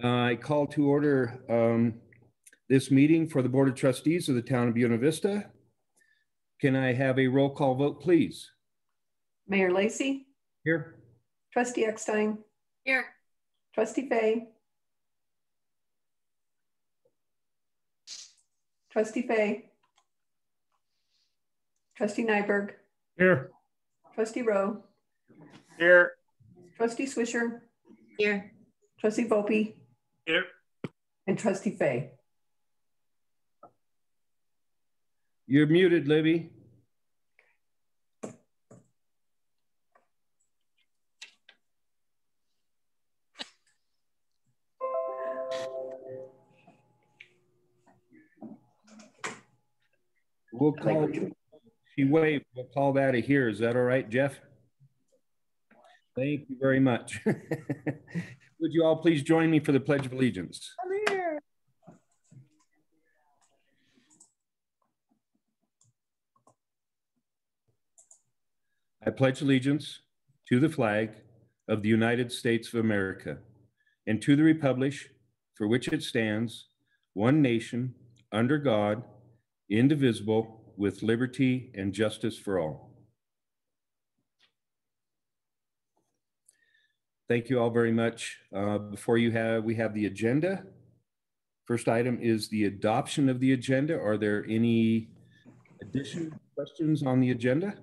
I call to order this meeting for the Board of Trustees of the Town of Buena Vista. Can I have a roll call vote, please? Mayor Lacey? Here. Trustee Eckstein? Here. Trustee Fay? Trustee Fay? Trustee Nyberg? Here. Trustee Rowe? Here. Trustee Swisher? Here. Trustee Volpe? Here. And Trustee Fay? You're muted, Libby. We'll call, she waved, we'll call that a here. Is that all right, Jeff? Thank you very much. Would you all please join me for the Pledge of Allegiance? I'm here. I pledge allegiance to the flag of the United States of America and to the republic for which it stands, one nation, under God, indivisible, with liberty and justice for all. Thank you all very much. Before we have the agenda. First item is the adoption of the agenda. Are there any additional questions on the agenda?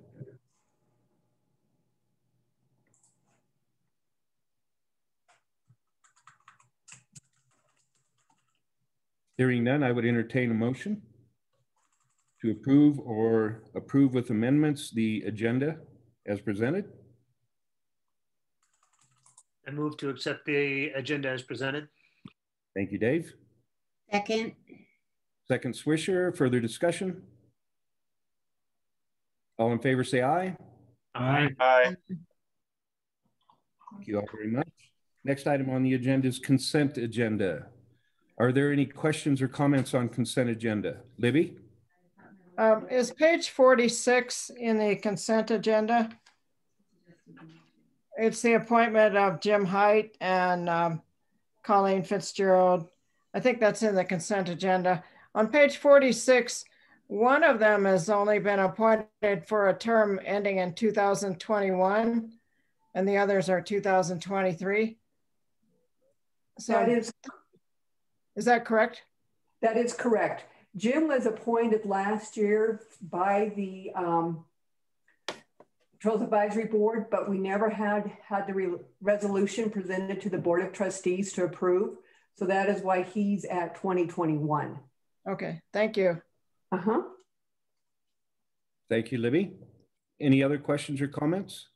Hearing none, I would entertain a motion to approve or approve with amendments the agenda as presented. I move to accept the agenda as presented. Thank you, Dave. Second. Second, Swisher. Further discussion? All in favor, say aye. Aye. Aye. Thank you all very much. Next item on the agenda is consent agenda. Are there any questions or comments on consent agenda? Libby? Is page 46 in the consent agenda? It's the appointment of Jim Height and Colleen Fitzgerald. I think that's in the consent agenda. On page 46, one of them has only been appointed for a term ending in 2021, and the others are 2023. So is that correct? That is correct. Jim was appointed last year by the Controls Advisory Board, but we never had the resolution presented to the Board of Trustees to approve. So that is why he's at 2021. Okay, thank you. Thank you, Libby. Any other questions or comments?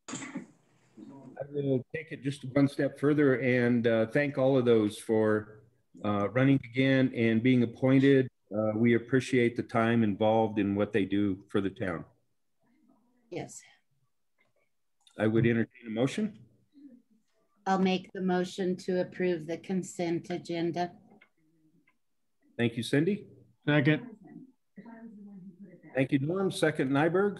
I will take it just one step further and thank all of those for running again and being appointed. We appreciate the time involved in what they do for the town. Yes. I would entertain a motion. I'll make the motion to approve the consent agenda. Thank you, Cindy. Second. Thank you, Norm. Second, Nyberg.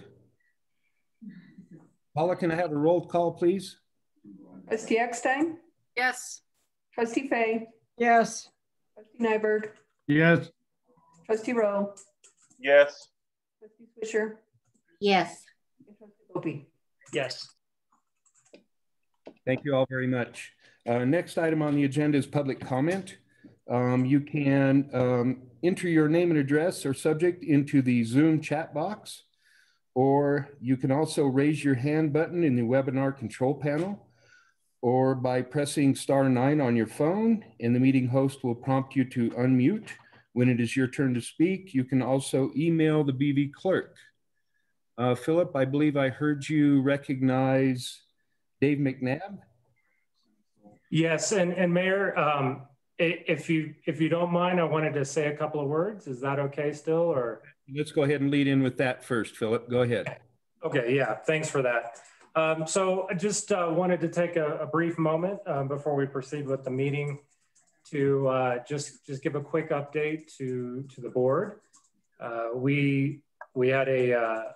Paula, can I have a roll call, please? Trustee Eckstein? Yes. Trustee Fay? Yes. Trustee Nyberg? Yes. Trustee Rowe? Yes. Trustee Swisher? Yes. And Trustee Volpe? Yes. Thank you all very much. Next item on the agenda is public comment. You can enter your name and address or subject into the Zoom chat box, or you can also raise your hand button in the webinar control panel, or by pressing *9 on your phone, and the meeting host will prompt you to unmute. When it is your turn to speak, you can also email the BV clerk. Philip, I believe I heard you recognize Dave McNabb. Yes, and Mayor, if you don't mind, I wanted to say a couple of words. Is that okay still, or? Let's go ahead and lead in with that first, Philip. Go ahead. Okay, yeah, thanks for that. So I just wanted to take a brief moment before we proceed with the meeting to just give a quick update to the board. We had a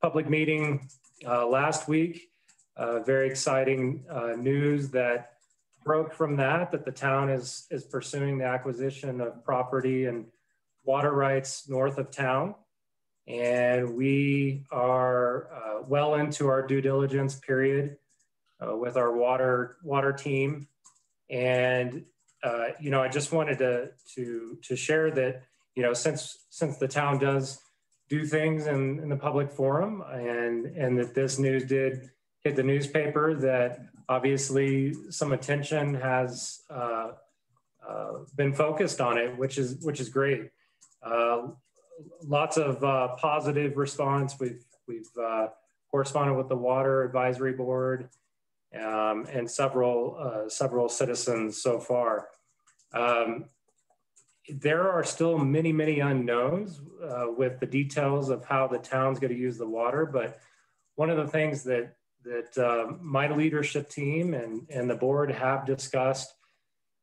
public meeting last week very exciting news that broke from that the town is pursuing the acquisition of property and water rights north of town. And we are well into our due diligence period with our water team. And you know, I just wanted to share that, you know, since the town does do things in the public forum, and that this news did hit the newspaper, that obviously some attention has been focused on it, which is great. Lots of positive response. We've corresponded with the Water Advisory Board and several citizens so far. There are still many unknowns with the details of how the town's going to use the water, but one of the things that my leadership team and the board have discussed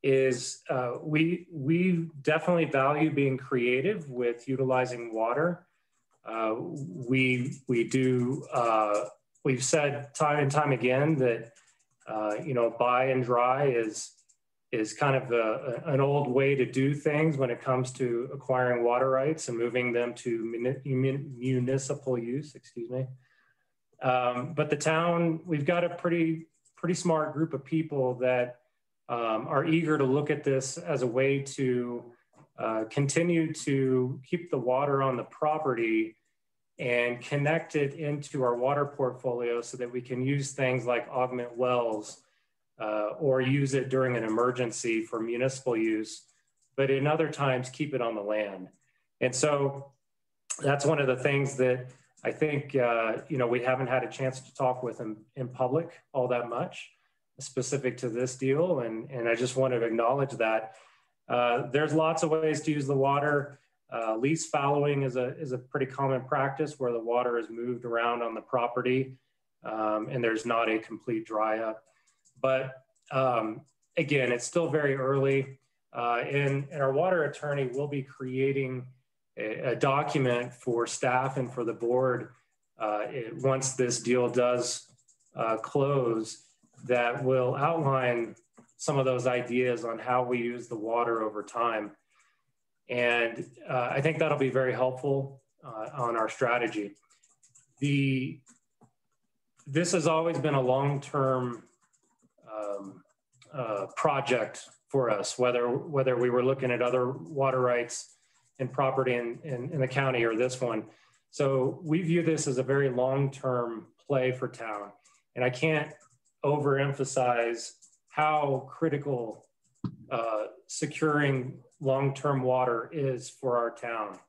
is we definitely value being creative with utilizing water. We've said time and time again that you know, buy and dry is kind of an old way to do things when it comes to acquiring water rights and moving them to municipal use, excuse me. But the town, we've got a pretty smart group of people that are eager to look at this as a way to continue to keep the water on the property and connect it into our water portfolio so that we can use things like augment wells or use it during an emergency for municipal use, but in other times keep it on the land. And so that's one of the things that I think, you know, we haven't had a chance to talk with in public all that much specific to this deal. And I just want to acknowledge that there's lots of ways to use the water. Lease fallowing is a pretty common practice where the water is moved around on the property and there's not a complete dry up. But again, it's still very early and our water attorney will be creating a document for staff and for the board once this deal does close, that will outline some of those ideas on how we use the water over time. And I think that'll be very helpful on our strategy. This has always been a long-term project for us, whether we were looking at other water rights and property in the county or this one. So we view this as a very long-term play for town. And I can't overemphasize how critical securing long-term water is for our town.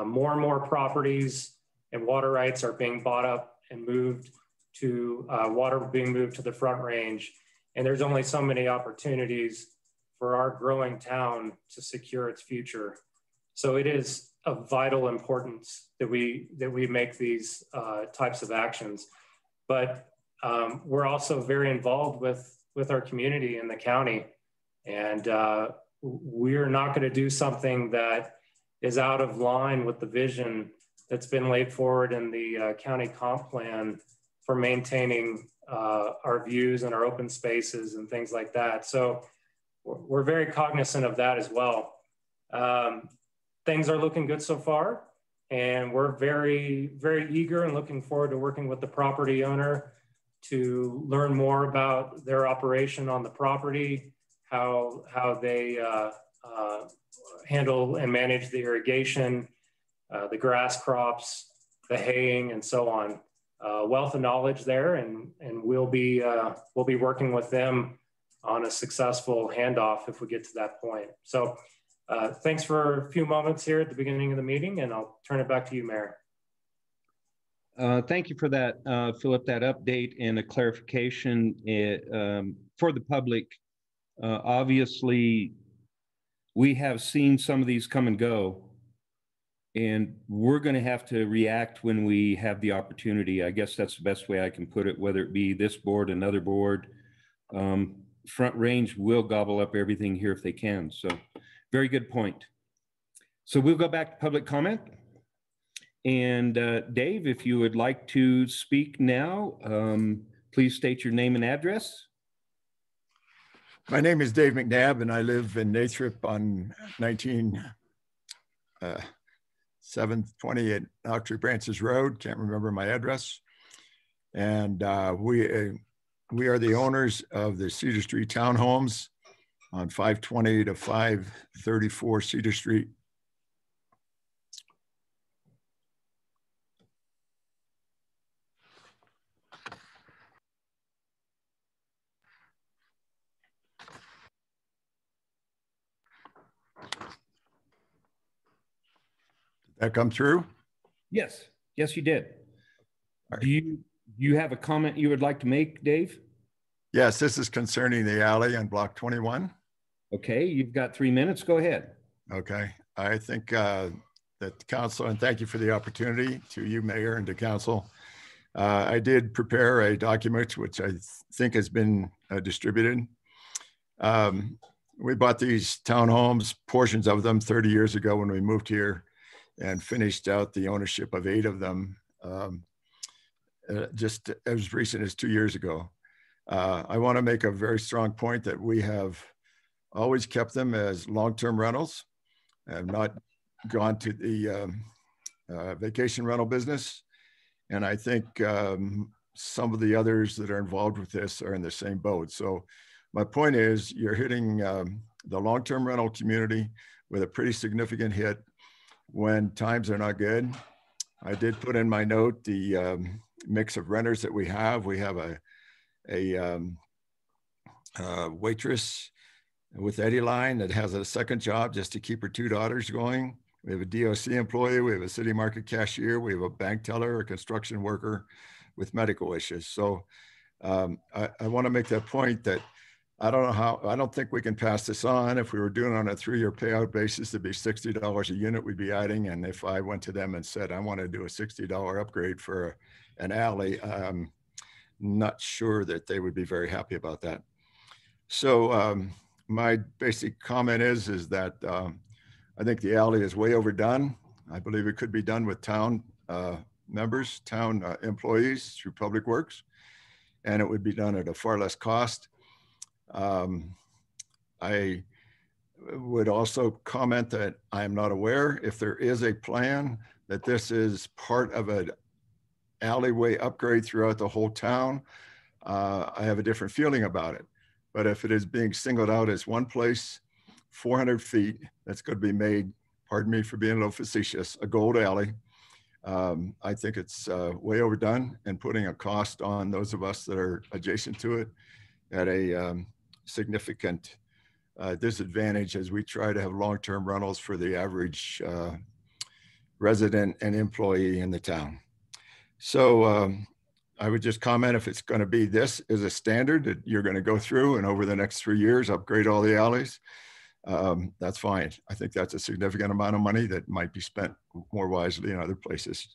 More and more properties and water rights are being bought up and moved to water being moved to the Front Range. And there's only so many opportunities for our growing town to secure its future. So it is of vital importance that we make these types of actions. But we're also very involved with our community in the county. And we're not going to do something that is out of line with the vision that's been laid forward in the county comp plan for maintaining our views and our open spaces and things like that. So we're very cognizant of that as well. Things are looking good so far, and we're very, very eager and looking forward to working with the property owner to learn more about their operation on the property, how they handle and manage the irrigation, the grass crops, the haying, and so on. Wealth of knowledge there, and we'll be working with them on a successful handoff if we get to that point. So thanks for a few moments here at the beginning of the meeting, and I'll turn it back to you, Mayor. Thank you for that, Philip, that update and a clarification for the public. Obviously, we have seen some of these come and go, and we're going to have to react when we have the opportunity. I guess that's the best way I can put it, whether it be this board, another board. Front Range will gobble up everything here if they can. So very good point. So we'll go back to public comment. And Dave, if you would like to speak now, Please state your name and address. My name is Dave McNabb, and I live in Nathrop on 720 at Outry Branches Road. Can't remember my address. And we are the owners of the Cedar Street Townhomes on 520 to 534 Cedar Street. That come through? Yes, yes, you did. Right. Do you have a comment you would like to make, Dave? Yes, this is concerning the alley on block 21. Okay, you've got 3 minutes. Go ahead. Okay, I think that the council, and thank you for the opportunity to you, Mayor, and to council. I did prepare a document which I think has been distributed. We bought these townhomes, portions of them, 30 years ago when we moved here, and finished out the ownership of 8 of them just as recent as 2 years ago. I want to make a very strong point that we have always kept them as long-term rentals and not gone to the vacation rental business. And I think some of the others that are involved with this are in the same boat. So my point is you're hitting the long-term rental community with a pretty significant hit when times are not good. I did put in my note the mix of renters that we have. We have a waitress with Eddie Line that has a second job just to keep her 2 daughters going. We have a DOC employee, we have a city market cashier, we have a bank teller, a construction worker with medical issues. So I want to make that point that I don't think we can pass this on. If we were doing it on a 3-year payout basis, it'd be $60 a unit we'd be adding. And if I went to them and said, I want to do a $60 upgrade for an alley, I'm not sure that they would be very happy about that. So my basic comment is that I think the alley is way overdone. I believe it could be done with town members, town employees through Public Works, and it would be done at a far less cost. I would also comment that I am not aware if there is a plan that this is part of an alleyway upgrade throughout the whole town. I have a different feeling about it. But if it is being singled out as one place, 400 feet, that's going to be made, pardon me for being a little facetious, a gold alley. I think it's way overdone and putting a cost on those of us that are adjacent to it at a significant disadvantage as we try to have long-term rentals for the average resident and employee in the town. So I would just comment, if it's going to be this is a standard that you're going to go through and over the next 3 years upgrade all the alleys, that's fine. I think that's a significant amount of money that might be spent more wisely in other places.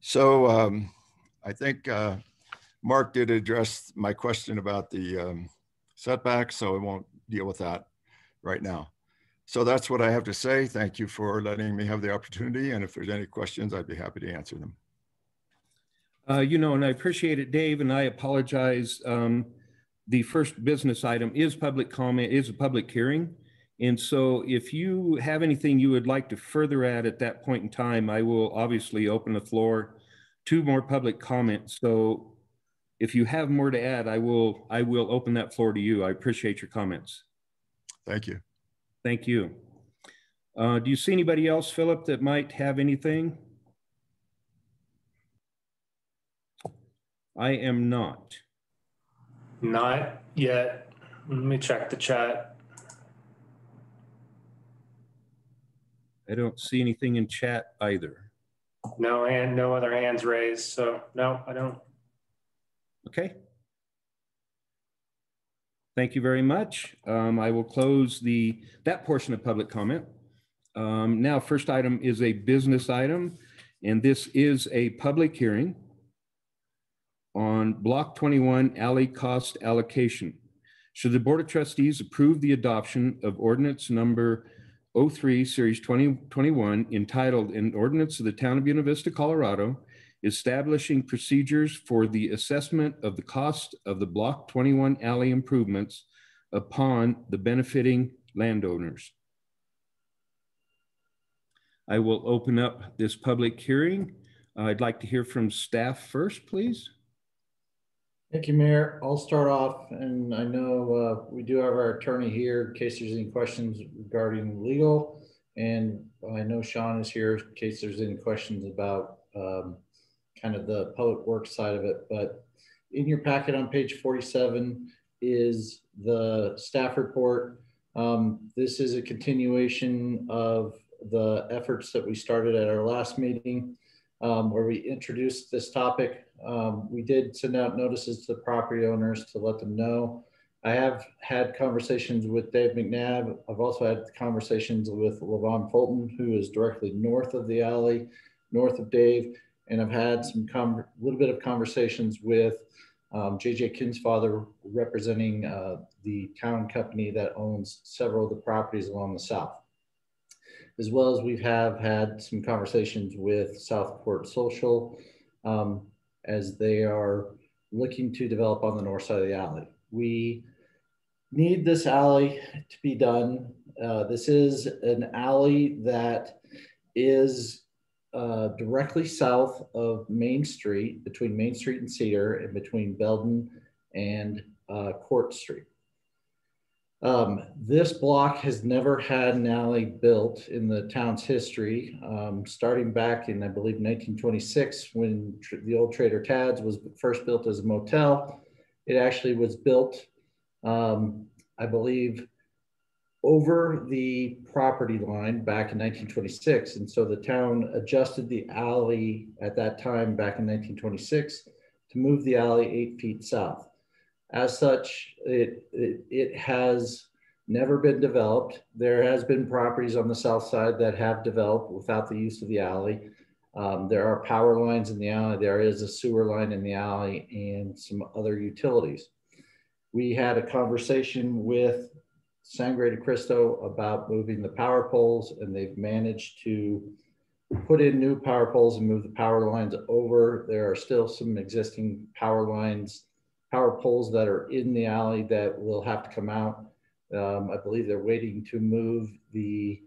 So I think Mark did address my question about the setbacks, so I won't deal with that right now. So that's what I have to say. Thank you for letting me have the opportunity. And if there's any questions, I'd be happy to answer them. You know, and I appreciate it, Dave, and I apologize. The first business item is public comment, is a public hearing. And so if you have anything you would like to further add at that point in time, I will obviously open the floor to more public comments. So if you have more to add, I will open that floor to you. I appreciate your comments. Thank you. Thank you. Do you see anybody else, Philip, that might have anything? I am not. Not yet. Let me check the chat. I don't see anything in chat either. No, and no other hands raised. So no, I don't. Okay. Thank you very much. I will close that portion of public comment. Now, first item is a business item, and this is a public hearing on Block 21 alley cost allocation. Should the Board of Trustees approve the adoption of ordinance number 03 series 2021 entitled an ordinance of the town of Buena Vista, Colorado, establishing procedures for the assessment of the cost of the Block 21 alley improvements upon the benefiting landowners. I will open up this public hearing. I'd like to hear from staff first, please. Thank you, Mayor. I'll start off, and I know we do have our attorney here in case there's any questions regarding legal, and I know Sean is here in case there's any questions about kind of the public works side of it. But in your packet on page 47 is the staff report. This is a continuation of the efforts that we started at our last meeting, where we introduced this topic. We did send out notices to the property owners to let them know. I have had conversations with Dave McNabb. I've also had conversations with Levon Fulton, who is directly north of the alley, north of Dave. And I've had some little bit of conversations with JJ Kinsfather, representing the town company that owns several of the properties along the south. As well as we have had some conversations with Southport Social as they are looking to develop on the north side of the alley. We need this alley to be done. This is an alley that is directly south of Main Street, between Main Street and Cedar, and between Belden and Court Street. This block has never had an alley built in the town's history, starting back in, I believe, 1926, when the old Trader Tad's was first built as a motel. It actually was built, I believe, over the property line back in 1926. And so the town adjusted the alley at that time back in 1926 to move the alley 8 feet south. As such, it has never been developed. There has been properties on the south side that have developed without the use of the alley. There are power lines in the alley. There is a sewer line in the alley and some other utilities. We had a conversation with Sangre de Cristo about moving the power poles, and they've managed to put in new power poles and move the power lines over. There are still some existing power poles that are in the alley that will have to come out. I believe they're waiting to move the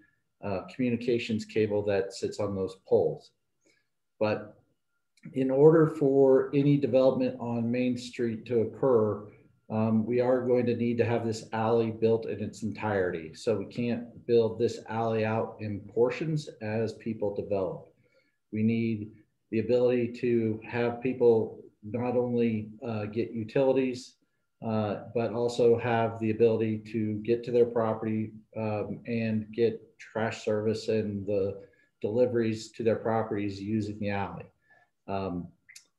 communications cable that sits on those poles. But in order for any development on Main Street to occur, we are going to need to have this alley built in its entirety. So we can't build this alley out in portions as people develop. We need the ability to have people not only get utilities, but also have the ability to get to their property and get trash service and the deliveries to their properties using the alley.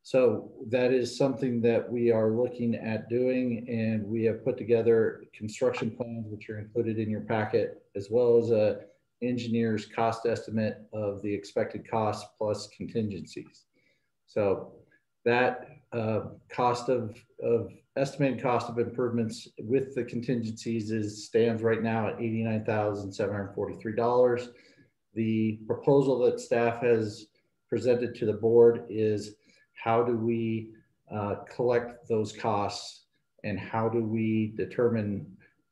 So that is something that we are looking at doing, and we have put together construction plans, which are included in your packet, as well as a engineer's cost estimate of the expected cost plus contingencies. So that estimated cost of improvements with the contingencies stands right now at $89,743. The proposal that staff has presented to the board is how do we collect those costs, and how do we determine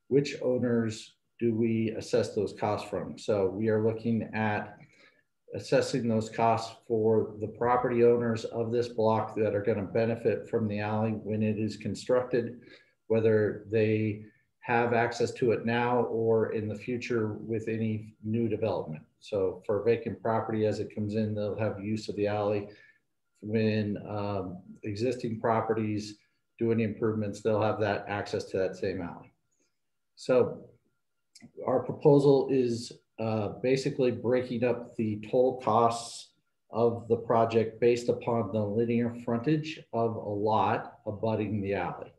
which owners do we assess those costs from? So we are looking at assessing those costs for the property owners of this block that are going to benefit from the alley when it is constructed, whether they have access to it now or in the future with any new development. So for vacant property, as it comes in, they'll have use of the alley. When existing properties do any improvements, they'll have that access to that same alley. So our proposal is basically breaking up the total costs of the project based upon the linear frontage of a lot abutting the alley.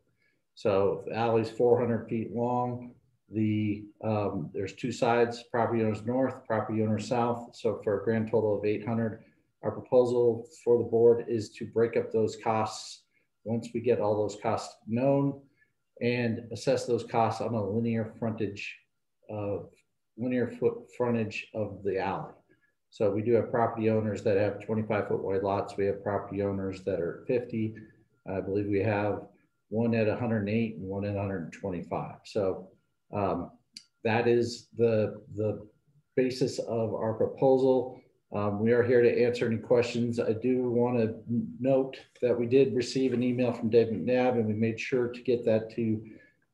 So if the alley's 400 feet long, there's two sides, property owners north, property owners south. So for a grand total of 800. Our proposal for the board is to break up those costs once we get all those costs known and assess those costs on a linear foot frontage of the alley. So we do have property owners that have 25-foot wide lots. We have property owners that are 50. I believe we have one at 108 and one at 125. So that is the basis of our proposal. We are here to answer any questions. I do want to note that we did receive an email from Dave McNabb, and we made sure to get that to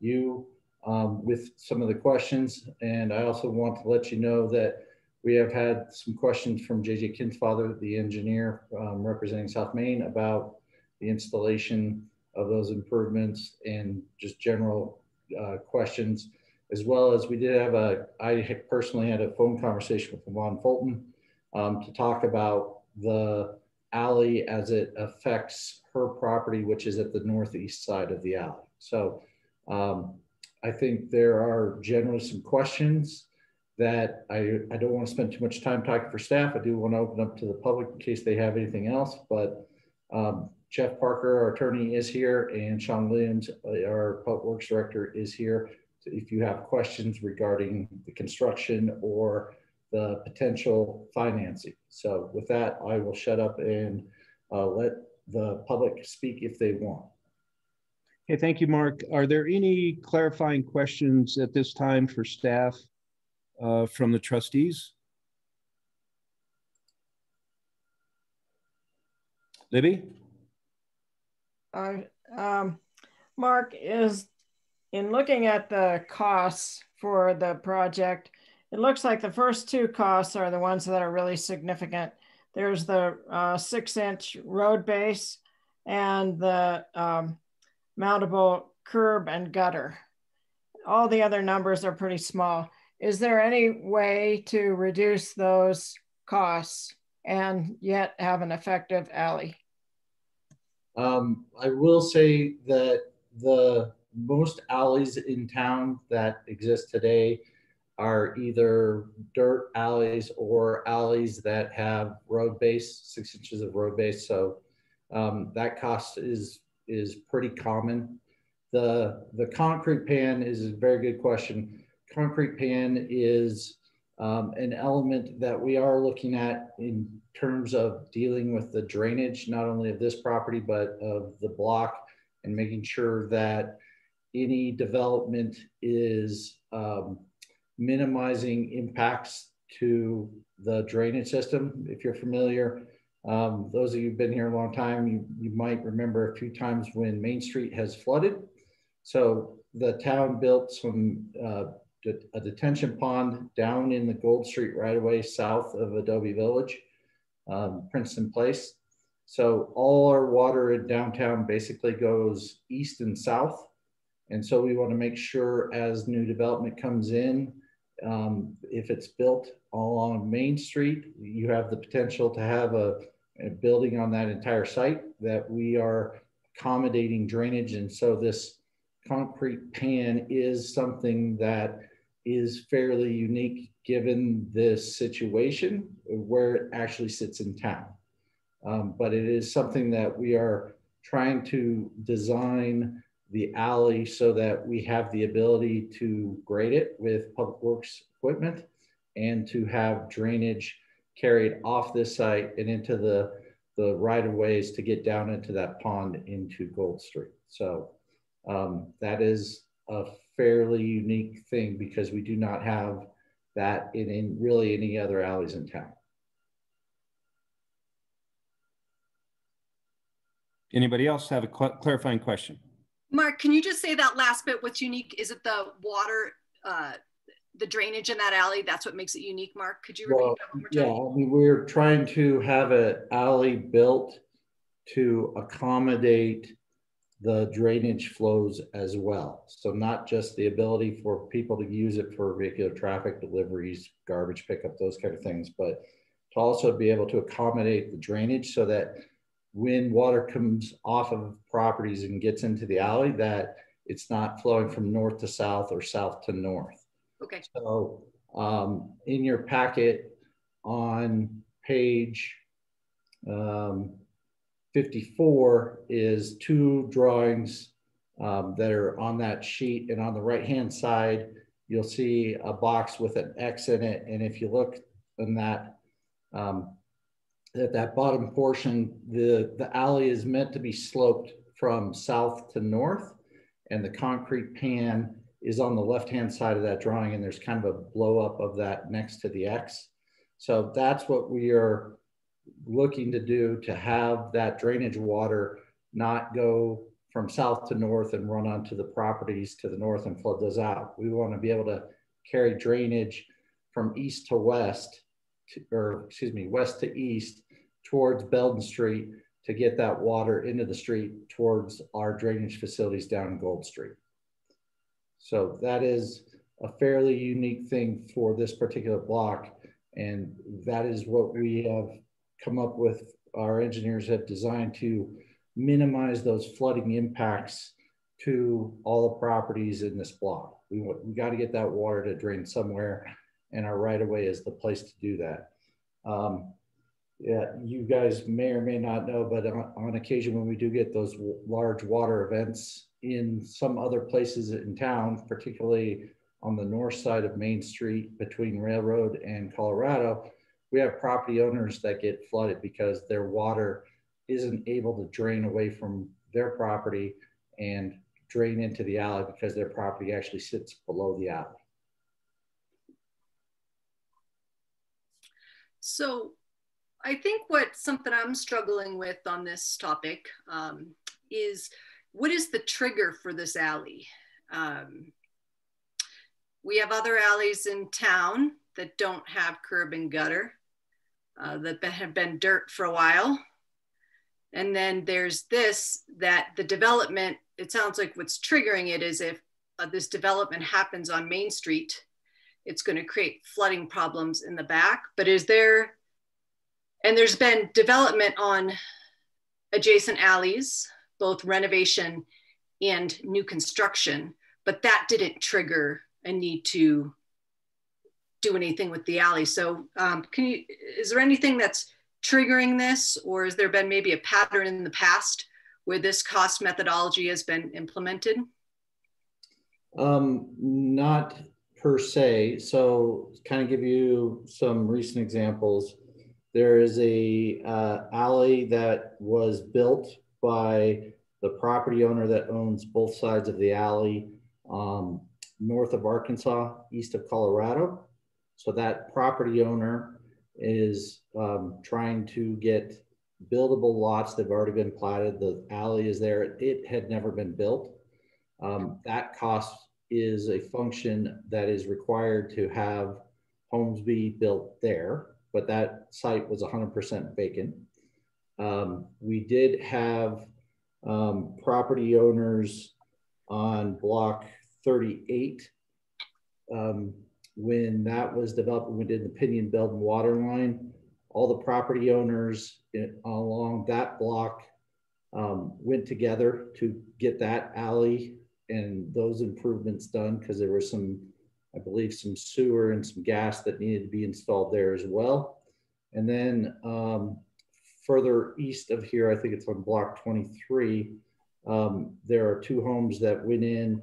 you with some of the questions. And I also want to let you know that we have had some questions from JJ Kinsfather, the engineer representing South Main, about the installation of those improvements and just general questions, as well as we did have I personally had a phone conversation with Yvonne Fulton to talk about the alley as it affects her property, which is at the northeast side of the alley. So I think there are generally some questions that I don't want to spend too much time talking for staff. I do want to open up to the public in case they have anything else, but Jeff Parker, our attorney, is here, and Sean Williams, our Public Works Director, is here. So if you have questions regarding the construction or the potential financing. So with that, I will shut up and let the public speak if they want. Okay, thank you, Mark. Are there any clarifying questions at this time for staff from the trustees? Libby? Mark, is in looking at the costs for the project, it looks like the first two costs are the ones that are really significant. There's the 6-inch road base and the mountable curb and gutter. All the other numbers are pretty small. Is there any way to reduce those costs and yet have an effective alley? I will say that the most alleys in town that exist today are either dirt alleys or alleys that have road base, 6 inches of road base. So that cost is pretty common. The concrete pan is a very good question. Concrete pan is an element that we are looking at in terms of dealing with the drainage, not only of this property, but of the block, and making sure that any development is minimizing impacts to the drainage system. If you're familiar, those of you who've been here a long time, you might remember a few times when Main Street has flooded. So the town built a detention pond down in the Gold Street right away south of Adobe Village, Princeton Place. So all our water in downtown basically goes east and south. And so we want to make sure as new development comes in, if it's built along Main Street, you have the potential to have a building on that entire site that we are accommodating drainage. And so this concrete pan is something that is fairly unique given this situation where it actually sits in town. But it is something that we are trying to design the alley so that we have the ability to grade it with public works equipment and to have drainage carried off this site and into the right of ways to get down into that pond into Gold Street. So that is a fairly unique thing because we do not have that in really any other alleys in town. Anybody else have a clarifying question? Mark, can you just say that last bit? What's unique? Is it the water, the drainage in that alley? That's what makes it unique, Mark. Could you repeat that one more time? Yeah, I mean, we're trying to have an alley built to accommodate the drainage flows as well. So not just the ability for people to use it for vehicular traffic deliveries, garbage pickup, those kind of things, but to also be able to accommodate the drainage so that when water comes off of properties and gets into the alley, that it's not flowing from north to south or south to north. Okay. So in your packet on page 54 is two drawings that are on that sheet, and on the right-hand side, you'll see a box with an X in it. And if you look in that That bottom portion, the alley is meant to be sloped from south to north, and the concrete pan is on the left-hand side of that drawing, and there's kind of a blow up of that next to the X. So that's what we are looking to do, to have that drainage water not go from south to north and run onto the properties to the north and flood those out. We want to be able to carry drainage from east to west, west to east towards Belden Street to get that water into the street towards our drainage facilities down in Gold Street. So that is a fairly unique thing for this particular block. And that is what we have come up with. Our engineers have designed to minimize those flooding impacts to all the properties in this block. We got to get that water to drain somewhere, and our right of way is the place to do that. Yeah, you guys may or may not know, but on occasion when we do get those large water events in some other places in town, particularly on the north side of Main Street between Railroad and Colorado, we have property owners that get flooded because their water isn't able to drain away from their property and drain into the alley because their property actually sits below the alley. So I think something I'm struggling with on this topic is, what is the trigger for this alley? We have other alleys in town that don't have curb and gutter, that have been dirt for a while. And then there's this, that the development, it sounds like what's triggering it is if this development happens on Main Street, it's going to create flooding problems in the back. But is there, and there's been development on adjacent alleys, both renovation and new construction, but that didn't trigger a need to do anything with the alley. So is there anything that's triggering this, or has there been maybe a pattern in the past where this cost methodology has been implemented? Not per se. So kind of give you some recent examples. There is a alley that was built by the property owner that owns both sides of the alley, north of Arkansas, east of Colorado. So that property owner is trying to get buildable lots that have already been platted. The alley is there. It had never been built. That cost is a function that is required to have homes be built there, but that site was 100% vacant. We did have property owners on block 38. When that was developed, we did the Pinion Belt and water line. All the property owners along that block went together to get that alley and those improvements done, because there was some, I believe, some sewer and some gas that needed to be installed there as well. And then further east of here, I think it's on block 23, there are two homes that went in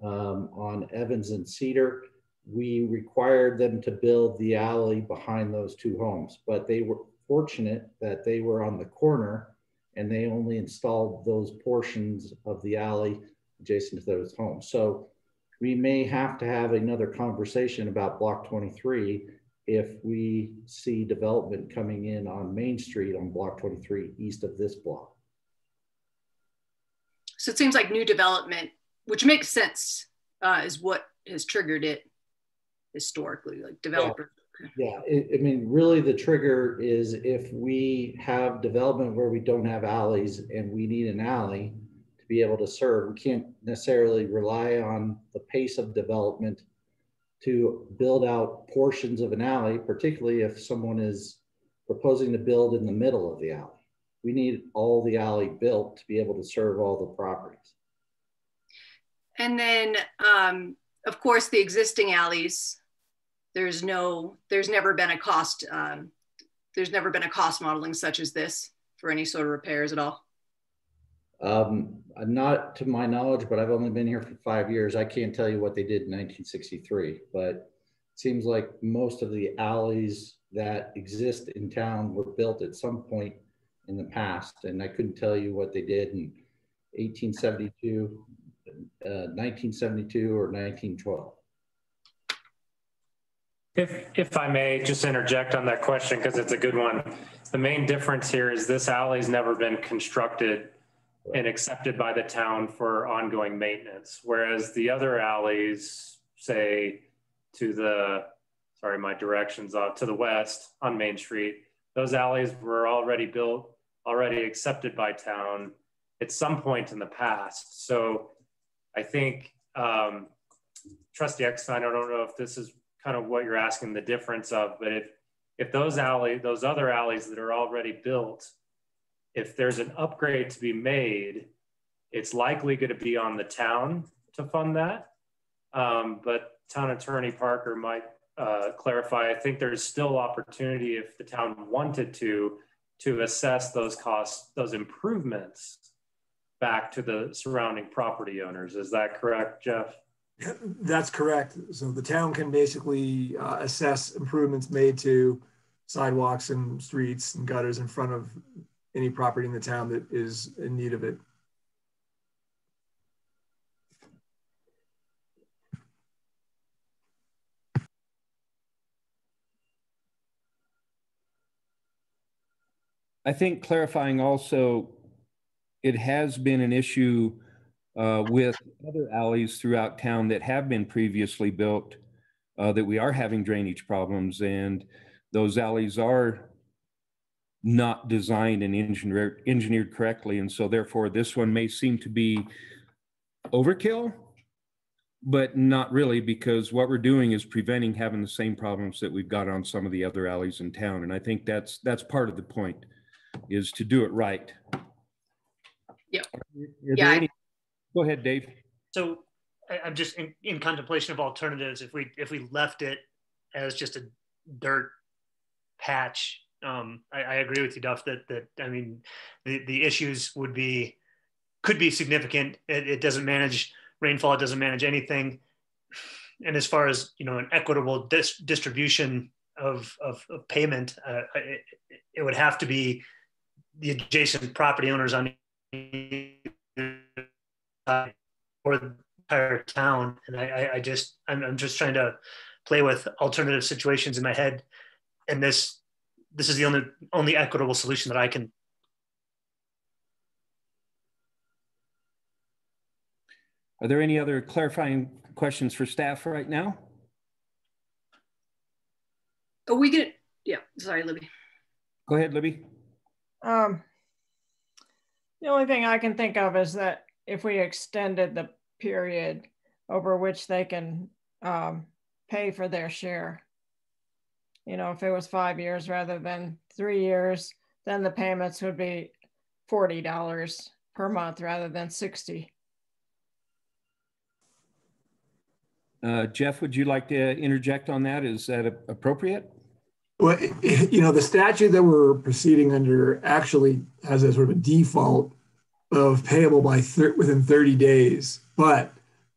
on Evans and Cedar. We required them to build the alley behind those two homes, but they were fortunate that they were on the corner and they only installed those portions of the alley adjacent to those homes. So we may have to have another conversation about block 23 if we see development coming in on Main Street on block 23 east of this block. So it seems like new development, which makes sense, is what has triggered it historically, like developers. Yeah, I mean, really the trigger is if we have development where we don't have alleys and we need an alley to be able to serve, we can't necessarily rely on the pace of development to build out portions of an alley, particularly if someone is proposing to build in the middle of the alley. We need all the alley built to be able to serve all the properties. And then, of course, the existing alleys, there's never been a cost modeling such as this for any sort of repairs at all. Not to my knowledge, but I've only been here for 5 years. I can't tell you what they did in 1963, but seems like most of the alleys that exist in town were built at some point in the past, and I couldn't tell you what they did in 1872, 1972, or 1912. If I may just interject on that question, because it's a good one. The main difference here is this alley's never been constructed and accepted by the town for ongoing maintenance, whereas the other alleys, say to the, sorry, my direction's off, to the west on Main Street, those alleys were already built, already accepted by town at some point in the past. So I think, Trustee Eckstein, I don't know if this is kind of what you're asking the difference of, but if those other alleys that are already built, if there's an upgrade to be made, it's likely going to be on the town to fund that. But Town Attorney Parker might clarify. I think there's still opportunity if the town wanted to assess those costs, those improvements back to the surrounding property owners. Is that correct, Jeff? That's correct. So the town can basically assess improvements made to sidewalks and streets and gutters in front of any property in the town that is in need of it. I think clarifying also, it has been an issue with other alleys throughout town that have been previously built, that we are having drainage problems, and those alleys are not designed and engineered correctly. And so therefore this one may seem to be overkill, but not really, because what we're doing is preventing having the same problems that we've got on some of the other alleys in town. And I think that's part of the point, is to do it right. Yep. Yeah. Go ahead, Dave. So I'm just in contemplation of alternatives. If we left it as just a dirt patch, I agree with you, Duff, that I mean, the issues could be significant. It doesn't manage rainfall. It doesn't manage anything. And as far as, you know, an equitable distribution of payment, it would have to be the adjacent property owners on or the entire town. And I'm just trying to play with alternative situations in my head. And this is the only equitable solution that I can. Are there any other clarifying questions for staff right now? Are we good? Yeah, sorry, Libby. Go ahead, Libby. The only thing I can think of is that if we extended the period over which they can pay for their share, you know, if it was 5 years rather than 3 years, then the payments would be $40 per month rather than $60. Jeff, would you like to interject on that? Is that appropriate? Well, you know, the statute that we're proceeding under actually has a sort of a default of payable by within 30 days, but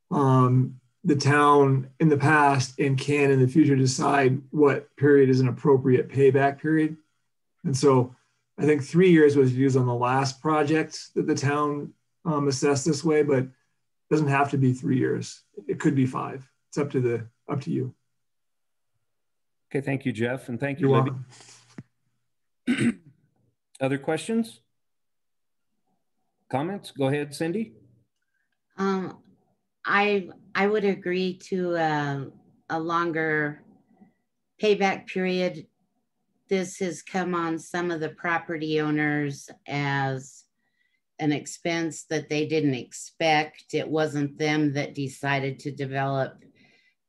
the town in the past and can in the future decide what period is an appropriate payback period. And so I think 3 years was used on the last project that the town assessed this way, but it doesn't have to be 3 years. It could be 5. It's up to you. Okay, thank you, Jeff, and thank you, Libby. Other questions? Comments? Go ahead, Cindy. I would agree to a longer payback period. This has come on some of the property owners as an expense that they didn't expect. It wasn't them that decided to develop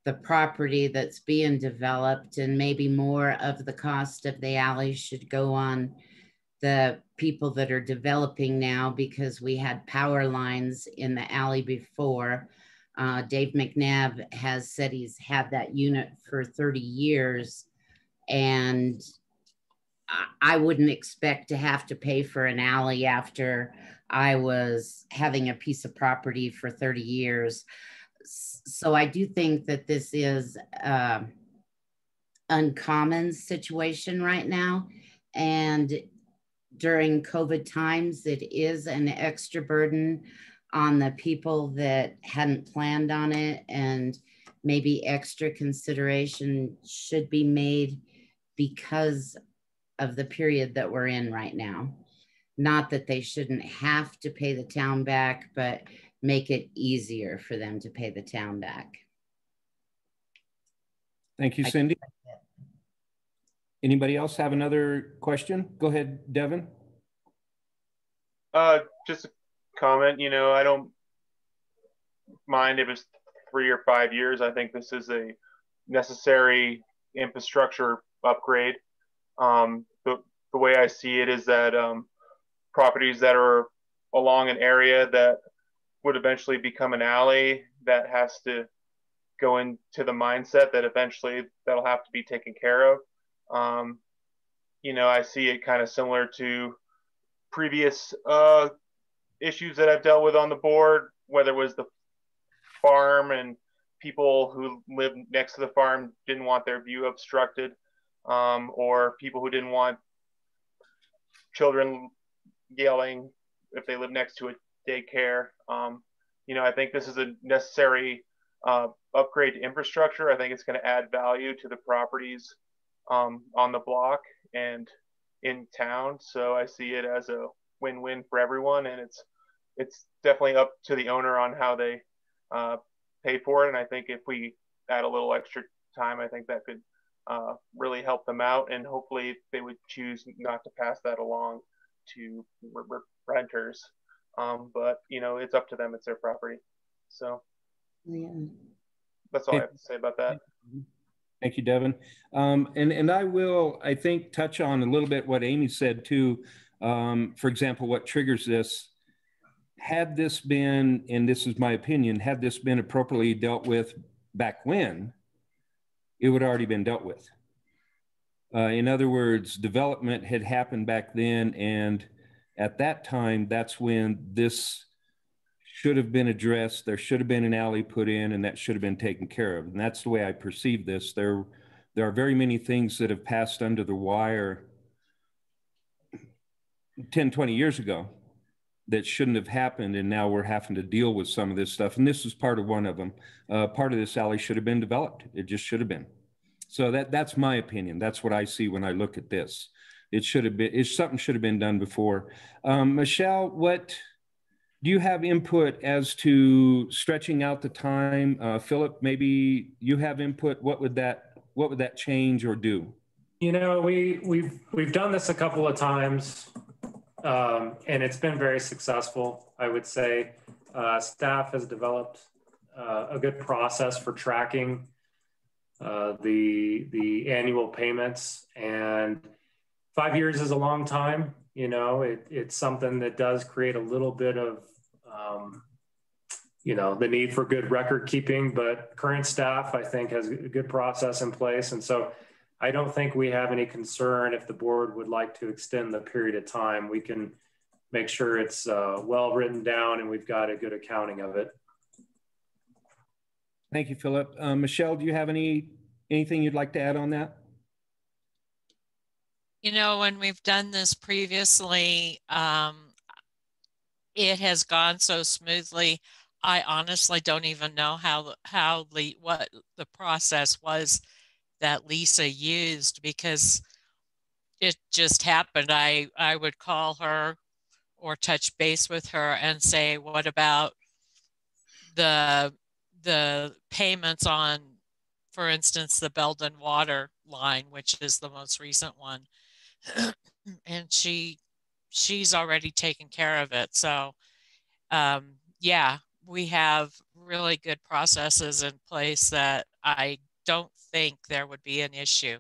the property that's being developed, and maybe more of the cost of the alley should go on the people that are developing now, because we had power lines in the alley before. Dave McNabb has said he's had that unit for 30 years, and I wouldn't expect to have to pay for an alley after I was having a piece of property for 30 years. So I do think that this is uncommon situation right now. And during COVID times, it is an extra burden on the people that hadn't planned on it, and maybe extra consideration should be made because of the period that we're in right now. Not that they shouldn't have to pay the town back, but make it easier for them to pay the town back. Thank you, Cindy. Anybody else have another question? Go ahead, Devin. Just a comment, you know, I don't mind if it's 3 or 5 years. I think this is a necessary infrastructure upgrade. The way I see it is that properties that are along an area that would eventually become an alley that has to go into the mindset that eventually that'll have to be taken care of. You know, I see it kind of similar to previous issues that I've dealt with on the board, whether it was the farm and people who lived next to the farm didn't want their view obstructed, or people who didn't want children yelling if they live next to a daycare. You know, I think this is a necessary upgrade to infrastructure. I think it's going to add value to the properties on the block and in town. So I see it as a win-win for everyone, and it's definitely up to the owner on how they pay for it. And I think if we add a little extra time, I think that could really help them out, and hopefully they would choose not to pass that along to renters. But you know, it's up to them, it's their property. So yeah, that's all I have to say about that. Thank you, Devin. And I will, I think, touch on a little bit what Amy said too. For example, what triggers this, had this been, and this is my opinion, had this been appropriately dealt with back when, it would already been dealt with. In other words, development had happened back then, and at that time, that's when this should have been addressed. There should have been an alley put in, and that should have been taken care of. And that's the way I perceive this. There are very many things that have passed under the wire 10, 20 years ago that shouldn't have happened, and now we're having to deal with some of this stuff. And this is part of one of them. Part of this alley should have been developed. It just should have been. So that's my opinion. That's what I see when I look at this. It should have been, something should have been done before. Michelle, what do you have input as to stretching out the time? Philip, maybe you have input. What would that change or do? You know, we've done this a couple of times, and it's been very successful, I would say. Staff has developed a good process for tracking the annual payments, and 5 years is a long time. You know, it's something that does create a little bit of, you know, the need for good record keeping, but current staff, I think, has a good process in place. And so I don't think we have any concern if the board would like to extend the period of time. We can make sure it's well written down and we've got a good accounting of it. Thank you, Philip. Michelle, do you have anything you'd like to add on that? You know, when we've done this previously, it has gone so smoothly. I honestly don't even know what the process was that Lisa used, because it just happened. I would call her or touch base with her and say, what about the payments on, for instance, the Belden water line, which is the most recent one. And she's already taken care of it. So yeah, we have really good processes in place that I don't think there would be an issue.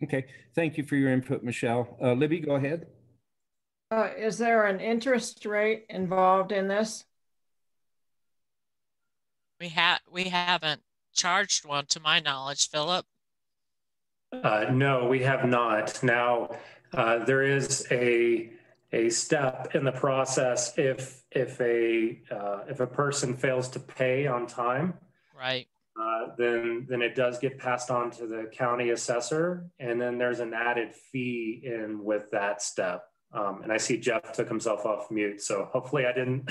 Okay, thank you for your input, Michelle. Libby, go ahead. Is there an interest rate involved in this? We haven't charged one to my knowledge, Philip. No, we have not. Now, there is a step in the process if a person fails to pay on time. Right. then it does get passed on to the county assessor, and then there's an added fee in with that step. And I see Jeff took himself off mute, so hopefully I didn't.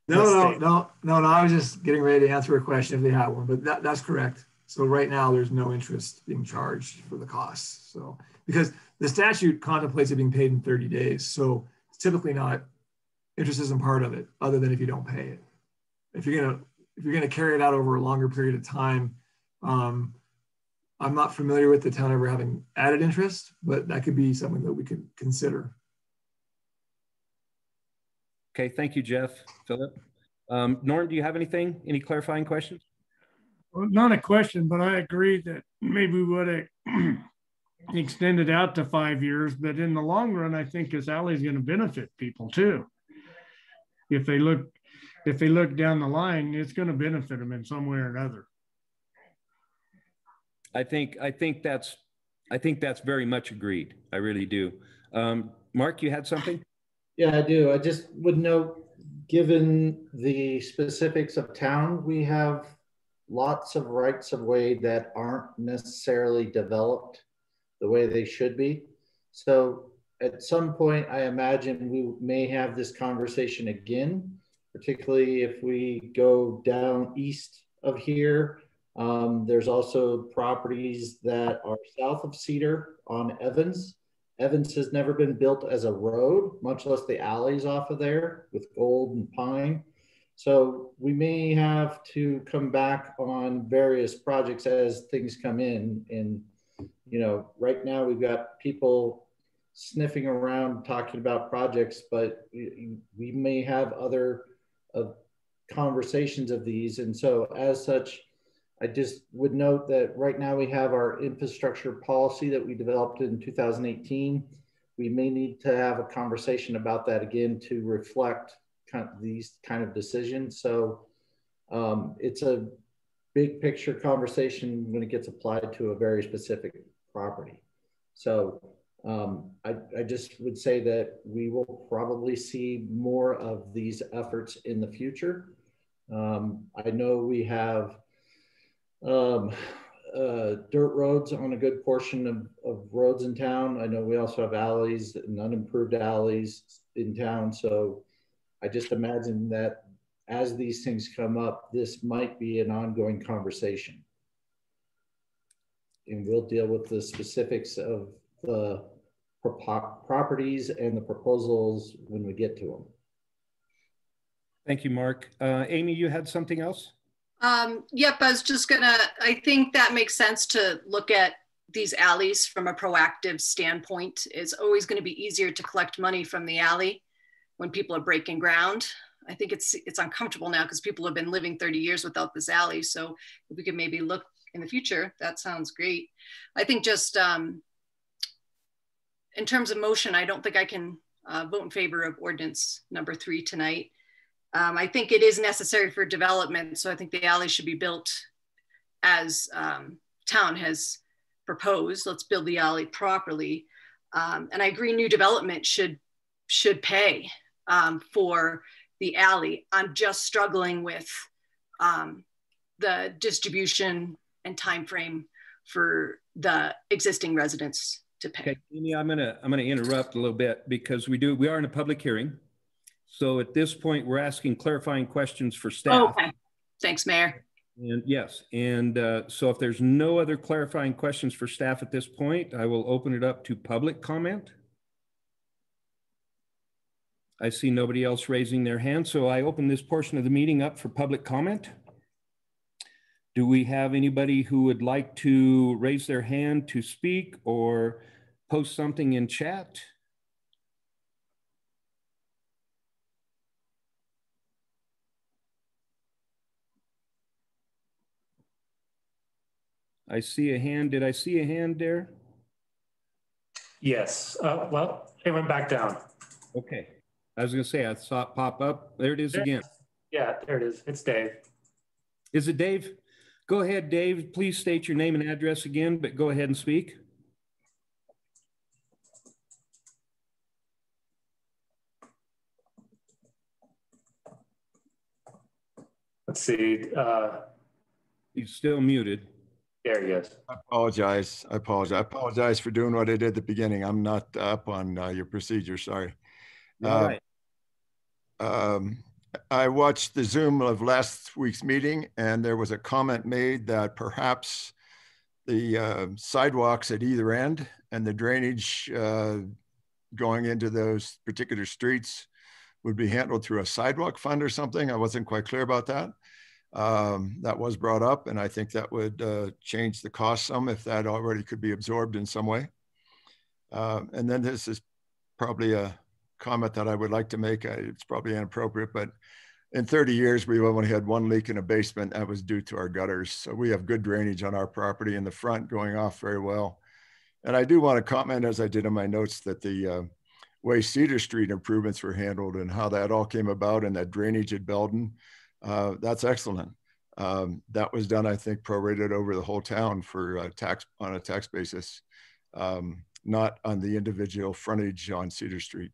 No. I was just getting ready to answer a question if they had one, but that's correct. So right now there's no interest being charged for the costs. So because the statute contemplates it being paid in 30 days, so it's typically not, interest isn't part of it, other than if you don't pay it. If you're gonna carry it out over a longer period of time, I'm not familiar with the town ever having added interest, but that could be something that we could consider. Okay, thank you, Jeff. Philip. Norm, do you have anything? Any clarifying questions? Well, not a question, but I agree that maybe we would have extended out to 5 years, but in the long run, I think this alley is going to benefit people too. If they look down the line, it's going to benefit them in some way or another. I think that's very much agreed. I really do. Mark, you had something? Yeah, I do. I just would note, given the specifics of town, we have lots of rights of way that aren't necessarily developed the way they should be. So at some point, I imagine we may have this conversation again, particularly if we go down east of here. There's also properties that are south of Cedar on Evans. Evans has never been built as a road, much less the alleys off of there with gold and pine. So we may have to come back on various projects as things come in. And, you know, right now we've got people sniffing around talking about projects, but we may have other conversations of these. And so as such, I just would note that right now we have our infrastructure policy that we developed in 2018. We may need to have a conversation about that again to reflect these kind of decisions. So it's a big picture conversation when it gets applied to a very specific property. So I just would say that we will probably see more of these efforts in the future. I know we have dirt roads on a good portion of roads in town. I know we also have alleys and unimproved alleys in town. So I just imagine that as these things come up, this might be an ongoing conversation. And we'll deal with the specifics of the properties and the proposals when we get to them. Thank you, Mark. Amy, you had something else? Yep, I think that makes sense to look at these alleys from a proactive standpoint. It's always going to be easier to collect money from the alley when people are breaking ground. I think it's uncomfortable now because people have been living 30 years without this alley. So if we could maybe look in the future, that sounds great. I think just in terms of motion, I don't think I can vote in favor of ordinance number 3 tonight. I think it is necessary for development. So I think the alley should be built as town has proposed. Let's build the alley properly. And I agree new development should pay for the alley. I'm just struggling with the distribution and time frame for the existing residents to pay. Okay, Amy, I'm gonna interrupt a little bit because we are in a public hearing. So at this point, we're asking clarifying questions for staff. Okay, thanks, Mayor. And yes, and so if there's no other clarifying questions for staff at this point, I will open it up to public comment. I see nobody else raising their hand, so I open this portion of the meeting up for public comment. Do we have anybody who would like to raise their hand to speak or post something in chat? I see a hand. Did I see a hand there? Yes. Well, it went back down. Okay. I was going to say, I saw it pop up. There it is again. Yeah, there it is. It's Dave. Is it Dave? Go ahead, Dave. Please state your name and address again, but go ahead and speak. Let's see. He's still muted. There he is. I apologize. I apologize for doing what I did at the beginning. I'm not up on your procedure. Sorry. All right. I watched the Zoom of last week's meeting, and there was a comment made that perhaps the sidewalks at either end and the drainage going into those particular streets would be handled through a sidewalk fund or something. I wasn't quite clear about that. That was brought up, and I think that would change the cost some if that already could be absorbed in some way. And then this is probably a comment that I would like to make. It's probably inappropriate, but in 30 years, we've only had one leak in a basement. That was due to our gutters. So we have good drainage on our property in the front going off very well. And I do want to comment, as I did in my notes, that the way Cedar Street improvements were handled and how that all came about, and that drainage at Belden, that's excellent. That was done, I think, prorated over the whole town for on a tax basis, not on the individual frontage on Cedar Street.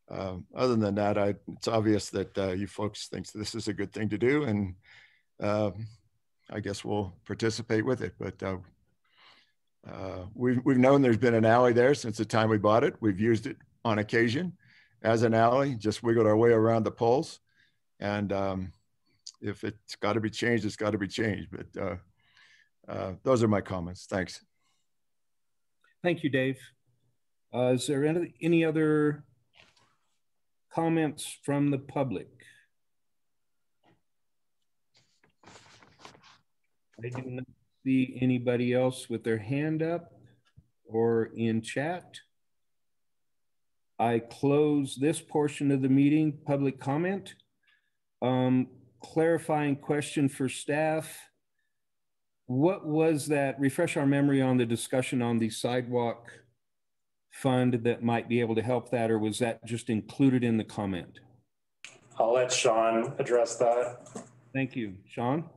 Other than that, it's obvious that you folks think this is a good thing to do, and I guess we'll participate with it. But we've known there's been an alley there since the time we bought it. We've used it on occasion as an alley, just wiggled our way around the poles. And if it's got to be changed, it's got to be changed. But those are my comments. Thanks. Thank you, Dave. Is there any other comments from the public? I do not see anybody else with their hand up or in chat. I close this portion of the meeting, public comment. Clarifying question for staff. What was that? Refresh our memory on the discussion on the sidewalk fund that might be able to help that, or was that just included in the comment? I'll let Sean address that. Thank you. Sean?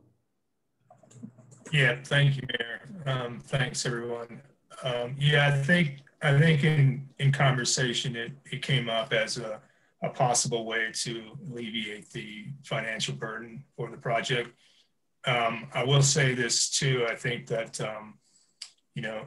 Yeah, thank you, Mayor. Thanks, everyone. Yeah, I think in conversation, it came up as a possible way to alleviate the financial burden for the project. I will say this too. I think that,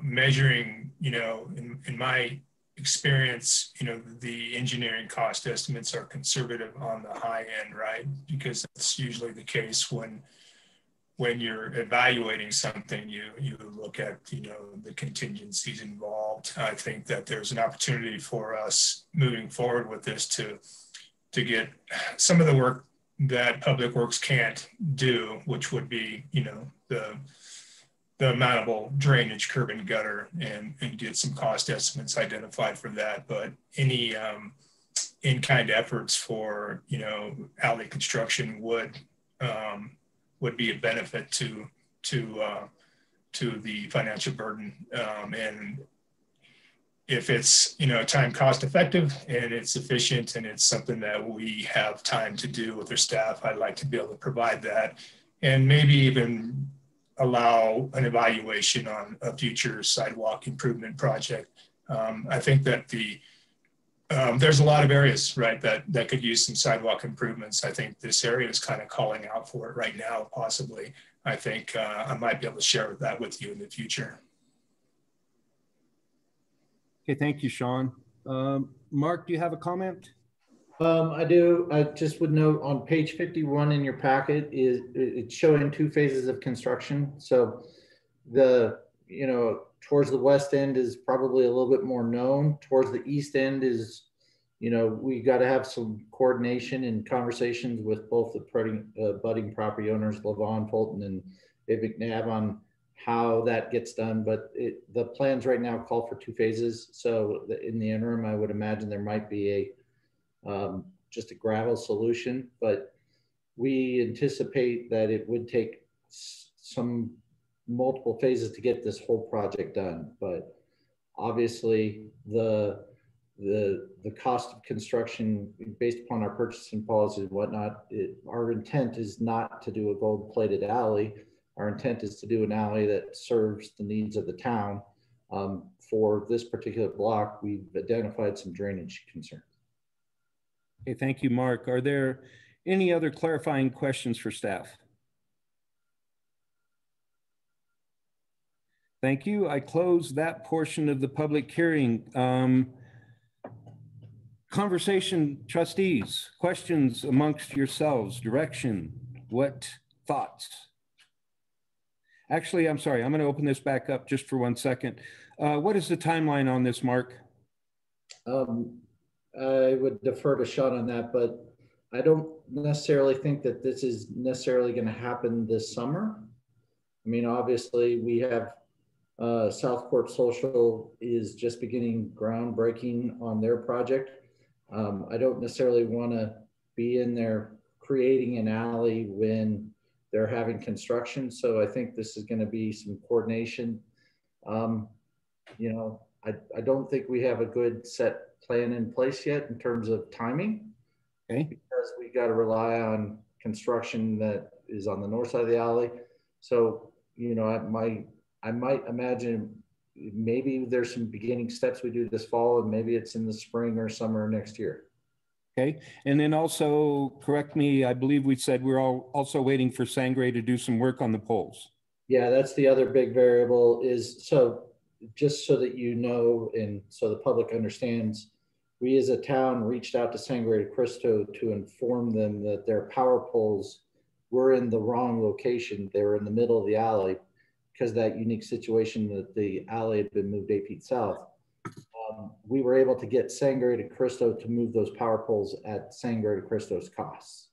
measuring, in my experience, the engineering cost estimates are conservative on the high end, right? Because that's usually the case when you're evaluating something, you look at, the contingencies involved. I think that there's an opportunity for us moving forward with this to get some of the work that Public Works can't do, which would be, the mountable drainage, curb and gutter, and get some cost estimates identified for that. But any in-kind efforts for, alley construction would be a benefit to the financial burden. And if it's, time cost effective and it's efficient and it's something that we have time to do with our staff, I'd like to be able to provide that, and maybe even allow an evaluation on a future sidewalk improvement project. I think that there's a lot of areas, right, that could use some sidewalk improvements. I think this area is kind of calling out for it right now, possibly. I think I might be able to share that with you in the future. Okay, thank you, Sean. Mark, do you have a comment? I do. I just would note on page 51 in your packet it's showing 2 phases of construction. So towards the west end is probably a little bit more known. Towards the east end is, we got to have some coordination and conversations with both the budding property owners, Levon, Fulton, and McNabb, on how that gets done. But the plans right now call for 2 phases. So in the interim, I would imagine there might be just a gravel solution, but we anticipate that it would take some multiple phases to get this whole project done. But obviously the cost of construction, based upon our purchasing policies and whatnot, our intent is not to do a gold-plated alley. Our intent is to do an alley that serves the needs of the town. For this particular block, we've identified some drainage concerns. Okay, thank you, Mark. Are there any other clarifying questions for staff? Thank you. I close that portion of the public hearing. Conversation, trustees, questions amongst yourselves, direction, what thoughts? Actually, I'm sorry, I'm going to open this back up just for 1 second. What is the timeline on this, Mark? I would defer to Sean on that, but I don't necessarily think that this is necessarily going to happen this summer. I mean, obviously we have Southport Social is just beginning groundbreaking on their project. I don't necessarily want to be in there creating an alley when they're having construction. So I think this is going to be some coordination. You know, I don't think we have a good set plan in place yet in terms of timing. Okay. Because we got to rely on construction that is on the north side of the alley. So, you know, I might imagine maybe there's some beginning steps we do this fall, and maybe it's in the spring or summer next year. Okay. And then also, correct me, I believe we said we're all also waiting for Sangre to do some work on the poles. Yeah, that's the other big variable is, so just so that you know, and so the public understands, we as a town reached out to Sangre de Cristo to inform them that their power poles were in the wrong location. They were in the middle of the alley because of that unique situation that the alley had been moved 8 feet south. We were able to get Sangre de Cristo to move those power poles at Sangre de Cristo's costs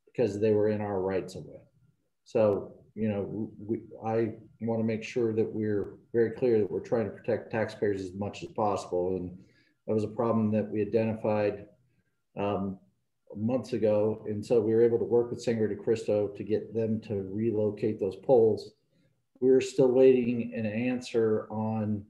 because they were in our rights of way. So, you know, I want to make sure that we're very clear that we're trying to protect taxpayers as much as possible. And that was a problem that we identified months ago. And so we were able to work with Sangre de Cristo to get them to relocate those poles. We're still waiting an answer on,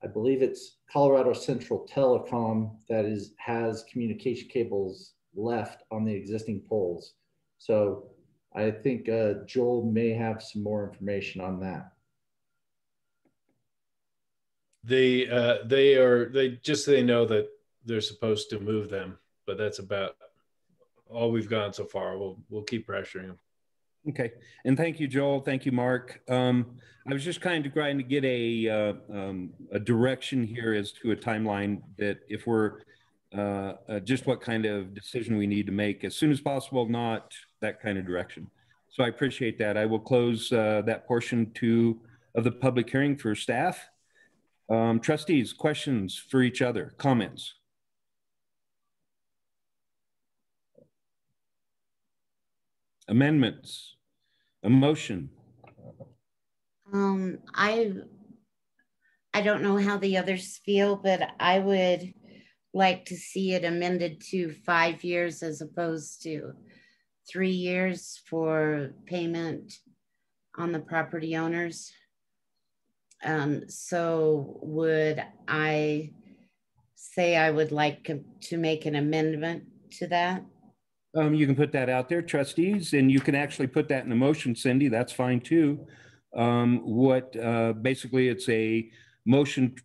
I believe it's Colorado Central Telecom that has communication cables left on the existing poles. So I think Joel may have some more information on that. They know that they're supposed to move them, but that's about all we've gone so far. We'll keep pressuring them. Okay, and thank you, Joel. Thank you, Mark. I was just kind of trying to get a direction here as to a timeline that if we're just what kind of decision we need to make as soon as possible, not that kind of direction. So I appreciate that. I will close that portion of the public hearing for staff. Trustees, questions for each other, comments? Amendments, a motion. I don't know how the others feel, but I would like to see it amended to 5 years as opposed to 3 years for payment on the property owners. So would I say I would like to make an amendment to that? You can put that out there, trustees, and you can actually put that in a motion, Cindy. That's fine too. Basically, it's a motion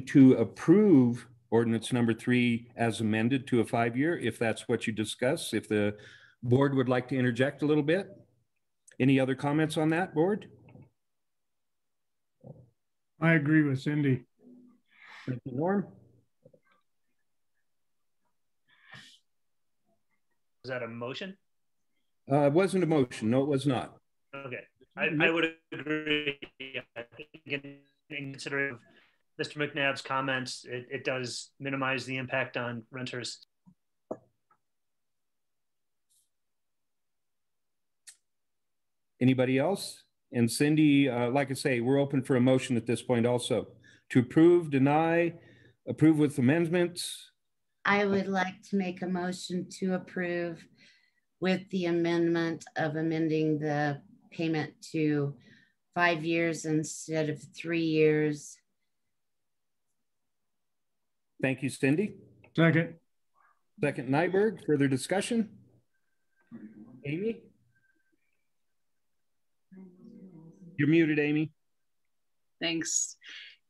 to approve ordinance number 3 as amended to a 5-year, if that's what you discuss. If the board would like to interject a little bit. Any other comments on that, board? I agree with Cindy. Thank you, Norm. Was that a motion? It wasn't a motion. No, it was not. Okay, I would agree. I think in considering Mr. McNabb's comments, it does minimize the impact on renters. Anybody else? And Cindy, like I say, we're open for a motion at this point also. To approve, deny, approve with amendments. I would like to make a motion to approve with the amendment of amending the payment to 5 years instead of 3 years. Thank you, Cindy. Second. Second, Nyberg. Further discussion? Amy? You're muted, Amy. Thanks.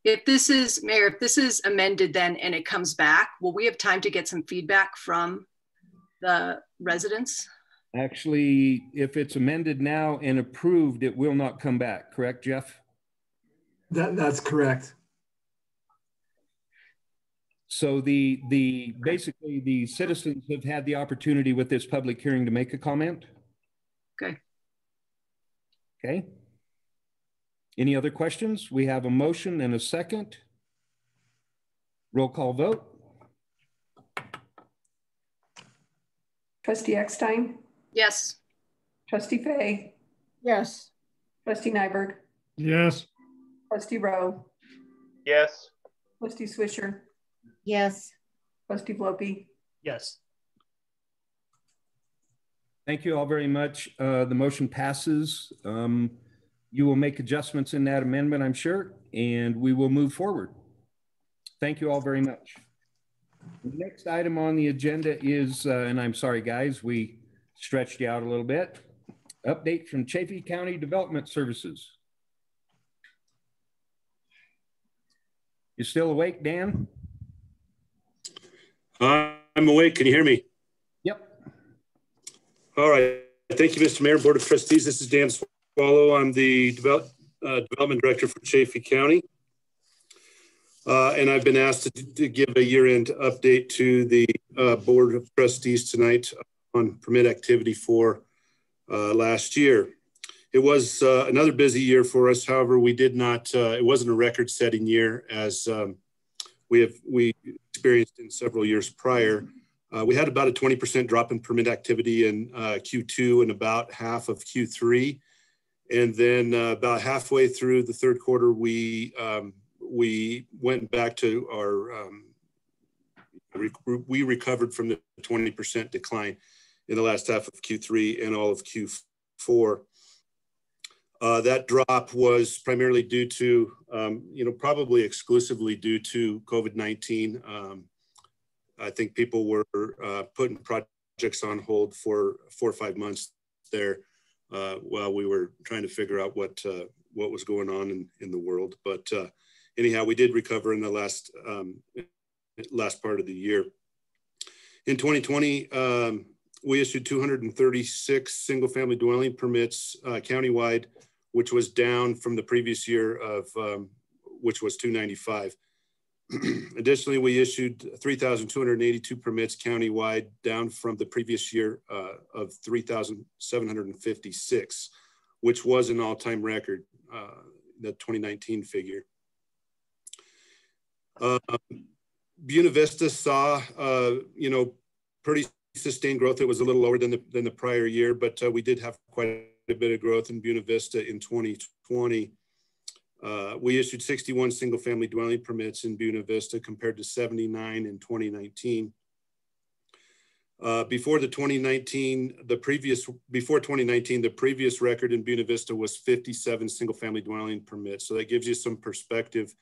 If this is, Mayor, if this is amended then and it comes back, will we have time to get some feedback from the residents? Actually, if it's amended now and approved, it will not come back. Correct, Jeff? That's correct. So basically the citizens have had the opportunity with this public hearing to make a comment. Okay. Okay. Any other questions? We have a motion and a second. Roll call vote. Trustee Eckstein? Yes. Trustee Fay? Yes. Trustee Nyberg? Yes. Trustee Rowe? Yes. Trustee Swisher? Yes. Trustee Blope? Yes. Thank you all very much. The motion passes. You will make adjustments in that amendment, I'm sure, and we will move forward. Thank you all very much. The next item on the agenda is, and I'm sorry, guys, we stretched you out a little bit. Update from Chaffey County Development Services. You still awake, Dan? I'm awake. Can you hear me? Yep. All right. Thank you, Mr. Mayor, Board of Trustees. This is Dan Swallow. I'm the Development Director for Chaffey County. And I've been asked to give a year-end update to the Board of Trustees tonight on permit activity for last year. It was another busy year for us. However, we did not, it wasn't a record-setting year as we experienced in several years prior. We had about a 20% drop in permit activity in Q2 and about half of Q3. And then about halfway through the third quarter, we went back to our, we recovered from the 20% decline in the last half of Q3 and all of Q4. That drop was primarily due to, probably exclusively due to COVID-19. I think people were putting projects on hold for 4 or 5 months there while we were trying to figure out what was going on in the world. But anyhow, we did recover in the last part of the year. In 2020, we issued 236 single-family dwelling permits countywide, which was down from the previous year of which was 295. Additionally, we issued 3,282 permits countywide, down from the previous year of 3,756, which was an all-time record, the 2019 figure. Buena Vista saw, pretty sustained growth. It was a little lower than the prior year, but we did have quite a bit of growth in Buena Vista in 2020. We issued 61 single-family dwelling permits in Buena Vista compared to 79 in 2019. Before 2019, the previous record in Buena Vista was 57 single-family dwelling permits. So that gives you some perspective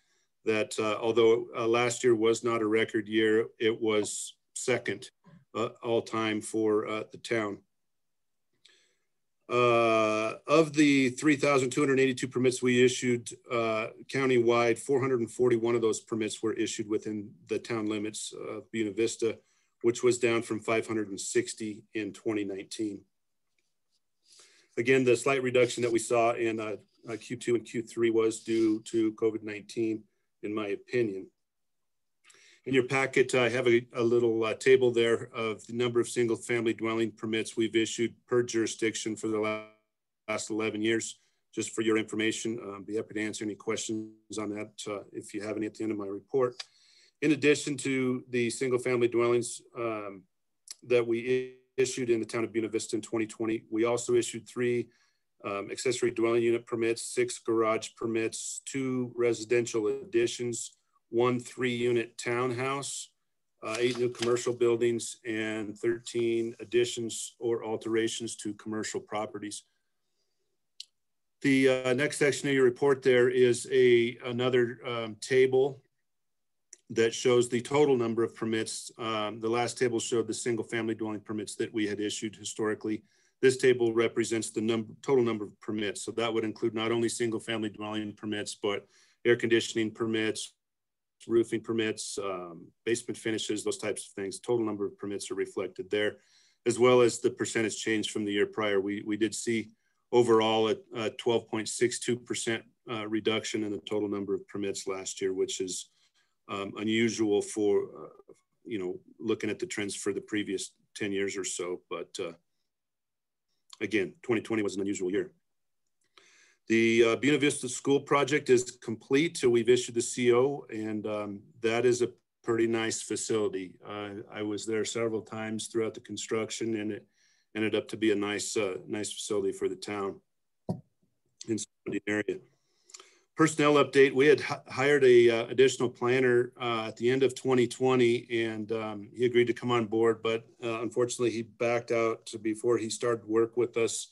that although last year was not a record year, it was second all time for the town. Of the 3,282 permits we issued countywide, 441 of those permits were issued within the town limits of Buena Vista, which was down from 560 in 2019. Again, the slight reduction that we saw in Q2 and Q3 was due to COVID-19, in my opinion. In your packet, I have a little table there of the number of single family dwelling permits we've issued per jurisdiction for the last 11 years, just for your information. Be happy to answer any questions on that if you have any at the end of my report. In addition to the single family dwellings that we issued in the town of Buena Vista in 2020, we also issued 3 accessory dwelling unit permits, 6 garage permits, 2 residential additions, 1 3-unit townhouse, 8 new commercial buildings, and 13 additions or alterations to commercial properties. The next section of your report there is another table that shows the total number of permits. The last table showed the single family dwelling permits that we had issued historically. This table represents the total number of permits. So that would include not only single family dwelling permits, but air conditioning permits, roofing permits, basement finishes, those types of things. Total number of permits are reflected there, as well as the percentage change from the year prior. We did see overall a 12.62% reduction in the total number of permits last year, which is unusual for, you know, looking at the trends for the previous 10 years or so. But again, 2020 was an unusual year. The Buena Vista School project is complete. So we've issued the CO, and that is a pretty nice facility. I was there several times throughout the construction, and it ended up to be a nice, nice facility for the town in the area. Personnel update, we had hired a additional planner at the end of 2020, and he agreed to come on board, but unfortunately he backed out before he started work with us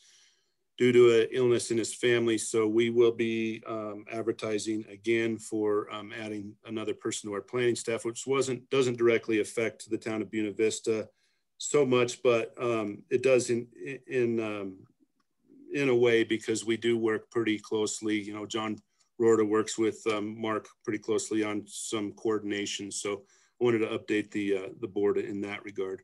due to an illness in his family. So we will be advertising again for adding another person to our planning staff, which doesn't directly affect the town of Buena Vista so much, but it does in a way, because we do work pretty closely. You know, John Rorta works with Mark pretty closely on some coordination. So I wanted to update the board in that regard.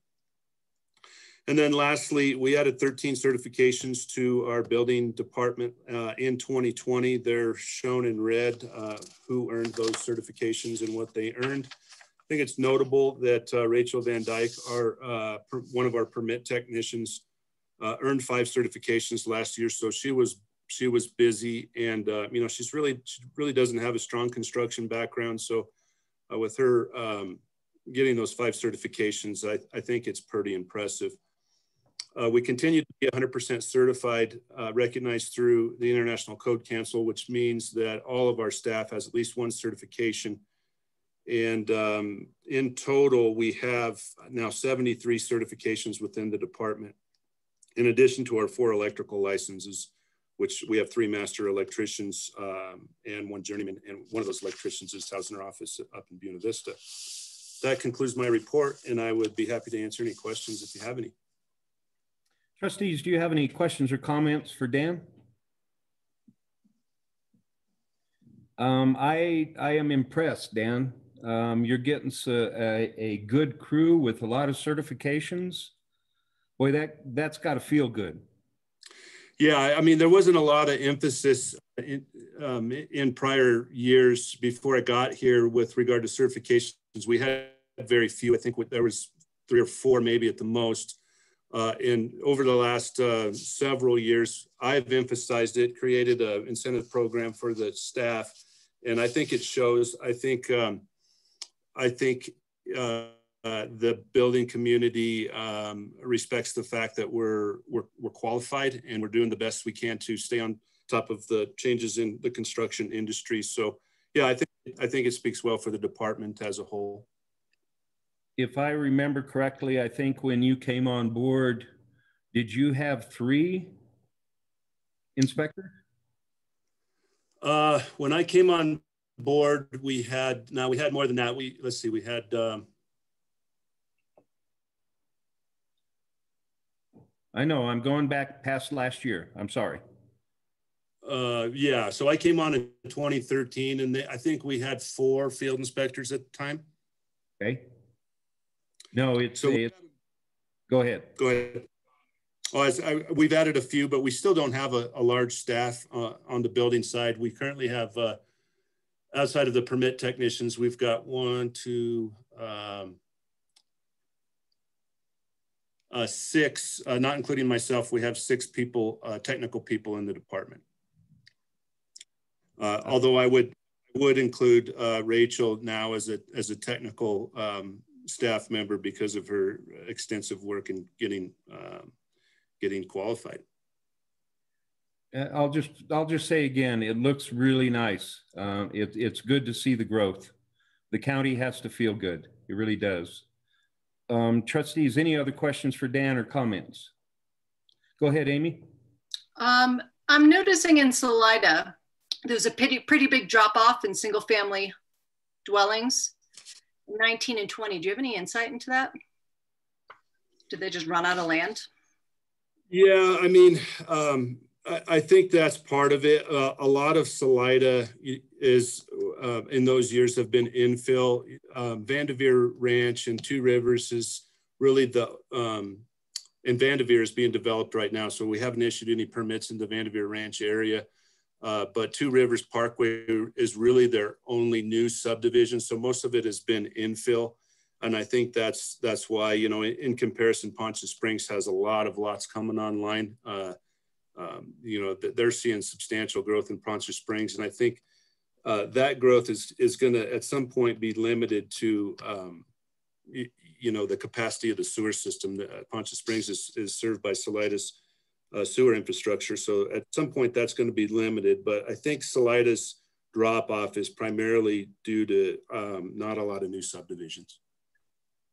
And then lastly, we added 13 certifications to our building department in 2020. They're shown in red who earned those certifications and what they earned. I think it's notable that Rachel Van Dyke, one of our permit technicians, earned 5 certifications last year. So she was busy, and you know, she really doesn't have a strong construction background. So with her getting those 5 certifications, I think it's pretty impressive. We continue to be 100% certified, recognized through the International Code Council, which means that all of our staff has at least 1 certification. And in total, we have now 73 certifications within the department, in addition to our 4 electrical licenses, which we have 3 master electricians and 1 journeyman. And one of those electricians is housed in our office up in Buena Vista. That concludes my report, and I would be happy to answer any questions if you have any. Trustees, do you have any questions or comments for Dan? I am impressed, Dan. You're getting a good crew with a lot of certifications. Boy, that's got to feel good. Yeah, I mean, there wasn't a lot of emphasis in prior years before I got here with regard to certifications. We had very few. I think there was 3 or 4 maybe at the most. And over the last several years, I've emphasized it, created an incentive program for the staff, and I think it shows. I think the building community respects the fact that we're qualified, and we're doing the best we can to stay on top of the changes in the construction industry. So, yeah, I think it speaks well for the department as a whole. If I remember correctly, I think when you came on board, did you have 3 inspectors? When I came on board, we had more than that. Let's see, we had. I know, I'm going back past last year. I'm sorry. Yeah, so I came on in 2013, and I think we had 4 field inspectors at the time. Okay. No, go ahead. Go ahead. We've added a few, but we still don't have a large staff on the building side. We currently have, outside of the permit technicians, we've got 1, 2, 6, not including myself. We have 6 people, technical people in the department. Although I would include Rachel now as a technical staff member because of her extensive work in getting qualified. I'll just say again, it looks really nice. It's good to see the growth. The county has to feel good. It really does. Trustees, any other questions for Dan or comments? Go ahead, Amy. I'm noticing in Salida, there's a pretty big drop off in single family dwellings, 19 and 20. Do you have any insight into that? Did they just run out of land? Yeah, I mean, I think that's part of it. A lot of Salida is, in those years, have been infill. Vanderveer Ranch and Two Rivers is really and Vanderveer is being developed right now. So we haven't issued any permits in the Vanderveer Ranch area. but Two Rivers Parkway is really their only new subdivision. So most of it has been infill. And I think that's why, you know, in comparison, Poncha Springs has a lot of lots coming online. You know, they're seeing substantial growth in Poncha Springs. And I think that growth is going to at some point be limited to, you know, the capacity of the sewer system. Poncha Springs is served by Salidas sewer infrastructure. So at some point that's going to be limited, but I think Salidas drop off is primarily due to not a lot of new subdivisions.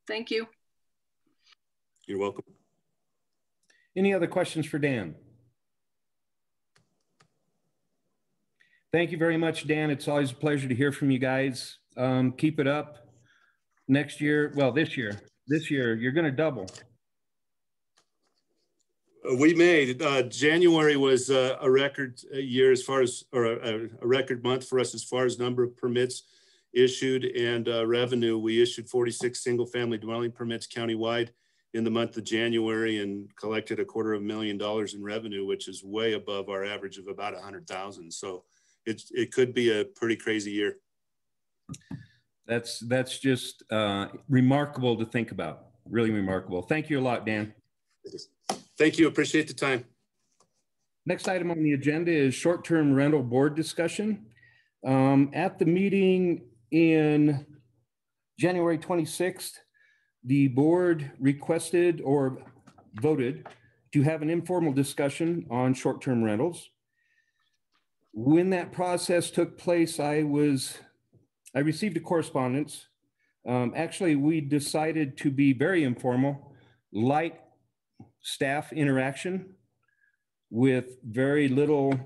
Thank you. You're welcome. Any other questions for Dan? Thank you very much, Dan. It's always a pleasure to hear from you guys. Keep it up. Next year, well, this year, you're going to double. We made January was a record year as far as, or a record month for us as far as number of permits issued and revenue. We issued 46 single family dwelling permits countywide in the month of January and collected $250,000 in revenue, which is way above our average of about 100,000. So it could be a pretty crazy year. That's just remarkable to think about. Really remarkable. Thank you a lot, Dan. Thank you. Appreciate the time. Next item on the agenda is short-term rental board discussion. At the meeting in January 26th, the board requested or voted to have an informal discussion on short-term rentals. When that process took place, I received a correspondence. Actually, we decided to be very informal, light staff interaction with very little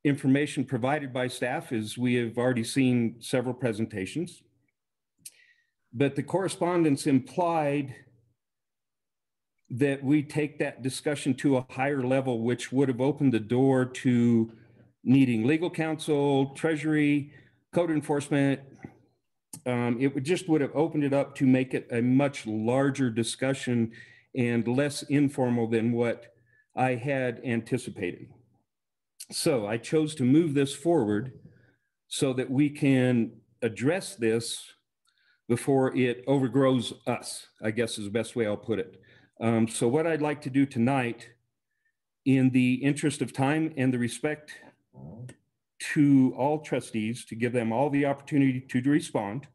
information provided by staff, as we have already seen several presentations. But the correspondence implied that we take that discussion to a higher level, which would have opened the door to needing legal counsel, treasury, code enforcement. It would have opened it up to make it a much larger discussion and less informal than what I had anticipated. So I chose to move this forward so that we can address this before it overgrows us, I guess is the best way I'll put it. So what I'd like to do tonight, in the interest of time and the respect to all trustees, to give them all the opportunity to respond,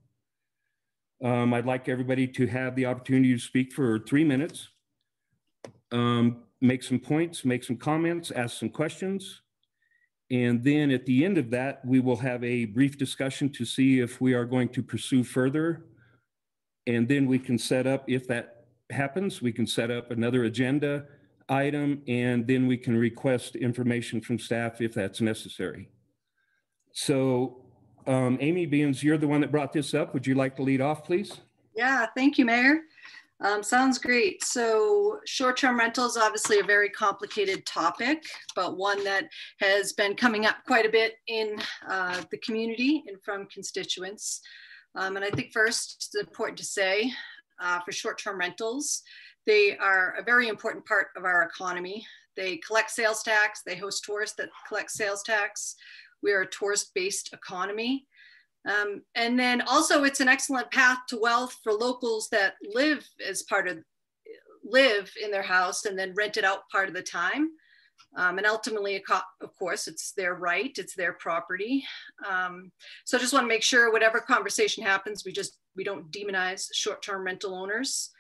I'd like everybody to have the opportunity to speak for 3 minutes, make some points, make some comments, ask some questions. And then at the end of that, we will have a brief discussion to see if we are going to pursue further. And then we can set up, if that happens, we can set up another agenda item, and then we can request information from staff if that's necessary. So Amy, being you're the one that brought this up, would you like to lead off, please? Yeah, thank you, Mayor. Sounds great. So short-term rentals, obviously a very complicated topic, but one that has been coming up quite a bit in the community and from constituents. And I think first, it's important to say for short-term rentals, they are a very important part of our economy. They collect sales tax, they host tourists that collect sales tax. We are a tourist-based economy. And then also it's an excellent path to wealth for locals that live in their house and then rent it out part of the time. And ultimately, of course, it's their right, it's their property. So I just want to make sure whatever conversation happens, we don't demonize short-term rental owners.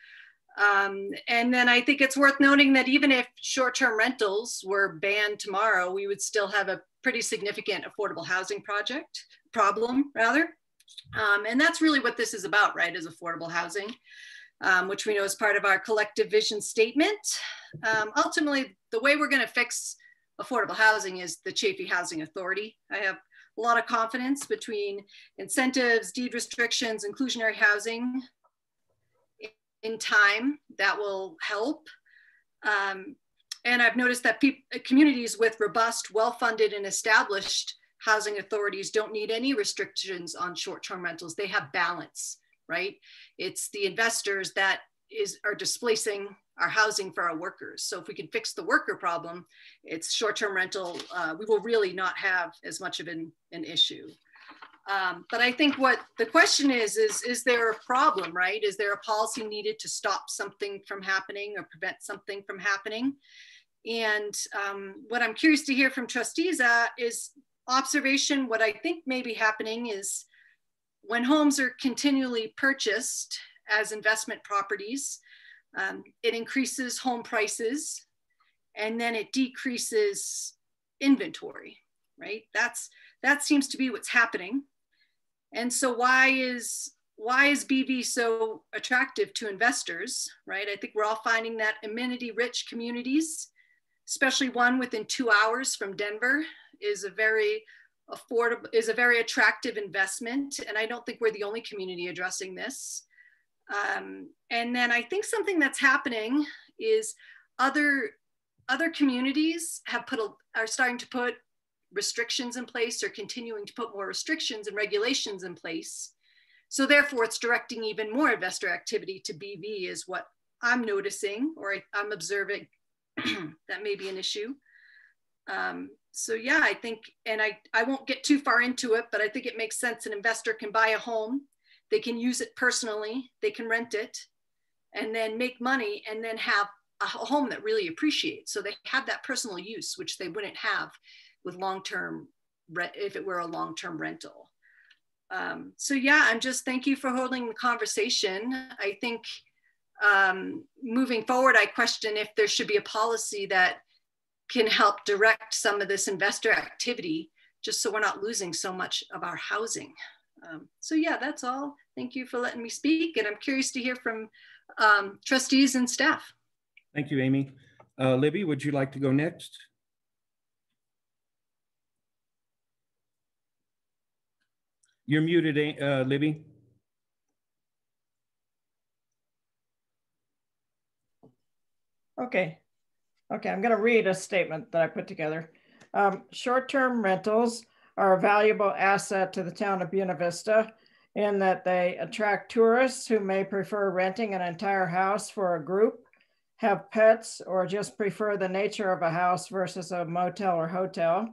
And then I think it's worth noting that even if short-term rentals were banned tomorrow, we would still have a pretty significant affordable housing problem. And that's really what this is about, right, is affordable housing, which we know is part of our collective vision statement. Ultimately, the way we're going to fix affordable housing is the Chaffey Housing Authority. I have a lot of confidence between incentives, deed restrictions, inclusionary housing in time that will help. And I've noticed that communities with robust, well-funded and established housing authorities don't need any restrictions on short-term rentals. They have balance, right? It's the investors that are displacing our housing for our workers. So if we can fix the worker problem, it's short-term rental, we will really not have as much of an issue. But I think what the question is there a problem, right? Is there a policy needed to stop something from happening or prevent something from happening? And what I'm curious to hear from trustees is observation. What I think may be happening is when homes are continually purchased as investment properties, it increases home prices and then it decreases inventory, right? That seems to be what's happening. And so why is BV so attractive to investors, right? I think we're all finding that amenity-rich communities, especially one within 2 hours from Denver, is a very affordable, is a very attractive investment. And I don't think we're the only community addressing this. And then I think something that's happening is other communities are starting to put restrictions in place or continuing to put more restrictions and regulations in place. So therefore it's directing even more investor activity to BV is what I'm noticing, or I'm observing that may be an issue. So yeah, I think, and I won't get too far into it, but I think it makes sense. An investor can buy a home, they can use it personally, they can rent it, and then make money, and then have a home that really appreciates. So they have that personal use, which they wouldn't have with long-term, if it were a long-term rental. So yeah, I'm just, thank you for holding the conversation. I think moving forward, I question if there should be a policy that can help direct some of this investor activity, just so we're not losing so much of our housing. So yeah, that's all. Thank you for letting me speak. And I'm curious to hear from trustees and staff. Thank you, Amy. Libby, would you like to go next? You're muted, Libby. Okay, I'm going to read a statement that I put together. Short-term rentals are a valuable asset to the town of Buena Vista in that they attract tourists who may prefer renting an entire house for a group, have pets, or just prefer the nature of a house versus a motel or hotel.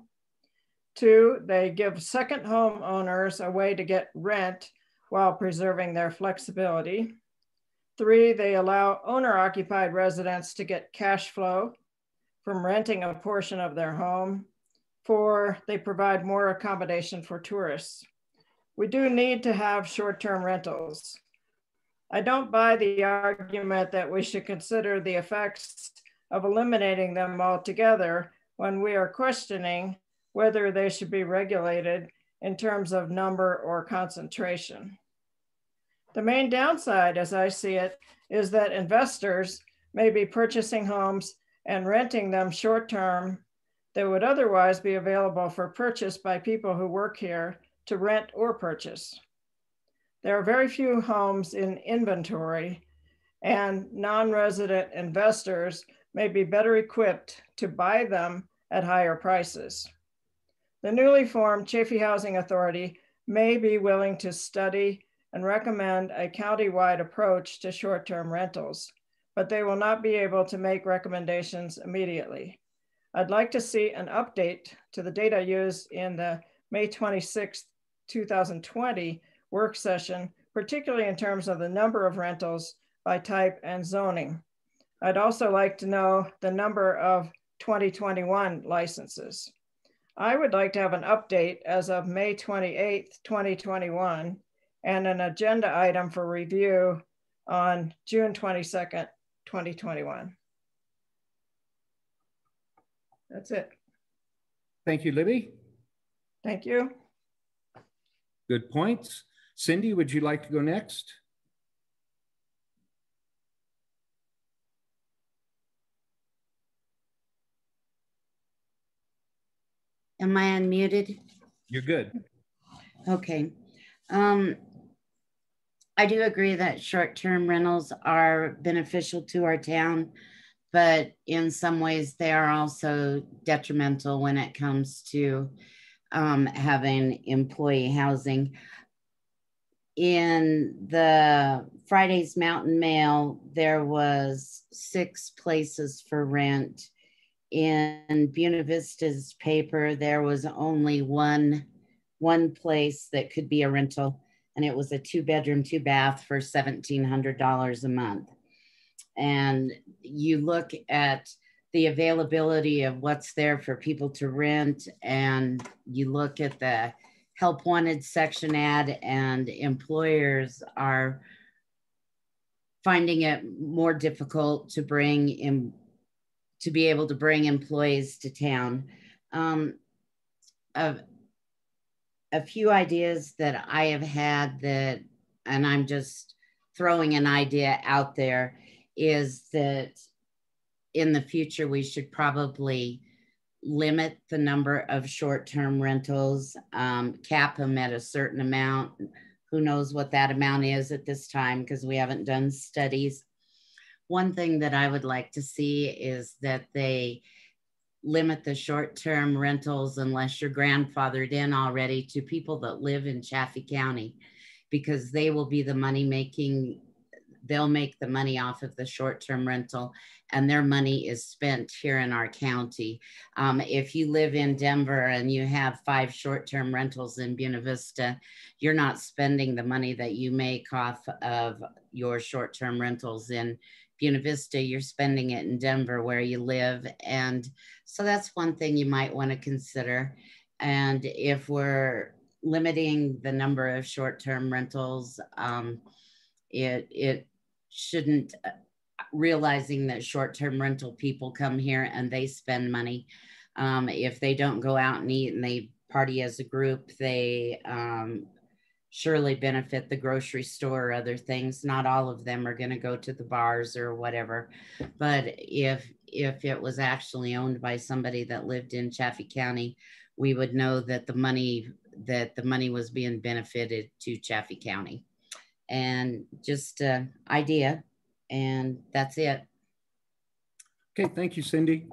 2, they give second home owners a way to get rent while preserving their flexibility. 3, they allow owner-occupied residents to get cash flow from renting a portion of their home. 4, they provide more accommodation for tourists. We do need to have short-term rentals. I don't buy the argument that we should consider the effects of eliminating them altogether when we are questioning whether they should be regulated in terms of number or concentration. The main downside, as I see it, is that investors may be purchasing homes and renting them short-term that would otherwise be available for purchase by people who work here to rent or purchase. There are very few homes in inventory, and non-resident investors may be better equipped to buy them at higher prices. The newly formed Chaffey Housing Authority may be willing to study and recommend a county-wide approach to short-term rentals, but they will not be able to make recommendations immediately. I'd like to see an update to the data used in the May 26, 2020 work session, particularly in terms of the number of rentals by type and zoning. I'd also like to know the number of 2021 licenses. I would like to have an update as of May 28th, 2021, and an agenda item for review on June 22nd, 2021. That's it. Thank you, Libby. Thank you. Good points. Cindy, would you like to go next? Am I unmuted? You're good. Okay. I do agree that short-term rentals are beneficial to our town, but in some ways they are also detrimental when it comes to having employee housing. in the Friday's Mountain Mail, there was 6 places for rent. In Buena Vista's paper, there was only one place that could be a rental, and it was a 2-bedroom, 2-bath for $1,700 a month. And you look at the availability of what's there for people to rent, and you look at the help wanted section ad, and employers are finding it more difficult to bring in, to be able to bring employees to town. A few ideas that I have had that, and I'm just throwing an idea out there, is that in the future, we should probably limit the number of short-term rentals, cap them at a certain amount. Who knows what that amount is at this time, because we haven't done studies. One thing that I would like to see is that they limit the short-term rentals, unless you're grandfathered in already, to people that live in Chaffey County, because they will be the money making. They'll make the money off of the short-term rental, and their money is spent here in our county. If you live in Denver and you have 5 short-term rentals in Buena Vista, you're not spending the money that you make off of your short-term rentals in Buena Vista. You're spending it in Denver where you live. And so that's one thing you might want to consider. And if we're limiting the number of short-term rentals, it shouldn't, realizing that short-term rental people come here and they spend money. If they don't go out and eat and they party as a group, they surely benefit the grocery store or other things. Not all of them are going to go to the bars or whatever. But if it was actually owned by somebody that lived in Chaffey County, we would know that the money was being benefited to Chaffey County. And just an idea, and that's it. Okay, thank you, Cindy.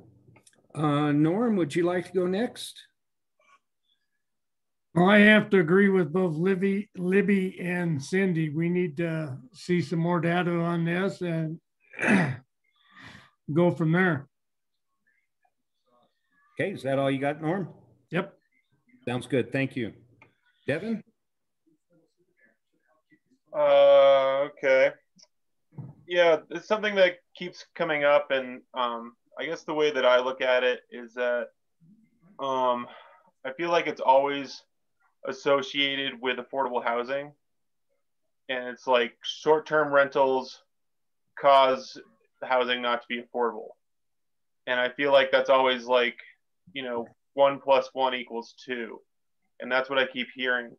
Norm, would you like to go next? Well, I have to agree with both Libby and Cindy. We need to see some more data on this and go from there. Okay, is that all you got, Norm? Yep. Sounds good, thank you. Devin? Okay. Yeah, it's something that keeps coming up, and I guess the way that I look at it is that I feel like it's always associated with affordable housing, and it's like short-term rentals cause the housing not to be affordable, and I feel like that's always like, 1 + 1 = 2, and that's what I keep hearing.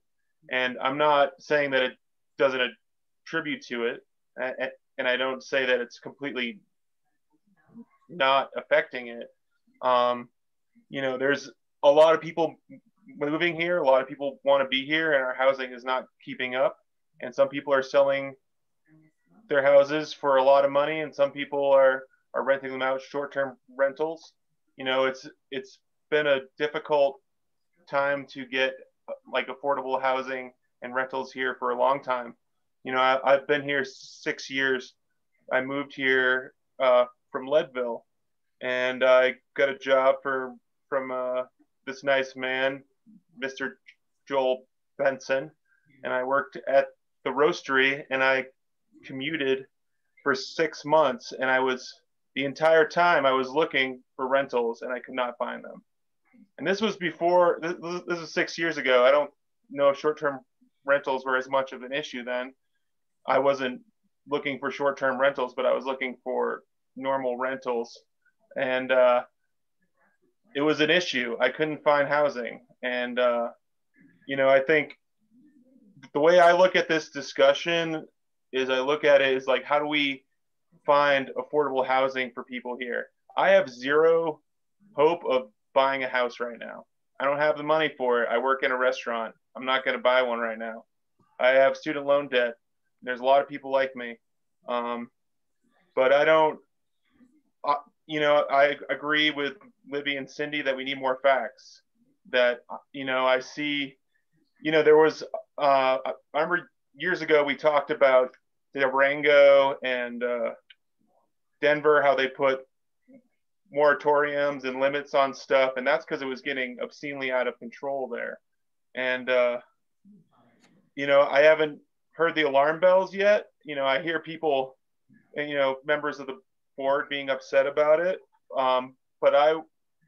And I'm not saying that it doesn't attribute to it, and I don't say that it's completely not affecting it. There's a lot of people moving here, a lot of people want to be here, and our housing is not keeping up. And some people are selling their houses for a lot of money, and some people are renting them out short-term rentals. It's been a difficult time to get like affordable housing and rentals here for a long time. I've been here 6 years. I moved here from Leadville, and I got a job from this nice man, Mr. Joel Benson, and I worked at the roastery, and I commuted for 6 months, and the entire time I was looking for rentals, and I could not find them. And this was before, this was 6 years ago. I don't know if short-term rentals were as much of an issue then. I wasn't looking for short-term rentals, but I was looking for normal rentals. And it was an issue. I couldn't find housing. And, I think the way I look at this discussion is I look at it as like, how do we find affordable housing for people here? I have zero hope of buying a house right now. I don't have the money for it. I work in a restaurant. I'm not going to buy one right now. I have student loan debt. There's a lot of people like me. But I don't, I agree with Libby and Cindy that we need more facts. That, I see, there was, I remember years ago, we talked about Durango and Denver, how they put moratoriums and limits on stuff, and that's because it was getting obscenely out of control there. And you know, I haven't heard the alarm bells yet. You know, I hear people, and you know, members of the board being upset about it. But I,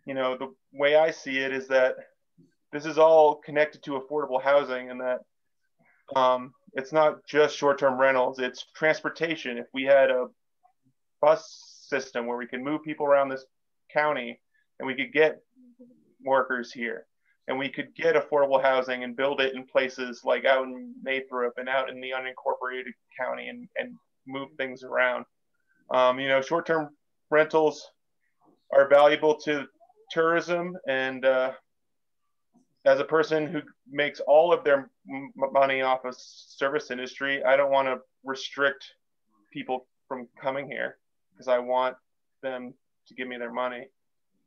you know, the way I see it is that this is all connected to affordable housing, and that it's not just short-term rentals, it's transportation. If we had a bus system where we can move people around this county and we could get workers here and we could get affordable housing and build it in places like out in Lathrop and out in the unincorporated county and move things around. You know, short-term rentals are valuable to tourism, and as a person who makes all of their money off of service industry, I don't want to restrict people from coming here because I want them to give me their money.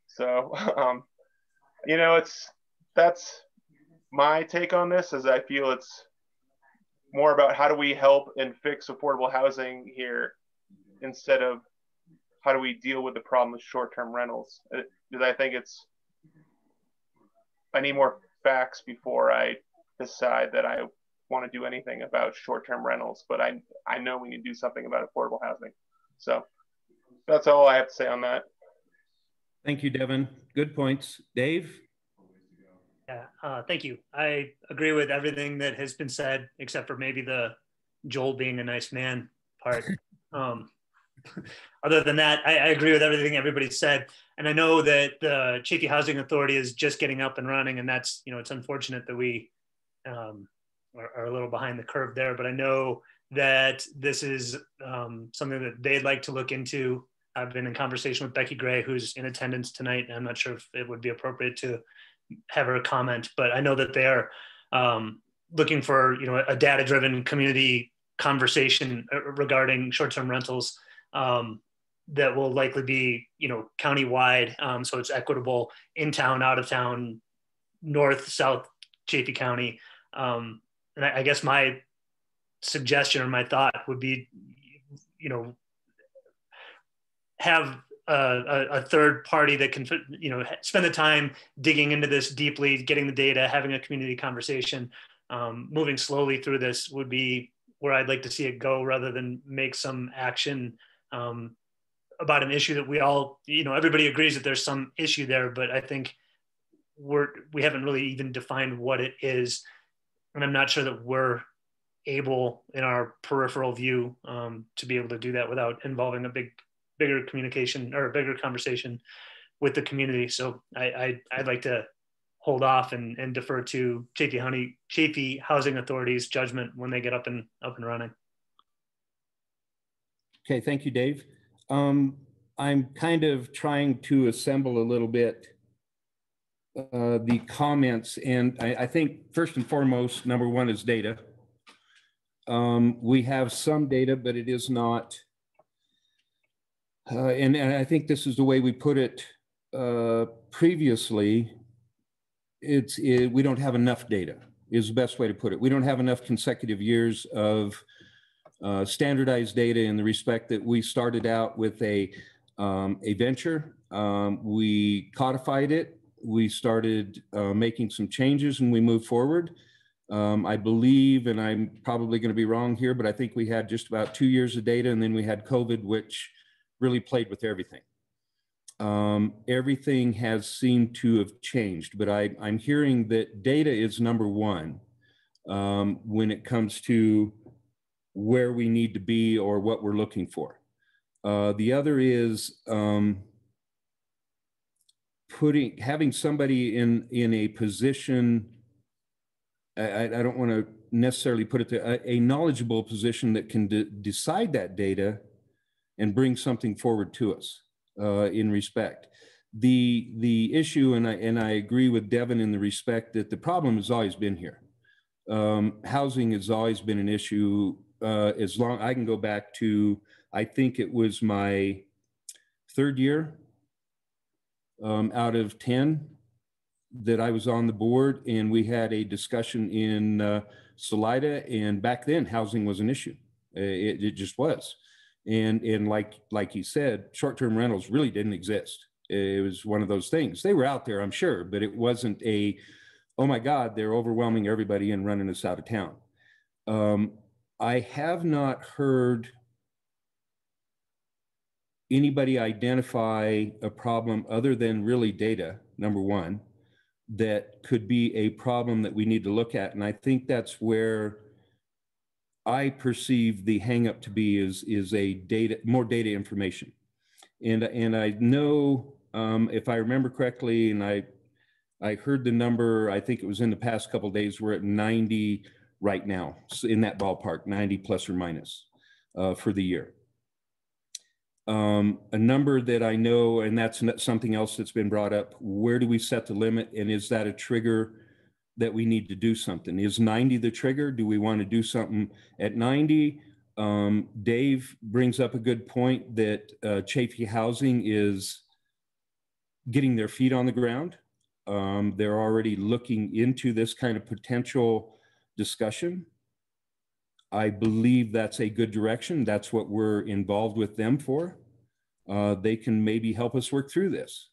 So, you know, that's my take on this, is I feel it's more about how do we help and fix affordable housing here instead of how do we deal with the problem of short-term rentals. Because I think I need more facts before I decide that I want to do anything about short-term rentals, but I know we need to do something about affordable housing. So that's all I have to say on that. Thank you, Devin. Good points. Dave? Yeah, thank you. I agree with everything that has been said, except for maybe the Joel being a nice man part. Other than that, I agree with everything everybody said. And I know that the Chaffey Housing Authority is just getting up and running, and that's, you know, it's unfortunate that we are a little behind the curve there, but I know that this is something that they'd like to look into. I've been in conversation with Becky Gray, who's in attendance tonight, and I'm not sure if it would be appropriate to have her comment, but I know that they are looking for, you know, a data-driven community conversation regarding short-term rentals that will likely be, you know, countywide, so it's equitable in town, out of town, north, south, Chaffey County. And I guess my suggestion or my thought would be, you know, have a third party that can, you know, spend the time digging into this deeply, getting the data, having a community conversation, moving slowly through this would be where I'd like to see it go, rather than make some action about an issue that we all, you know, everybody agrees that there's some issue there, but I think we haven't really even defined what it is. And I'm not sure that we're able in our peripheral view to be able to do that without involving a bigger communication or a bigger conversation with the community. So I'd like to hold off and defer to Chaffey Housing Authority's judgment when they get up and running. Okay, thank you, Dave. I'm kind of trying to assemble a little bit the comments, and I think first and foremost, number one is data. We have some data, but it is not, and I think this is the way we put it previously. We don't have enough data, is the best way to put it. We don't have enough consecutive years of standardized data, in the respect that we started out with a venture. We codified it. We started making some changes, and we moved forward. I believe, and I'm probably going to be wrong here, but I think we had just about 2 years of data, and then we had COVID, which really played with everything. Everything has seemed to have changed, but I'm hearing that data is number one when it comes to where we need to be or what we're looking for. The other is having somebody in a position, I don't want to necessarily put it there, a knowledgeable position that can decide that data and bring something forward to us in respect. The issue, and I agree with Devin in the respect that the problem has always been here. Housing has always been an issue. As long I can go back to, I think it was my third year out of 10 that I was on the board, and we had a discussion in Salida, and back then housing was an issue. It just was. And like you said, short-term rentals really didn't exist. It was one of those things. They were out there, I'm sure, but it wasn't a, oh my God, they're overwhelming everybody and running us out of town. I have not heard anybody identify a problem other than really data, number one, that could be a problem that we need to look at. And I think that's where I perceive the hang up to be is more data information. And I know, if I remember correctly, and I heard the number, I think it was in the past couple of days, we're at 90 right now, so in that ballpark, 90 plus or minus for the year. A number that I know, and that's something else that's been brought up, where do we set the limit, and is that a trigger that we need to do something? Is 90 the trigger? Do we want to do something at 90? Dave brings up a good point that Chaffey Housing is getting their feet on the ground. They're already looking into this kind of potential discussion. I believe that's a good direction. That's what we're involved with them for. They can maybe help us work through this.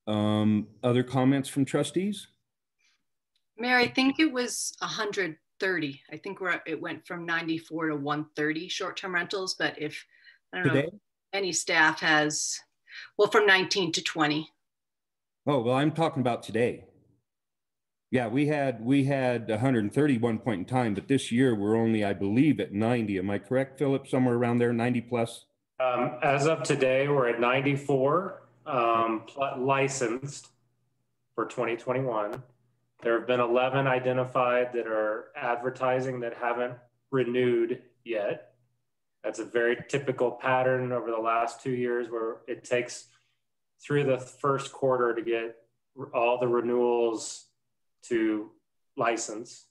Other comments from trustees? Mayor, I think it was 130. I think it went from 94 to 130 short-term rentals, but if, I don't know, if any staff has, well, from 19 to 20. Oh, well, I'm talking about today. Yeah, we had 130 one point in time, but this year we're only, I believe, at 90. Am I correct, Philip? Somewhere around there, 90 plus? As of today, we're at 94 licensed for 2021. There have been 11 identified that are advertising that haven't renewed yet. That's a very typical pattern over the last 2 years, where it takes through the first quarter to get all the renewals to license.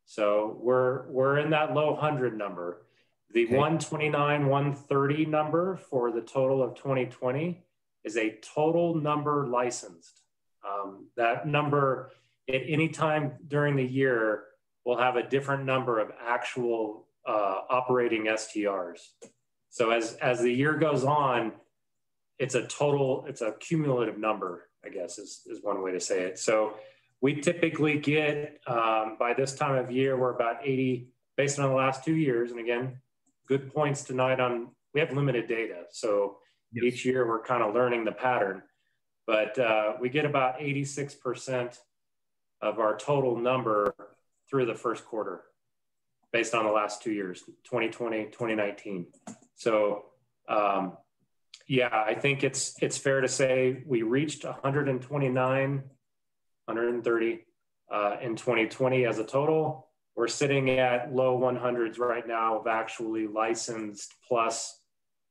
So we're in that low 100 number. The 129, 130 number for the total of 2020 is a total number licensed. That number at any time during the year will have a different number of actual operating STRs. So as the year goes on, it's a cumulative number, I guess is one way to say it. So we typically get, by this time of year, we're about 80, based on the last 2 years. And again, good points tonight on, we have limited data. So each year we're kind of learning the pattern, but we get about 86% of our total number through the first quarter based on the last 2 years, 2020, 2019. So yeah, I think it's fair to say we reached 129, 130 in 2020 as a total. We're sitting at low 100s right now of actually licensed, plus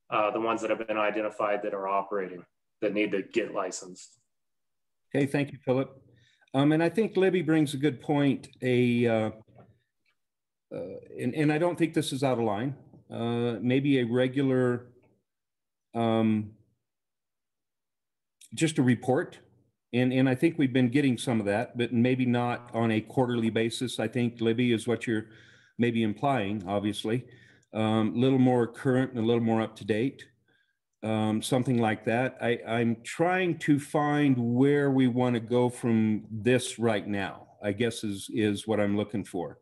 the ones that have been identified that are operating, that need to get licensed. Okay, thank you, Philip. And I think Libby brings a good point. And I don't think this is out of line. Maybe a regular, just a report. And I think we've been getting some of that, but maybe not on a quarterly basis. I think, Libby, is what you're maybe implying, obviously. A little more current and a little more up to date. Something like that. I'm trying to find where we want to go from this right now, I guess is what I'm looking for.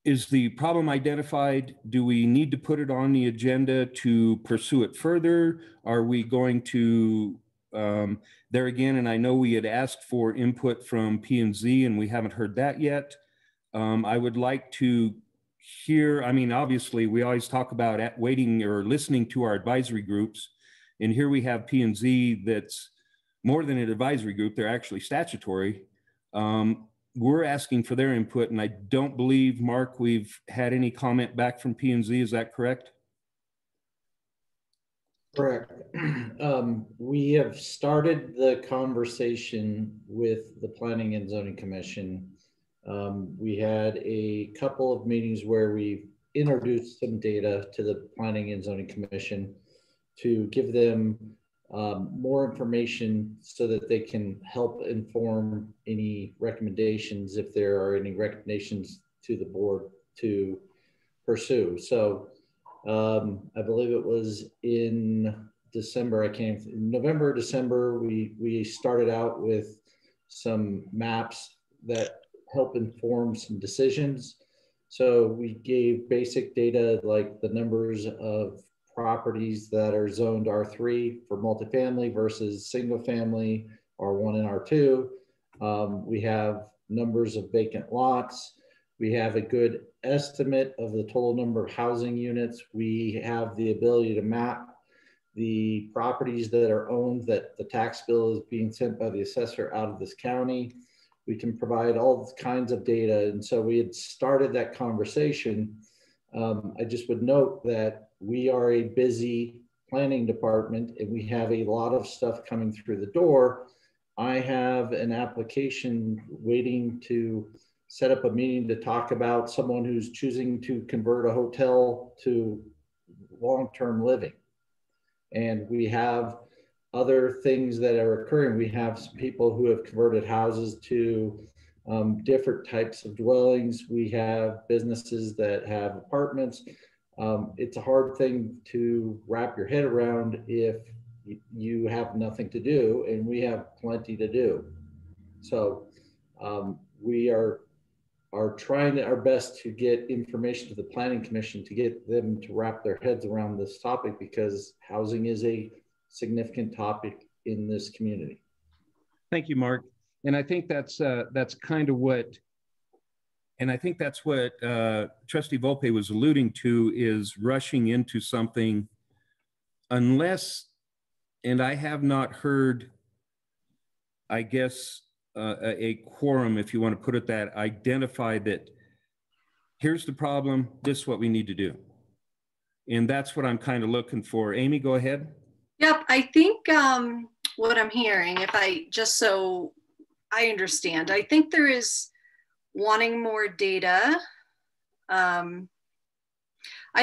Is the problem identified? Do we need to put it on the agenda to pursue it further? Are we going to, there again, and I know we had asked for input from P&Z and we haven't heard that yet. I would like to hear, I mean, obviously we always talk about waiting or listening to our advisory groups. And here we have P&Z that's more than an advisory group, they're actually statutory. We're asking for their input, and I don't believe, Mark, we've had any comment back from P&Z. Is that correct? Correct. We have started the conversation with the Planning and Zoning Commission. We had a couple of meetings where we introduced some data to the Planning and Zoning Commission to give them more information so that they can help inform any recommendations, if there are any recommendations to the board to pursue. So I believe it was in December, in November, December, we started out with some maps that help inform some decisions. So we gave basic data like the numbers of properties that are zoned R3 for multifamily versus single family, R1 and R2. We have numbers of vacant lots. We have a good estimate of the total number of housing units. We have the ability to map the properties that are owned, that the tax bill is being sent by the assessor out of this county. We can provide all kinds of data. And so we had started that conversation. I just would note that we are a busy planning department and we have a lot of stuff coming through the door. I have an application waiting to set up a meeting to talk about someone who's choosing to convert a hotel to long-term living. And we have other things that are occurring. We have some people who have converted houses to different types of dwellings. We have businesses that have apartments. It's a hard thing to wrap your head around if you have nothing to do, and we have plenty to do. So we are trying our best to get information to the Planning Commission to get them to wrap their heads around this topic, because housing is a significant topic in this community. Thank you, Mark. And I think that's kind of what, and I think that's what Trustee Volpe was alluding to, is rushing into something unless, and I have not heard, I guess, a quorum, if you want to put it that, identify that here's the problem, this is what we need to do. And that's what I'm kind of looking for. Amy, go ahead. Yep, I think what I'm hearing, if I just so I understand, I think there is wanting more data. I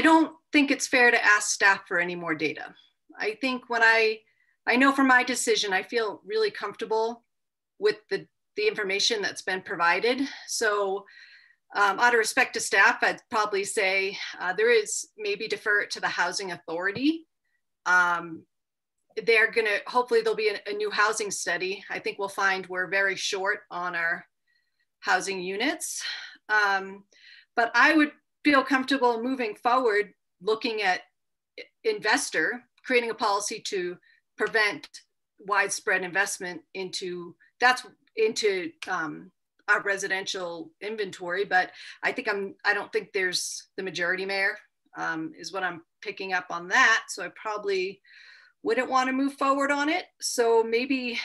don't think it's fair to ask staff for any more data. I think when I know for my decision, I feel really comfortable with the information that's been provided. So out of respect to staff, I'd probably say there is maybe defer it to the housing authority. They're gonna, hopefully there'll be a new housing study. I think we'll find we're very short on our housing units. But I would feel comfortable moving forward, looking at creating a policy to prevent widespread investment into our residential inventory. But I think I don't think there's the majority, Mayor, is what I'm picking up on that. So I probably wouldn't want to move forward on it. So maybe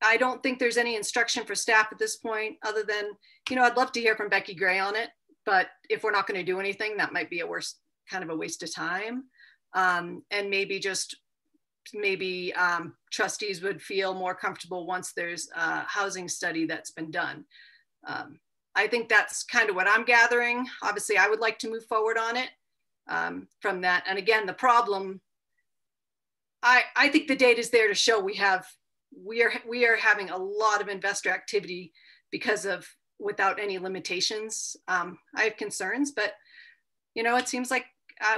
I don't think there's any instruction for staff at this point, other than, I'd love to hear from Becky Gray on it, but if we're not going to do anything, that might be a kind of a waste of time. And maybe trustees would feel more comfortable once there's a housing study that's been done. I think that's kind of what I'm gathering. Obviously, I would like to move forward on it from that. And again, the problem, I think the data is there to show we are having a lot of investor activity because of, without any limitations. I have concerns, but it seems like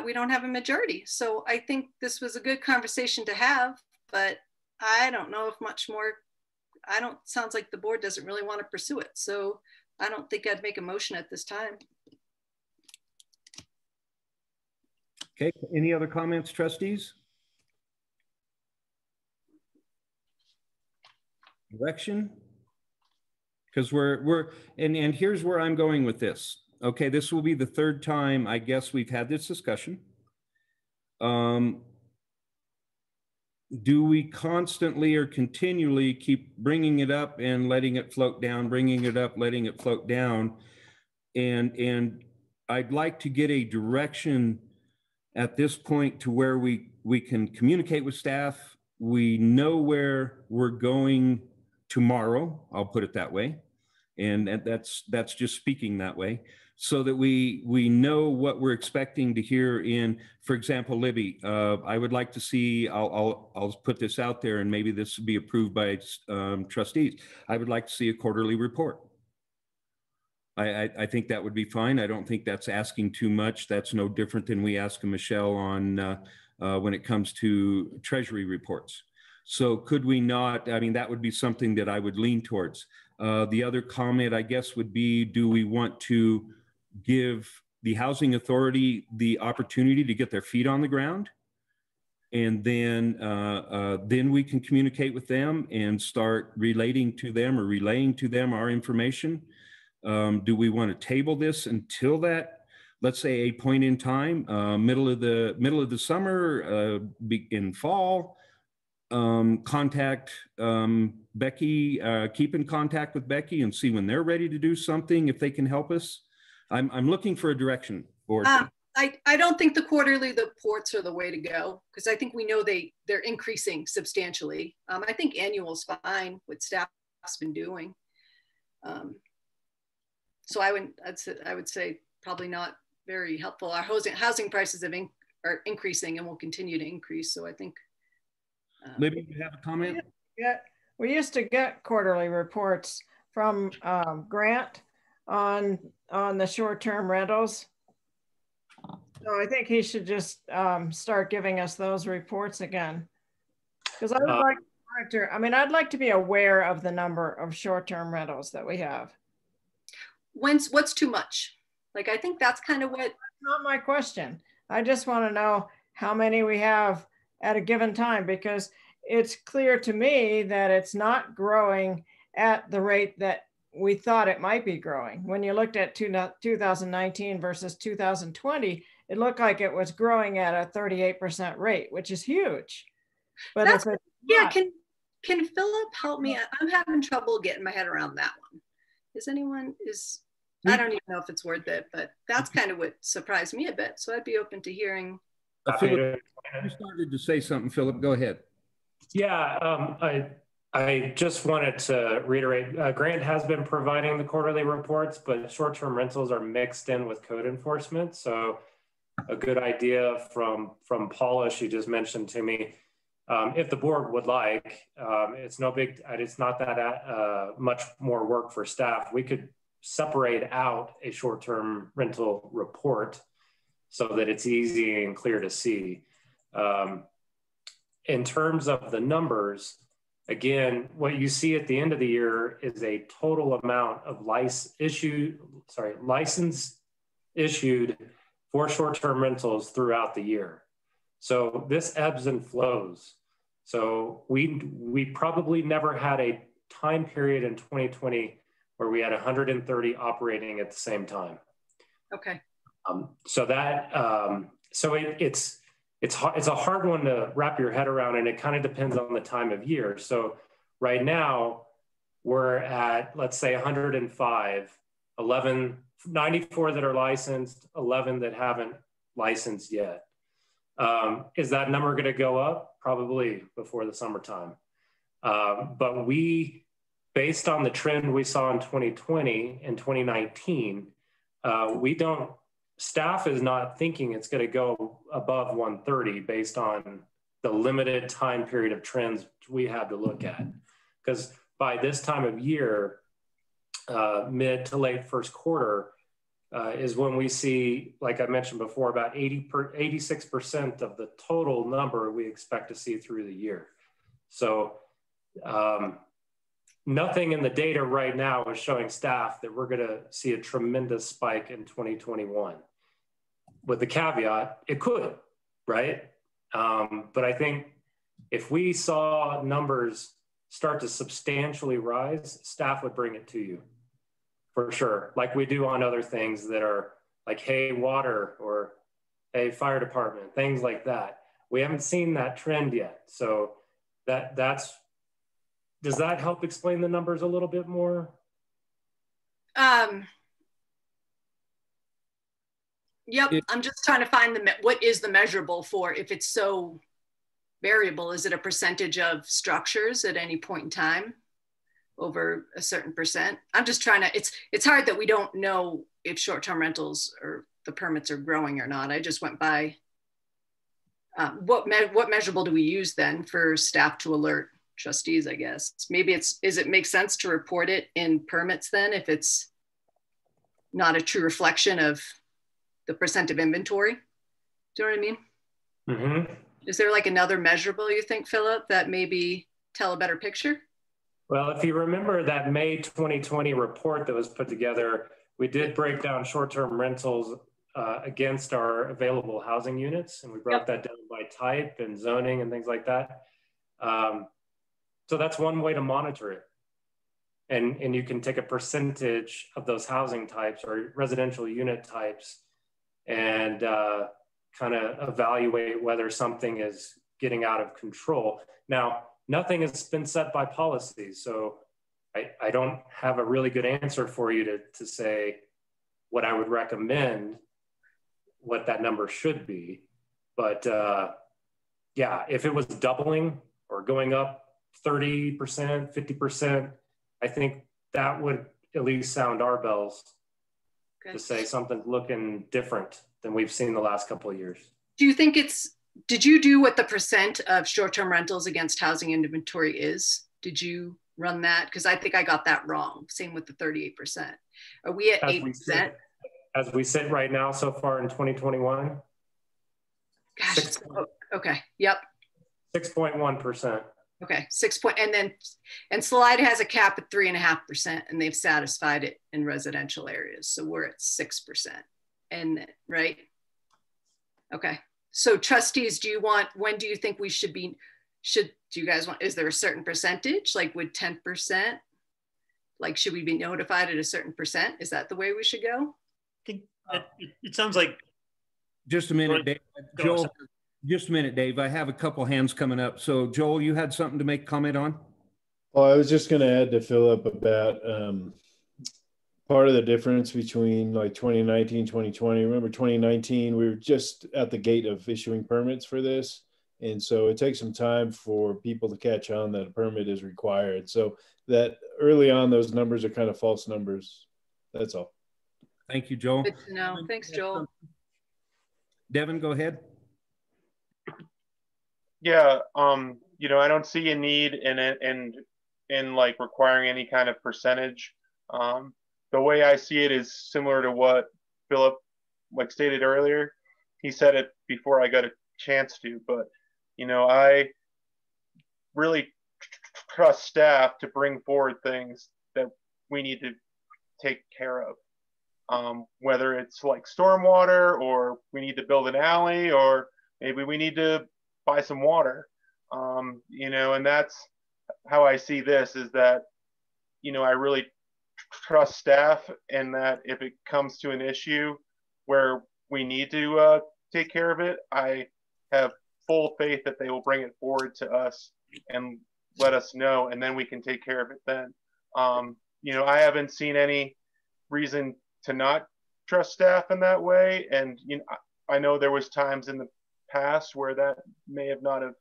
we don't have a majority. So I think this was a good conversation to have, but I don't know if much more, sounds like the board doesn't really want to pursue it. So I don't think I'd make a motion at this time. Okay, any other comments, trustees? Direction? Because and here's where I'm going with this. Okay, this will be the third time, I guess, we've had this discussion. Do we constantly or continually keep bringing it up and letting it float down, bringing it up, letting it float down? And I'd like to get a direction at this point to where we can communicate with staff. We know where we're going tomorrow, I'll put it that way. And that's just speaking that way. so that we know what we're expecting to hear in, for example, Libby, I would like to see, I'll put this out there and maybe this will be approved by trustees. I would like to see a quarterly report. I think that would be fine. I don't think that's asking too much. That's no different than we ask Michelle on when it comes to treasury reports. So could we not, I mean, that would be something that I would lean towards. The other comment, I guess, would be, do we want to give the housing authority the opportunity to get their feet on the ground? And then we can communicate with them and start relating to them or relaying to them our information. Do we want to table this until that, let's say, a point in time, middle of the summer, in fall? Contact Becky, keep in contact with Becky and see when they're ready to do something, if they can help us. I'm looking for a direction, board. I don't think the quarterly reports are the way to go, because I think we know they're increasing substantially. I think annual's fine, what staff's been doing. So I would say probably not very helpful. Our housing prices are increasing and will continue to increase. So I think. Libby, you have a comment? Yeah, we used to get quarterly reports from Grant on the short-term rentals. So I think he should just start giving us those reports again. Because I would like to, I'd like to be aware of the number of short-term rentals that we have. What's too much? Like, I think that's kind of what. That's not my question. I just want to know how many we have at a given time, because it's clear to me that it's not growing at the rate that we thought it might be growing. When you looked at 2019 versus 2020, it looked like it was growing at a 38% rate, which is huge. But yeah, can Philip help me? I'm having trouble getting my head around that one. I don't even know if it's worth it, but that's kind of what surprised me a bit. So I'd be open to hearing. Philip, you started to say something, Philip, go ahead. Yeah, I just wanted to reiterate, Grant has been providing the quarterly reports, but short-term rentals are mixed in with code enforcement. So a good idea from Paula, she just mentioned to me, if the board would like, it's not that much more work for staff. We could separate out a short-term rental report so that it's easy and clear to see. In terms of the numbers, again, what you see at the end of the year is a total amount of license issued for short-term rentals throughout the year. So this ebbs and flows. So we probably never had a time period in 2020 where we had 130 operating at the same time. Okay. It's a hard one to wrap your head around, and it kind of depends on the time of year. So right now we're at, let's say 105, 94 that are licensed, 11 that haven't licensed yet. Is that number going to go up? Probably before the summertime. But based on the trend we saw in 2020 and 2019, staff is not thinking it's going to go above 130 based on the limited time period of trends we have to look at. Because by this time of year, mid to late first quarter, is when we see, like I mentioned before, about 86% of the total number we expect to see through the year. So nothing in the data right now is showing staff that we're going to see a tremendous spike in 2021. With the caveat, it could, right? But I think if we saw numbers start to substantially rise, staff would bring it to you, for sure. Like we do on other things that are like, hey, water, or hey, fire department, things like that. We haven't seen that trend yet. So does that help explain the numbers a little bit more? Yep, I'm just trying to find what is the measurable for if it's so variable. Is it a percentage of structures at any point in time over a certain percent? I'm just trying to, it's hard that we don't know if short-term rentals or the permits are growing or not. I just went by, what measurable do we use then for staff to alert trustees, I guess? Maybe is it make sense to report it in permits then if it's not a true reflection of the percent of inventory? Do you know what I mean? Mm-hmm. Is there like another measurable you think, Philip, that maybe tell a better picture? Well, if you remember that May 2020 report that was put together, we did break down short-term rentals against our available housing units, and we broke that down by type and zoning and things like that. So that's one way to monitor it. And you can take a percentage of those housing types or residential unit types and kind of evaluate whether something is getting out of control. Now, nothing has been set by policy, so I don't have a really good answer for you to say what I would recommend, what that number should be. But yeah, if it was doubling or going up 30%, 50%, I think that would at least sound our bells to say something's looking different than we've seen the last couple of years. Do you think did you do what the percent of short-term rentals against housing inventory is? Did you run that? Because I think I got that wrong. Same with the 38%. Are we at 8%? As we sit right now so far in 2021? Gosh, okay, yep. 6.1%. Okay, and Slide has a cap at 3.5%, and they've satisfied it in residential areas. So we're at 6%, and right? Okay, so trustees, when do you think we should be, do you guys want, is there a certain percentage? Like would 10%, like should we be notified at a certain percent? Is that the way we should go? I think it sounds like. Just a minute, Dave. Joel, just a minute, Dave. I have a couple hands coming up. So Joel, you had something to make comment on? Well, I was just going to add to Philip about part of the difference between like 2019, 2020. Remember 2019, we were just at the gate of issuing permits for this. And so it takes some time for people to catch on that a permit is required. So that early on, those numbers are kind of false numbers. That's all. Thank you, Joel. Good to know. Thanks, Joel. Devin, go ahead. Yeah, you know, I don't see a need in like requiring any kind of percentage. The way I see it is similar to what Philip like stated earlier. He said it before I got a chance to, but you know, I really trust staff to bring forward things that we need to take care of. Whether it's like stormwater, or we need to build an alley, or maybe we need to buy some water. You know, and that's how I see this, is that, you know, I really trust staff, and that if it comes to an issue where we need to take care of it, I have full faith that they will bring it forward to us and let us know, and then we can take care of it then. You know, I haven't seen any reason to not trust staff in that way. And, you know, I know there was times in the past where that may have not have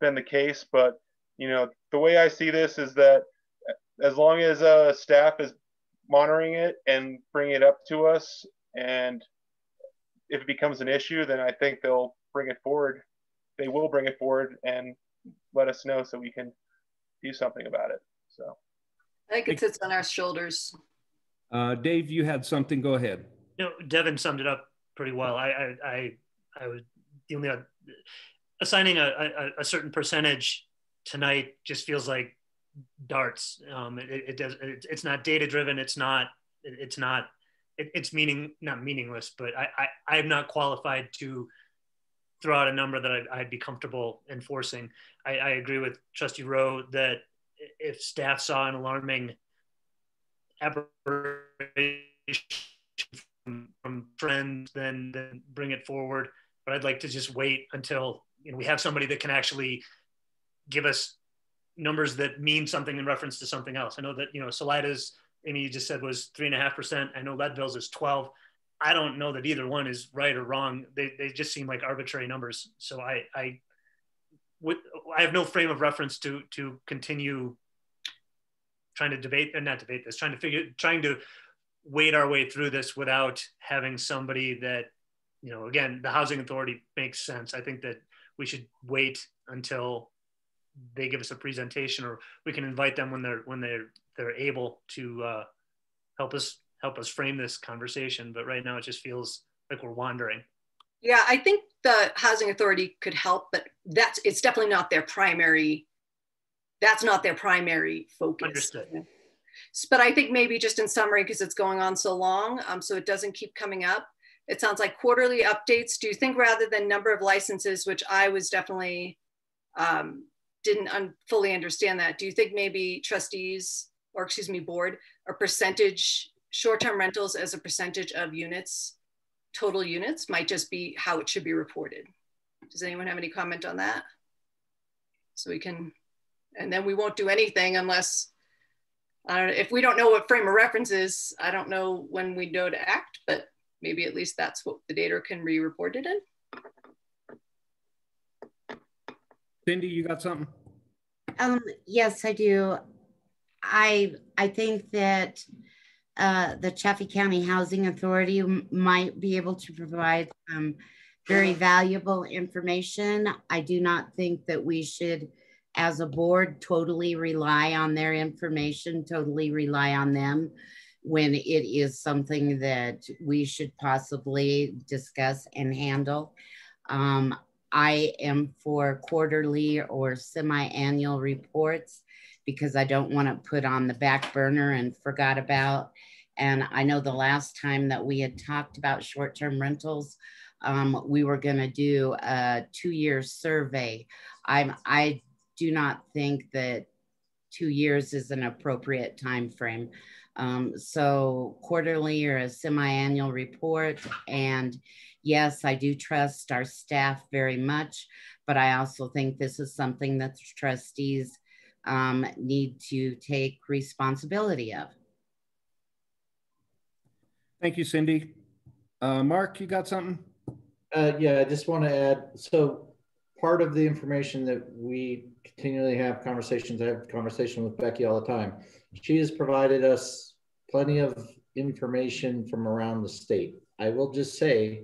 been the case, but, you know, the way I see this is that as long as staff is monitoring it and bringing it up to us, and if it becomes an issue, then I think they'll bring it forward. They will bring it forward and let us know so we can do something about it. So I think it sits on our shoulders. Dave, you had something. Go ahead. You know, Devin summed it up pretty well. I was the only assigning a certain percentage tonight just feels like darts. It's not data driven. It's not meaningless. But I am not qualified to throw out a number that I'd be comfortable enforcing. I agree with Trustee Rowe that if staff saw an alarming aberration from trends, then bring it forward. But I'd like to just wait until, you know, we have somebody that can actually give us numbers that mean something in reference to something else. I know that, you know, Salida's, Amy, you just said, was 3.5%. I know Leadville's is 12. I don't know that either one is right or wrong. They just seem like arbitrary numbers. So I have no frame of reference to continue trying to trying to wade our way through this without having somebody that, you know, again, the housing authority makes sense. I think that we should wait until they give us a presentation, or we can invite them when they're able to help us frame this conversation. But right now it just feels like we're wandering. Yeah, I think the housing authority could help, but it's definitely not their primary. That's not their primary focus. Understood. But I think maybe just in summary, because it's going on so long, so it doesn't keep coming up. It sounds like quarterly updates. Do you think rather than number of licenses, which I was definitely didn't fully understand that, do you think maybe trustees, or excuse me, board, a percentage, short-term rentals as a percentage of units, total units, might just be how it should be reported? Does anyone have any comment on that? So we can, and then we won't do anything unless, I don't know, if we don't know what frame of reference is, I don't know when we know to act, but maybe at least that's what the data can be reported in. Cindy, you got something? Yes, I do. I think that the Chaffey County Housing Authority might be able to provide very valuable information. I do not think that we should, as a board, totally rely on their information, totally rely on them when it is something that we should possibly discuss and handle. I am for quarterly or semi-annual reports because I don't want to put on the back burner and forgot about. And I know the last time that we had talked about short-term rentals, we were going to do a 2-year survey. I do not think that 2 years is an appropriate time frame. So quarterly or a semi-annual report. And yes, I do trust our staff very much, but I also think this is something that the trustees need to take responsibility of. Thank you, Cindy. Mark, you got something? Yeah, I just want to add, so part of the information that we continually have conversations, I have conversation with Becky all the time. She has provided us plenty of information from around the state. I will just say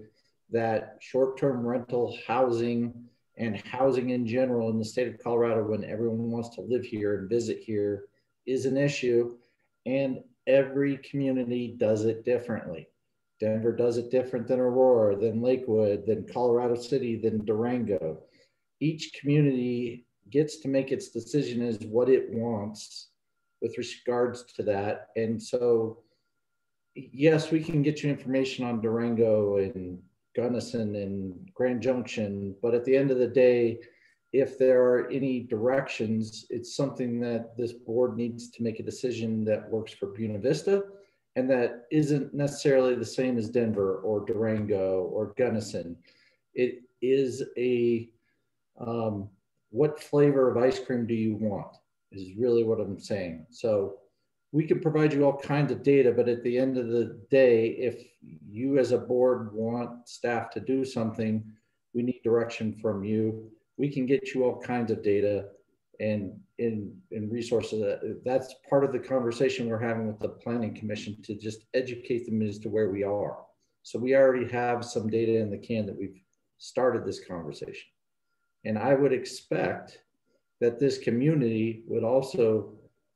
that short-term rental housing and housing in general in the state of Colorado, when everyone wants to live here and visit here, is an issue, and every community does it differently. Denver does it different than Aurora, than Lakewood, than Colorado City, than Durango. Each community gets to make its decision as what it wants with regards to that. And so, yes, we can get you information on Durango and Gunnison and Grand Junction, but at the end of the day, if there are any directions, it's something that this board needs to make a decision that works for Buena Vista and that isn't necessarily the same as Denver or Durango or Gunnison. It is a, what flavor of ice cream do you want is really what I'm saying. So we can provide you all kinds of data, but at the end of the day, if you as a board want staff to do something, we need direction from you. We can get you all kinds of data and resources. That's part of the conversation we're having with the Planning Commission to just educate them as to where we are. So we already have some data in the can that we've started this conversation. And I would expect that this community would also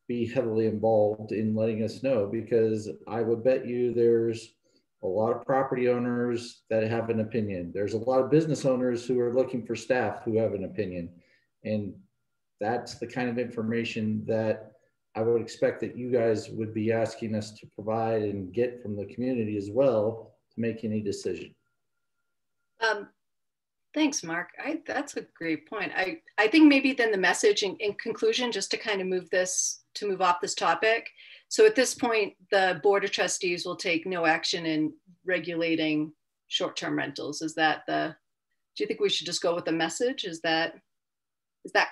be heavily involved in letting us know, because I would bet you there's a lot of property owners that have an opinion. There's a lot of business owners who are looking for staff who have an opinion. And that's the kind of information that I would expect that you guys would be asking us to provide and get from the community as well to make any decision. Thanks, Mark. That's a great point. I think maybe then the message in conclusion, just to kind of move off this topic. So at this point, the Board of Trustees will take no action in regulating short-term rentals. Is that do you think we should just go with the message? Is that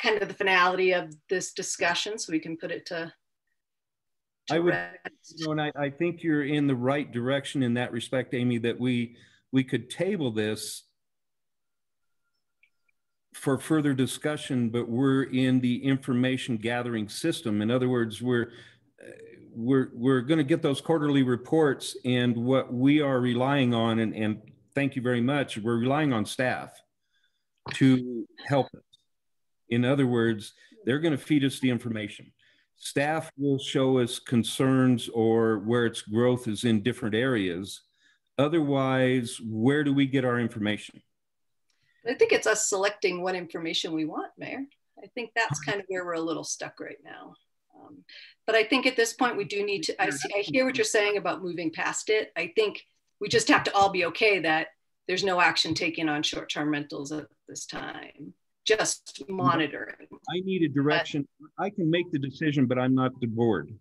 kind of the finality of this discussion, so we can put it to I would, and I think you're in the right direction in that respect, Amy, that we could table this for further discussion, but we're in the information gathering system. In other words, we're going to get those quarterly reports, and what we are relying on, and thank you very much, we're relying on staff to help us. In other words, they're going to feed us the information. Staff will show us concerns or where its growth is in different areas. Otherwise, where do we get our information? I think it's us selecting what information we want, Mayor. I think that's kind of where we're a little stuck right now. But I think at this point we do need to, I hear what you're saying about moving past it. I think we just have to all be okay that there's no action taken on short-term rentals at this time, just monitoring. I need a direction. I can make the decision, but I'm not the board.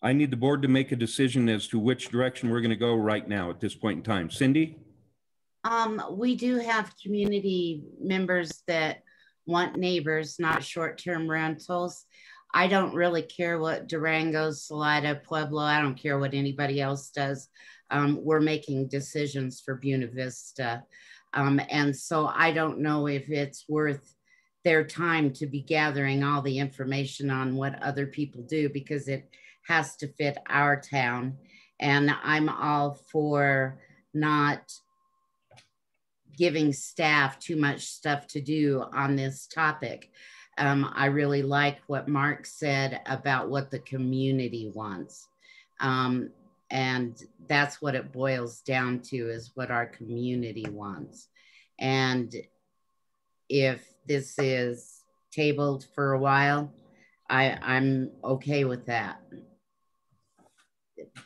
I need the board to make a decision as to which direction we're going to go right now at this point in time. Cindy? We do have community members that want neighbors, not short-term rentals. I don't really care what Durango, Salida, Pueblo, I don't care what anybody else does. We're making decisions for Buena Vista. And so I don't know if it's worth their time to be gathering all the information on what other people do, because it has to fit our town. And I'm all for not giving staff too much stuff to do on this topic. I really like what Mark said about what the community wants. And that's what it boils down to, is what our community wants. And if this is tabled for a while, I'm okay with that.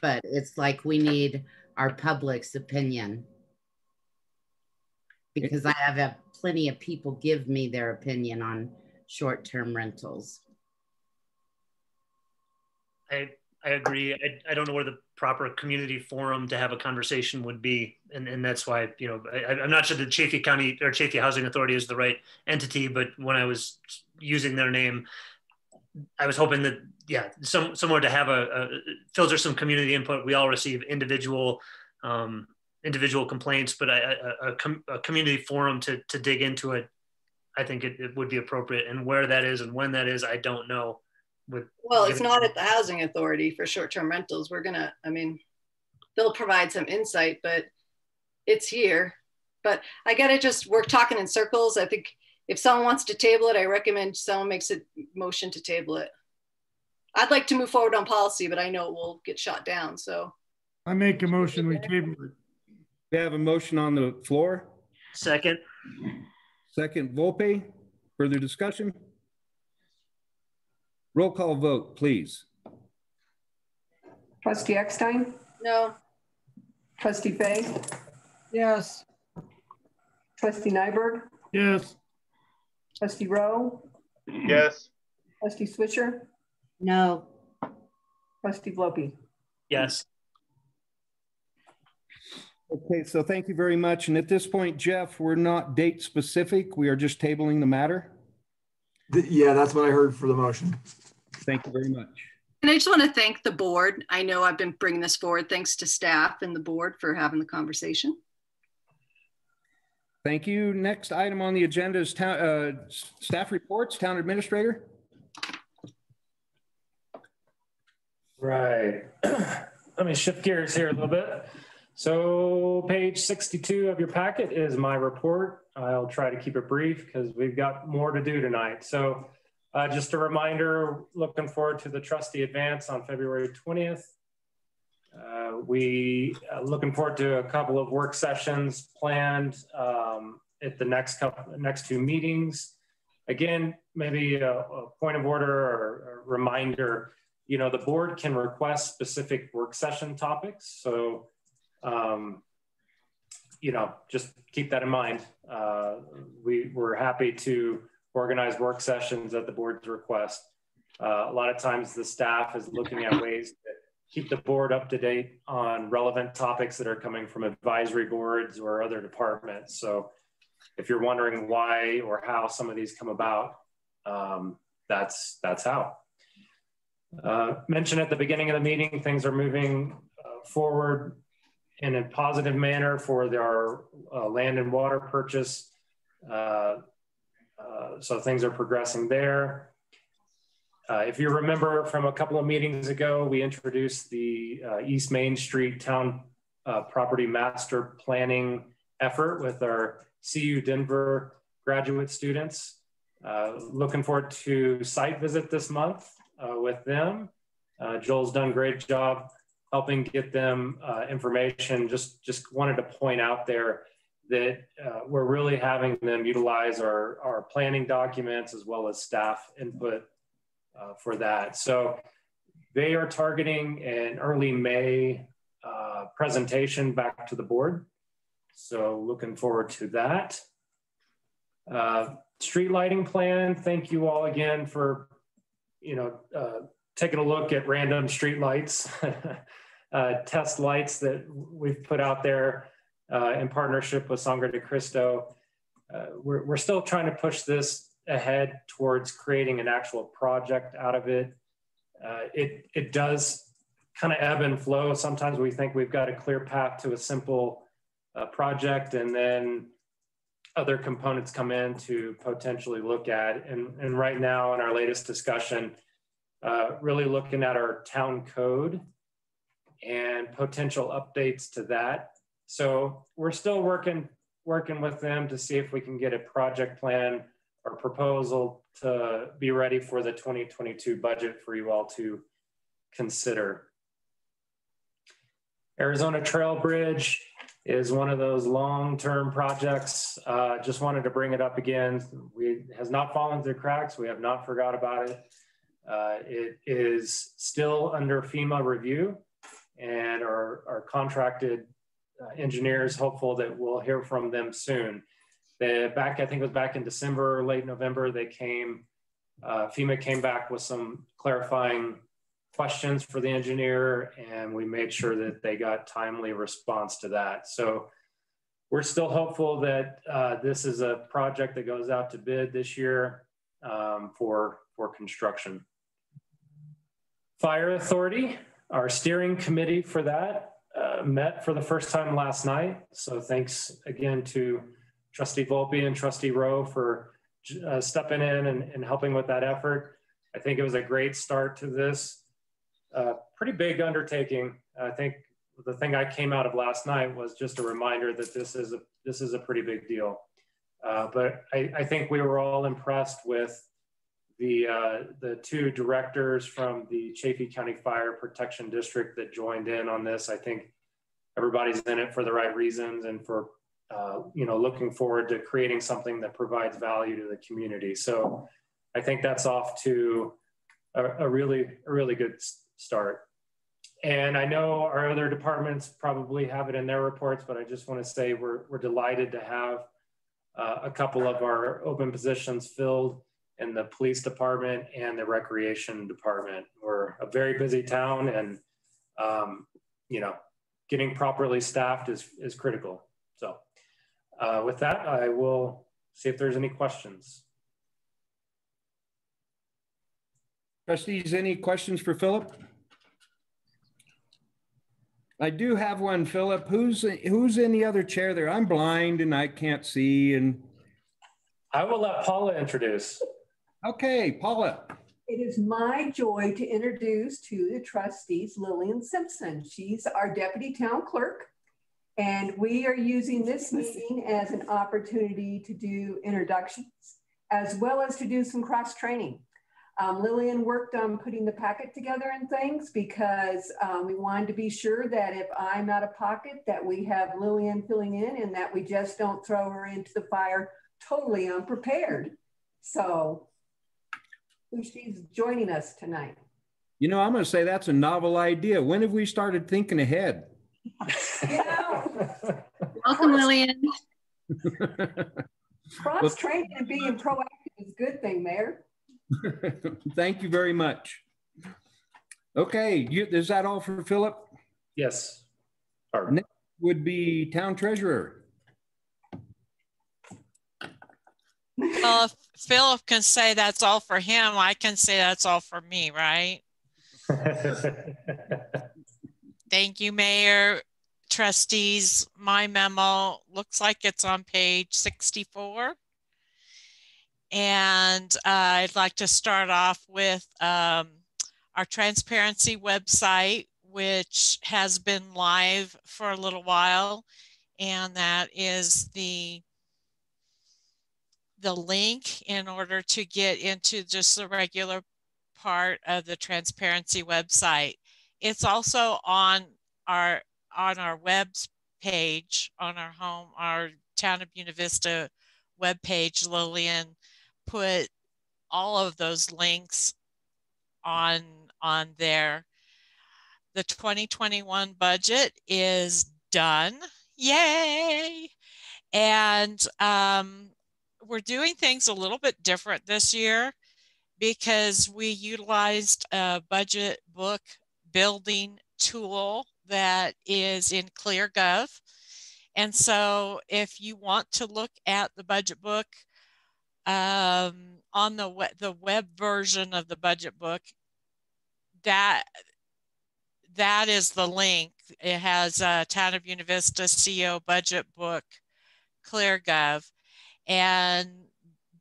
But it's like we need our public's opinion, because I have plenty of people give me their opinion on short-term rentals. I agree. I don't know where the proper community forum to have a conversation would be. And that's why, you know, I'm not sure the Chaffey County or Chaffey Housing Authority is the right entity, but when I was using their name, I was hoping that, yeah, somewhere to have filter some community input. We all receive individual complaints, but a community forum to dig into it, I think it would be appropriate. And where that is and when that is, I don't know. Well, it's not at the Housing Authority for short-term rentals. We're gonna, I mean, they'll provide some insight, but it's here. But I gotta we're talking in circles. I think if someone wants to table it, I recommend someone makes a motion to table it. I'd like to move forward on policy, but I know it will get shot down, so. I make a motion, we table it. We have a motion on the floor. Second. Second, Volpe. Further discussion? Roll call vote, please. Trustee Eckstein? No. Trustee Fay? Yes. Trustee Nyberg? Yes. Trustee Rowe? Yes. Trustee Swisher? No. Trustee Vlope? Yes. Okay, so thank you very much. And at this point, Jeff, we're not date specific. We are just tabling the matter. Yeah, that's what I heard for the motion. Thank you very much. And I just want to thank the board. I know I've been bringing this forward. Thanks to staff and the board for having the conversation. Thank you. Next item on the agenda is staff reports, town administrator. Right. Let me shift gears here a little bit. So page 62 of your packet is my report. I'll try to keep it brief because we've got more to do tonight. So just a reminder, looking forward to the trustee advance on February 20th. We looking forward to a couple of work sessions planned at the next two meetings. Again, maybe a point of order or a reminder, you know, the board can request specific work session topics. So, you know, just keep that in mind. We're happy to organize work sessions at the board's request. A lot of times the staff is looking at ways to keep the board up to date on relevant topics that are coming from advisory boards or other departments. So if you're wondering why or how some of these come about, that's how. Mentioned at the beginning of the meeting, things are moving forward in a positive manner for our land and water purchase. So things are progressing there. If you remember from a couple of meetings ago, we introduced the East Main Street Town Property Master Planning effort with our CU Denver graduate students. Looking forward to site visit this month with them. Joel's done a great job helping get them information. Just wanted to point out there that we're really having them utilize our planning documents as well as staff input for that. So they are targeting an early May presentation back to the board. So looking forward to that. Street lighting plan, thank you all again for, taking a look at random street lights, test lights that we've put out there in partnership with Sangre de Cristo. We're still trying to push this ahead towards creating an actual project out of it. It does kind of ebb and flow. Sometimes we think we've got a clear path to a simple project, and then other components come in to potentially look at. And right now in our latest discussion, really looking at our town code and potential updates to that. So we're still working with them to see if we can get a project plan or proposal to be ready for the 2022 budget for you all to consider. Arizona Trail Bridge is one of those long-term projects. Just wanted to bring it up again. It has not fallen through the cracks. We have not forgot about it. It is still under FEMA review, and our contracted engineers hopeful that we'll hear from them soon. I think it was back in December, late November, FEMA came back with some clarifying questions for the engineer, and we made sure that they got timely response to that. So we're still hopeful that this is a project that goes out to bid this year for construction. Fire Authority, our steering committee for that met for the first time last night. So thanks again to Trustee Volpe and Trustee Rowe for stepping in and helping with that effort. I think it was a great start to this pretty big undertaking. I think the thing I came out of last night was just a reminder that this is a pretty big deal. But I think we were all impressed with the two directors from the Chaffey County Fire Protection District that joined in on this. I think everybody's in it for the right reasons and for looking forward to creating something that provides value to the community. So I think that's off to a really good start. And I know our other departments probably have it in their reports, but I just want to say we're delighted to have a couple of our open positions filled in the police department and the recreation department. We're a very busy town, and getting properly staffed is critical. So with that, I will see if there's any questions. Trustees, any questions for Philip? I do have one, Philip. Who's in the other chair there? I'm blind and I can't see. And I will let Paula introduce. Okay, Paula. It is my joy to introduce to the trustees Lillian Simpson. She's our deputy town clerk, and we are using this meeting as an opportunity to do introductions as well as to do some cross training. Lillian worked on putting the packet together and things because we wanted to be sure that if I'm out of pocket that we have Lillian filling in and that we just don't throw her into the fire totally unprepared. So she's joining us tonight. I'm going to say that's a novel idea. When have we started thinking ahead? Welcome, Lillian. Cross training and being proactive is a good thing, Mayor. Thank you very much. Okay, is that all for Philip? Yes. Next would be Town Treasurer. Well, if Philip can say that's all for him, I can say that's all for me, right? Thank you, Mayor. Trustees, my memo looks like it's on page 64. And I'd like to start off with our transparency website, which has been live for a little while. And that is the link in order to get into just the regular part of the transparency website. It's also on our web page, on our Town of Buena Vista webpage. Lillian put all of those links on there. The 2021 budget is done. Yay! And we're doing things a little bit different this year because we utilized a budget book building tool that is in ClearGov. And so if you want to look at the budget book on the web version of the budget book, that is the link. It has Town of Buena Vista CO budget book, ClearGov. And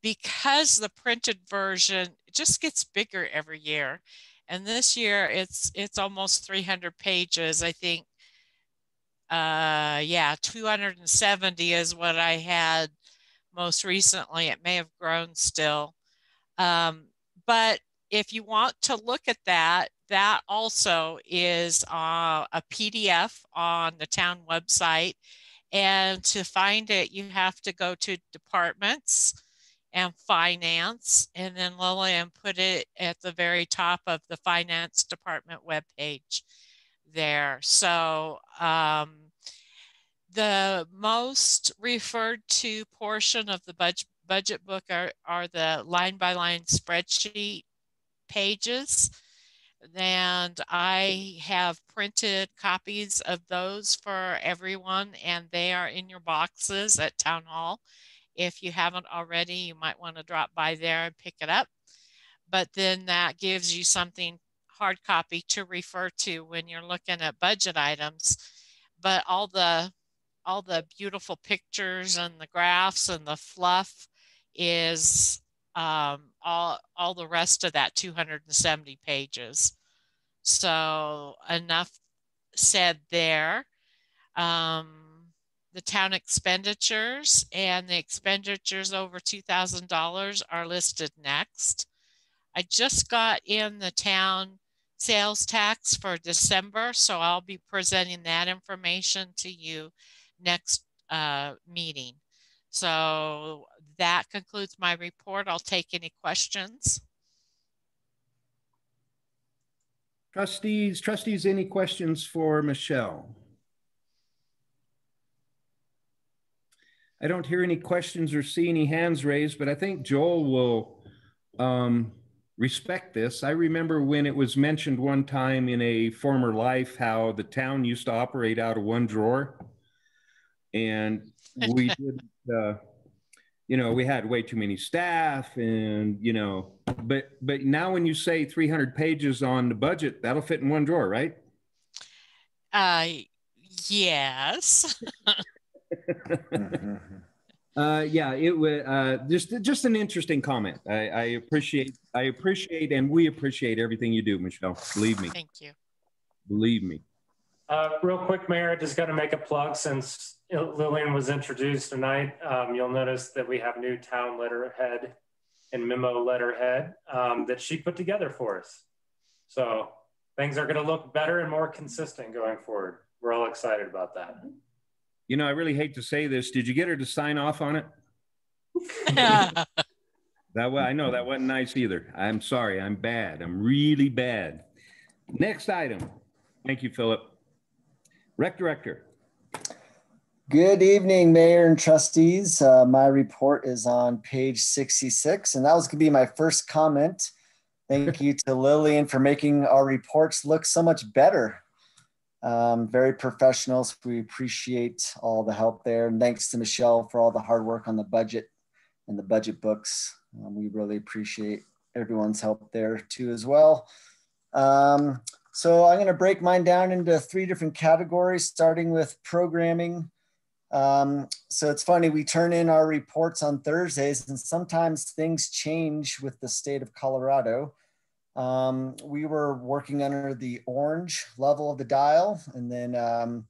because the printed version just gets bigger every year, and this year it's almost 300 pages, I think. Yeah, 270 is what I had most recently. It may have grown still. But if you want to look at that, that also is a PDF on the town website. And to find it, you have to go to departments and finance, and then Lillian put it at the very top of the finance department webpage there. So the most referred to portion of the budget book are the line by line spreadsheet pages. And I have printed copies of those for everyone, and they are in your boxes at Town Hall. If you haven't already, you might want to drop by there and pick it up. But then that gives you something hard copy to refer to when you're looking at budget items. But all the beautiful pictures and the graphs and the fluff is all the rest of that 270 pages. So enough said there. The town expenditures and the expenditures over $2,000 are listed next. I just got in the town sales tax for December, so I'll be presenting that information to you next meeting. So that concludes my report. I'll take any questions. Trustees, any questions for Michelle? I don't hear any questions or see any hands raised, but I think Joel will respect this. I remember when it was mentioned one time in a former life how the town used to operate out of one drawer, and we did, you know, we had way too many staff, and you know, but now when you say 300 pages on the budget, that'll fit in one drawer, right? Yes. Yeah, it was just an interesting comment. I appreciate, and we appreciate everything you do, Michelle. Believe me. Thank you. Believe me. Real quick, Mayor, just got to make a plug since Lillian was introduced tonight. You'll notice that we have new town letterhead and memo letterhead that she put together for us. So things are going to look better and more consistent going forward. We're all excited about that. You know, I really hate to say this. Did you get her to sign off on it? I know that wasn't nice either. I'm sorry. I'm bad. I'm really bad. Next item. Thank you, Philip. Rec Director. Good evening, Mayor and Trustees. My report is on page 66, and that was going to be my first comment. Thank you to Lillian for making our reports look so much better. Very professional. So we appreciate all the help there. And thanks to Michelle for all the hard work on the budget and the budget books. We really appreciate everyone's help there too as well. So I'm going to break mine down into 3 different categories, starting with programming. So it's funny, we turn in our reports on Thursdays and sometimes things change with the state of Colorado. We were working under the orange level of the dial, and then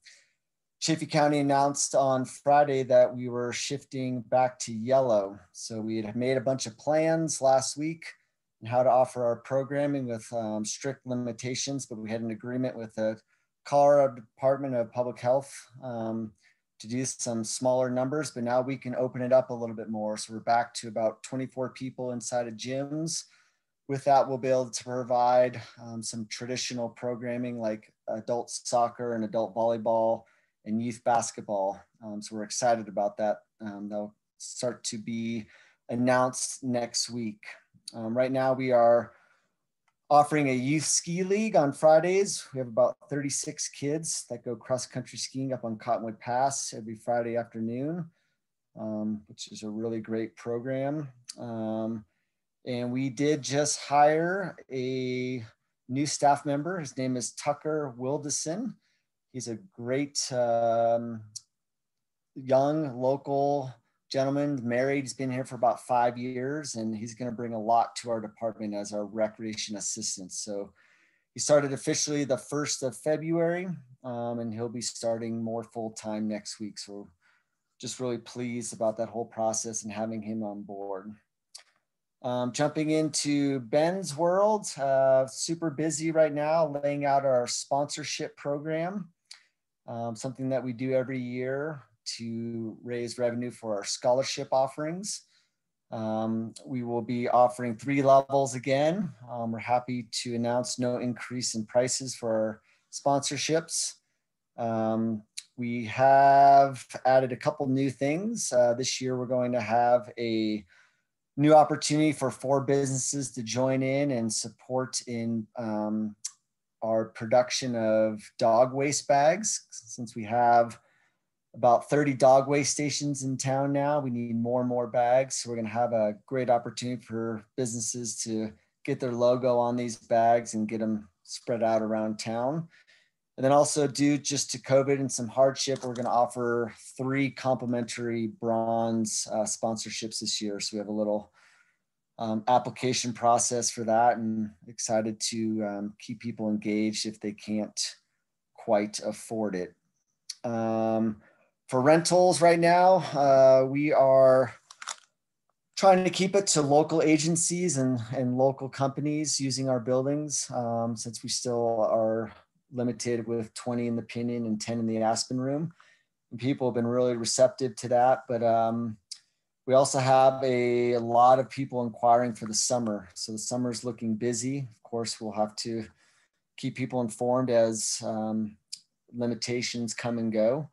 Chaffey County announced on Friday that we were shifting back to yellow. So we had made a bunch of plans last week on how to offer our programming with strict limitations, but we had an agreement with the Colorado Department of Public Health to do some smaller numbers, but now we can open it up a little bit more. So we're back to about 24 people inside of gyms. With that, we'll be able to provide some traditional programming like adult soccer and adult volleyball and youth basketball. So we're excited about that. They'll start to be announced next week. Right now we are offering a youth ski league on Fridays. We have about 36 kids that go cross-country skiing up on Cottonwood Pass every Friday afternoon, which is a really great program. And we did just hire a new staff member. His name is Tucker Wildeson. He's a great young local gentleman, married. He's been here for about 5 years, and he's going to bring a lot to our department as our recreation assistant. So he started officially the 1st of February, and he'll be starting more full-time next week. So just really pleased about that whole process and having him on board. Jumping into Ben's world, super busy right now, laying out our sponsorship program, something that we do every year to raise revenue for our scholarship offerings. We will be offering 3 levels again. We're happy to announce no increase in prices for our sponsorships. We have added a couple new things. This year, we're going to have a new opportunity for 4 businesses to join in and support in our production of dog waste bags. Since we have about 30 dog waste stations in town now, we need more and more bags. So we're going to have a great opportunity for businesses to get their logo on these bags and get them spread out around town. And then also due just to COVID and some hardship, we're going to offer 3 complimentary bronze sponsorships this year. So we have a little application process for that, and excited to keep people engaged if they can't quite afford it. For rentals right now, we are trying to keep it to local agencies and local companies using our buildings, since we still are limited with 20 in the Pinion and 10 in the Aspen room. And people have been really receptive to that, but we also have a lot of people inquiring for the summer. So the summer is looking busy. Of course, we'll have to keep people informed as limitations come and go.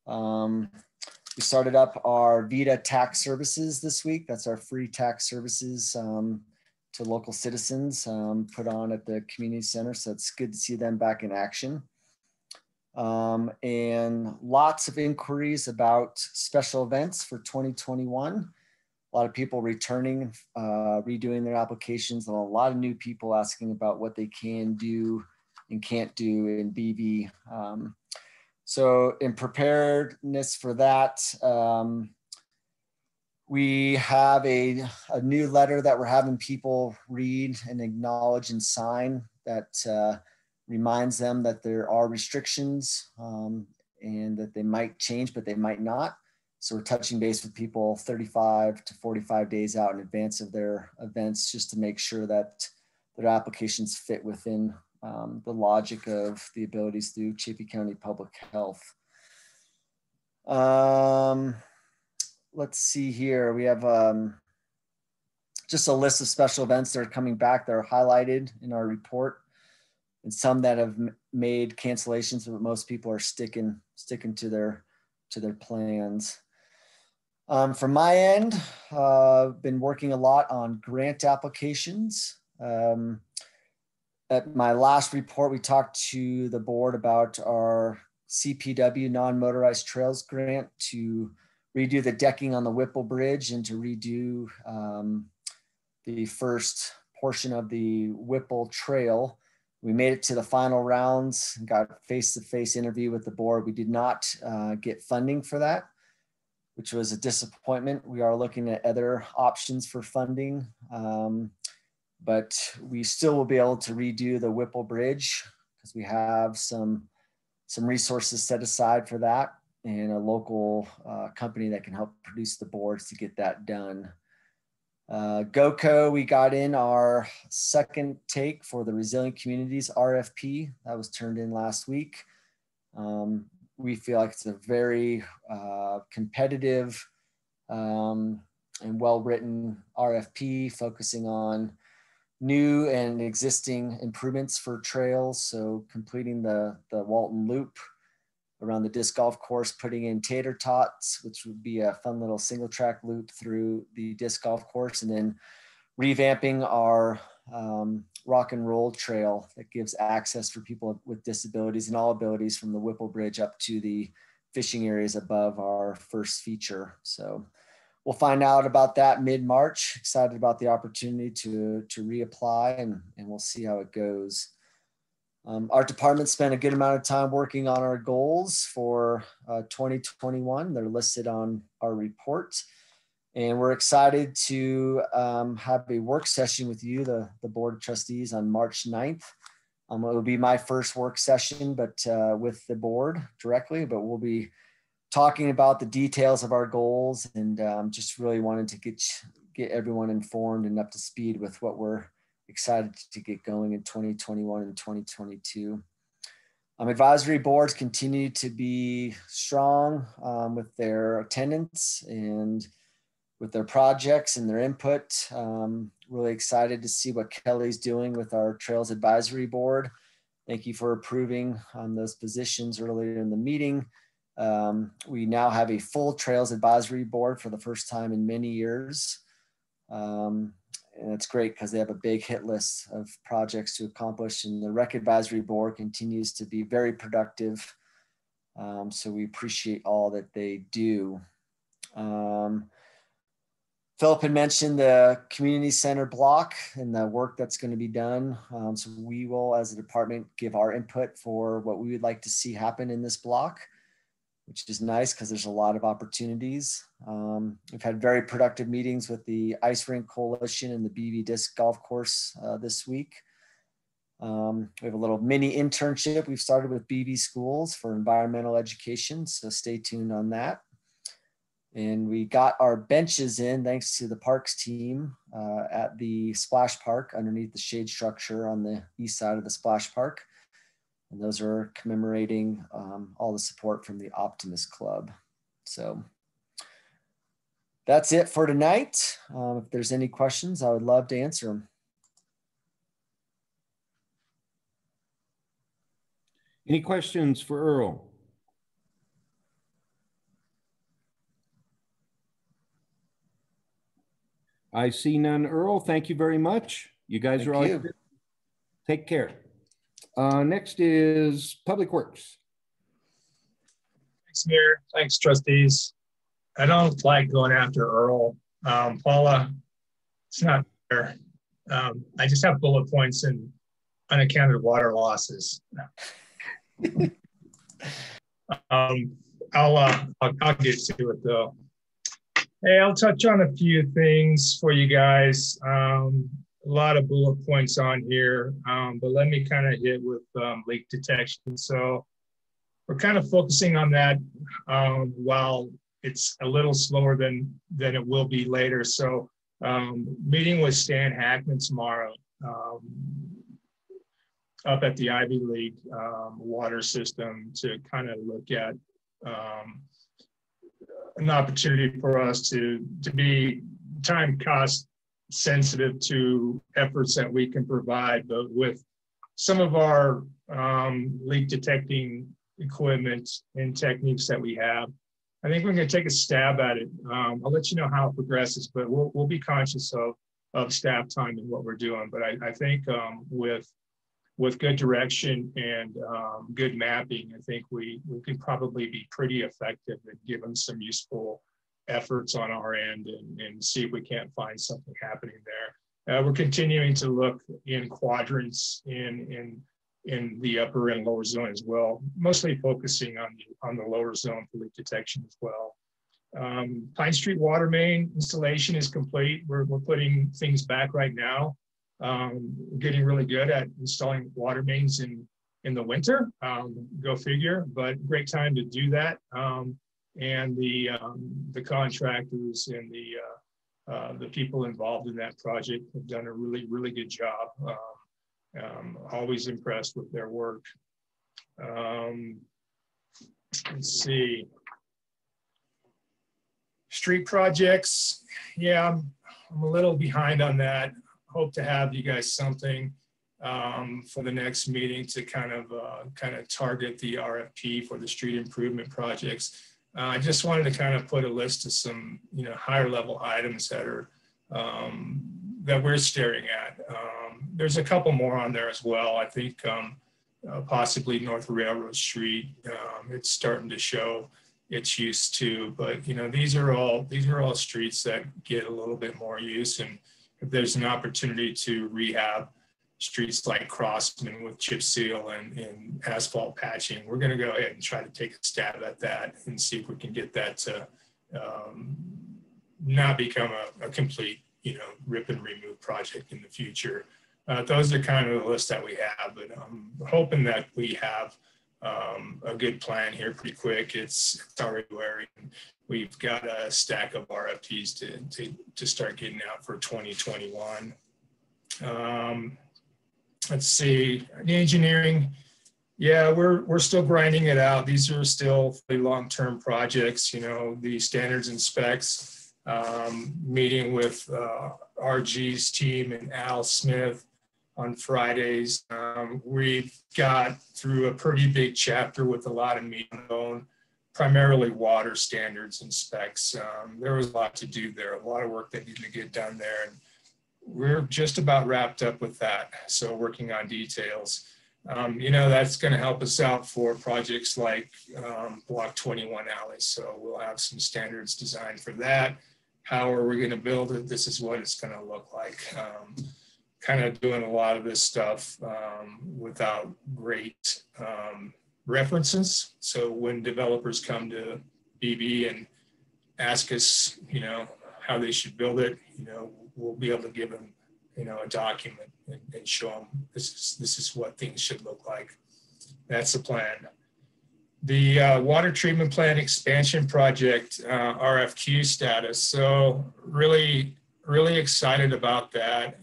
We started up our Vita tax services this week. That's our free tax services to local citizens put on at the community center. So it's good to see them back in action. And lots of inquiries about special events for 2021. A lot of people returning, redoing their applications, and a lot of new people asking about what they can do and can't do in BV. So in preparedness for that, we have a new letter that we're having people read and acknowledge and sign that reminds them that there are restrictions and that they might change, but they might not. So we're touching base with people 35 to 45 days out in advance of their events, just to make sure that their applications fit within the logic of the abilities through Chaffey County Public Health. Let's see here. We have just a list of special events that are coming back that are highlighted in our report, and some that have made cancellations, but most people are sticking to their plans. From my end, I've been working a lot on grant applications. At my last report, we talked to the board about our CPW non-motorized trails grant to redo the decking on the Whipple Bridge and to redo the first portion of the Whipple Trail. We made it to the final rounds and got face-to-face interview with the board. We did not get funding for that, which was a disappointment. We are looking at other options for funding, but we still will be able to redo the Whipple Bridge because we have some resources set aside for that and a local company that can help produce the boards to get that done. GOCO, we got in our second take for the Resilient Communities RFP. That was turned in last week. We feel like it's a very competitive and well-written RFP focusing on new and existing improvements for trails. So completing the Walton Loop around the disc golf course, putting in tater tots, which would be a fun little single track loop through the disc golf course, and then revamping our rock and roll trail that gives access for people with disabilities and all abilities from the Whipple Bridge up to the fishing areas above our first feature. So we'll find out about that mid-March. Excited about the opportunity to reapply, and we'll see how it goes. Our department spent a good amount of time working on our goals for 2021. They're listed on our report. And we're excited to have a work session with you, the Board of Trustees, on March 9th. It will be my first work session, but with the board directly, but we'll be talking about the details of our goals, and just really wanted to get everyone informed and up to speed with what we're excited to get going in 2021 and 2022. Advisory boards continue to be strong with their attendance and with their projects and their input. Really excited to see what Kelly's doing with our Trails Advisory Board. Thank you for approving those positions earlier in the meeting. We now have a full Trails Advisory Board for the first time in many years. And it's great because they have a big hit list of projects to accomplish, and the Rec Advisory Board continues to be very productive. So we appreciate all that they do. Philip had mentioned the community center block and the work that's going to be done. So we will, as a department, give our input for what we would like to see happen in this block, which is nice because there's a lot of opportunities. We've had very productive meetings with the Ice Rink Coalition and the BB Disc Golf Course this week. We have a little mini internship we've started with BB Schools for environmental education, so stay tuned on that. And we got our benches in thanks to the parks team at the splash park underneath the shade structure on the east side of the splash park. And those are commemorating all the support from the Optimist Club. So that's it for tonight. If there's any questions, I would love to answer them. Any questions for Earl? I see none. Earl, thank you very much. You guys are all here. Take care. Next is Public Works. Thanks, Mayor. Thanks, trustees. I don't like going after Earl. Paula, it's not fair. I just have bullet points and unaccounted water losses. I'll get to it though. Hey, I'll touch on a few things for you guys. A lot of bullet points on here, but let me kind of hit with leak detection. So we're kind of focusing on that while it's a little slower than it will be later. So meeting with Stan Hackman tomorrow up at the Ivy League water system to kind of look at an opportunity for us to be time cost sensitive to efforts that we can provide, but with some of our leak detecting equipment and techniques that we have, I think we're going to take a stab at it. I'll let you know how it progresses, but we'll be conscious of staff time and what we're doing. But I think with good direction and good mapping, I think we can probably be pretty effective at giving some useful efforts on our end and see if we can't find something happening there. We're continuing to look in quadrants in the upper and lower zone as well, mostly focusing on the lower zone for leak detection as well. Pine Street water main installation is complete. We're putting things back right now. We're getting really good at installing water mains in the winter, go figure, but great time to do that. And the contractors and the people involved in that project have done a really, really good job. Always impressed with their work. Let's see. Street projects, yeah, I'm a little behind on that. Hope to have you guys something for the next meeting to kind of target the RFP for the street improvement projects. I just wanted to kind of put a list of some, higher level items that are that we're staring at. There's a couple more on there as well. I think possibly North Railroad Street. It's starting to show its use too, but these are all streets that get a little bit more use, and if there's an opportunity to rehab streets like Crossman with chip seal and asphalt patching, we're going to go ahead and try to take a stab at that and see if we can get that to not become a complete rip and remove project in the future. Those are kind of the list that we have, but I'm hoping that we have a good plan here pretty quick. It's already February. We've got a stack of RFPs to start getting out for 2021. Let's see, the engineering. Yeah, we're still grinding it out. These are still long-term projects, the standards and specs, meeting with RG's team and Al Smith on Fridays. We've got through a pretty big chapter with a lot of meat on bone, primarily water standards and specs. There was a lot to do there, a lot of work that needed to get done there. And we're just about wrapped up with that. So working on details. That's going to help us out for projects like Block 21 alleys. So we'll have some standards designed for that. How are we going to build it? This is what it's going to look like. Kind of doing a lot of this stuff without great references. So when developers come to BB and ask us, how they should build it, we'll be able to give them, a document and show them this is what things should look like. That's the plan. The water treatment plant expansion project, RFQ status. So really, really excited about that.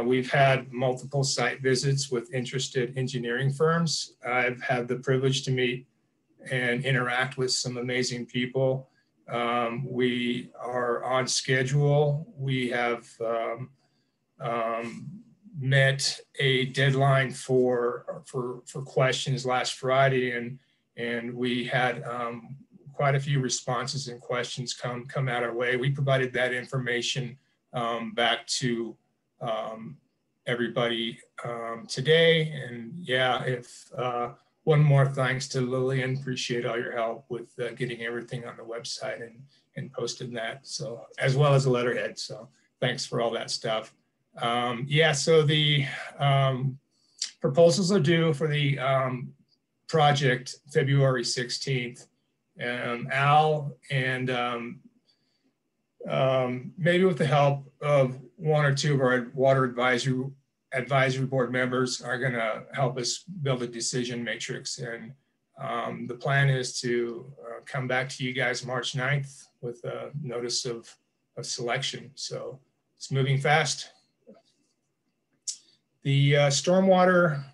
We've had multiple site visits with interested engineering firms. I've had the privilege to meet and interact with some amazing people. We are on schedule. We have met a deadline for questions last Friday, and we had quite a few responses and questions come out our way. We provided that information back to everybody today. And yeah, if one more thanks to Lillian, appreciate all your help with getting everything on the website and posting that. So as well as the letterhead. So thanks for all that stuff. Yeah, so the proposals are due for the project February 16th. Al and maybe with the help of one or two of our water advisory board members are going to help us build a decision matrix. And the plan is to come back to you guys March 9th with a notice of selection. So it's moving fast. The stormwater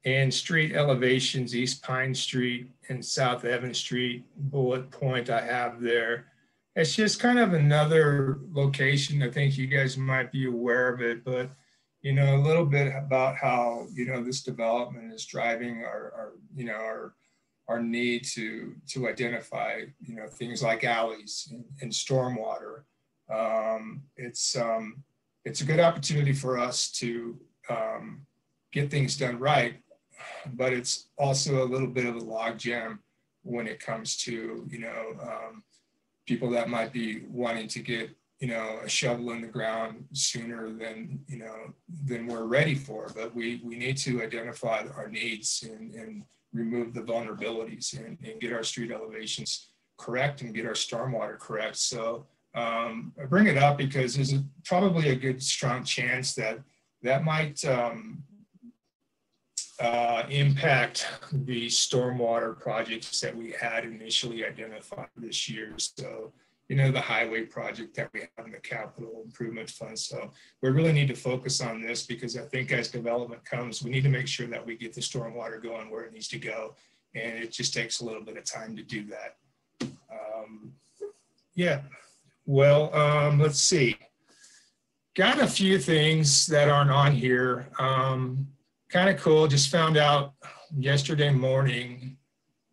and street elevations, East Pine Street and South Evans Street bullet point I have there. It's just kind of another location. I think you guys might be aware of it, but a little bit about how this development is driving our need to identify things like alleys and stormwater. It's a good opportunity for us to get things done right, but it's also a little bit of a log jam when it comes to people that might be wanting to get, you know, a shovel in the ground sooner than, you know, than we're ready for. But we need to identify our needs and remove the vulnerabilities and get our street elevations correct and get our stormwater correct. So I bring it up because there's probably a good strong chance that that might impact the stormwater projects that we had initially identified this year. So, you know, the highway project that we have in the capital improvement fund. So we really need to focus on this because I think as development comes, we need to make sure that we get the stormwater going where it needs to go. And it just takes a little bit of time to do that. Yeah, well, let's see. Got a few things that aren't on here. Kind of cool, just found out yesterday morning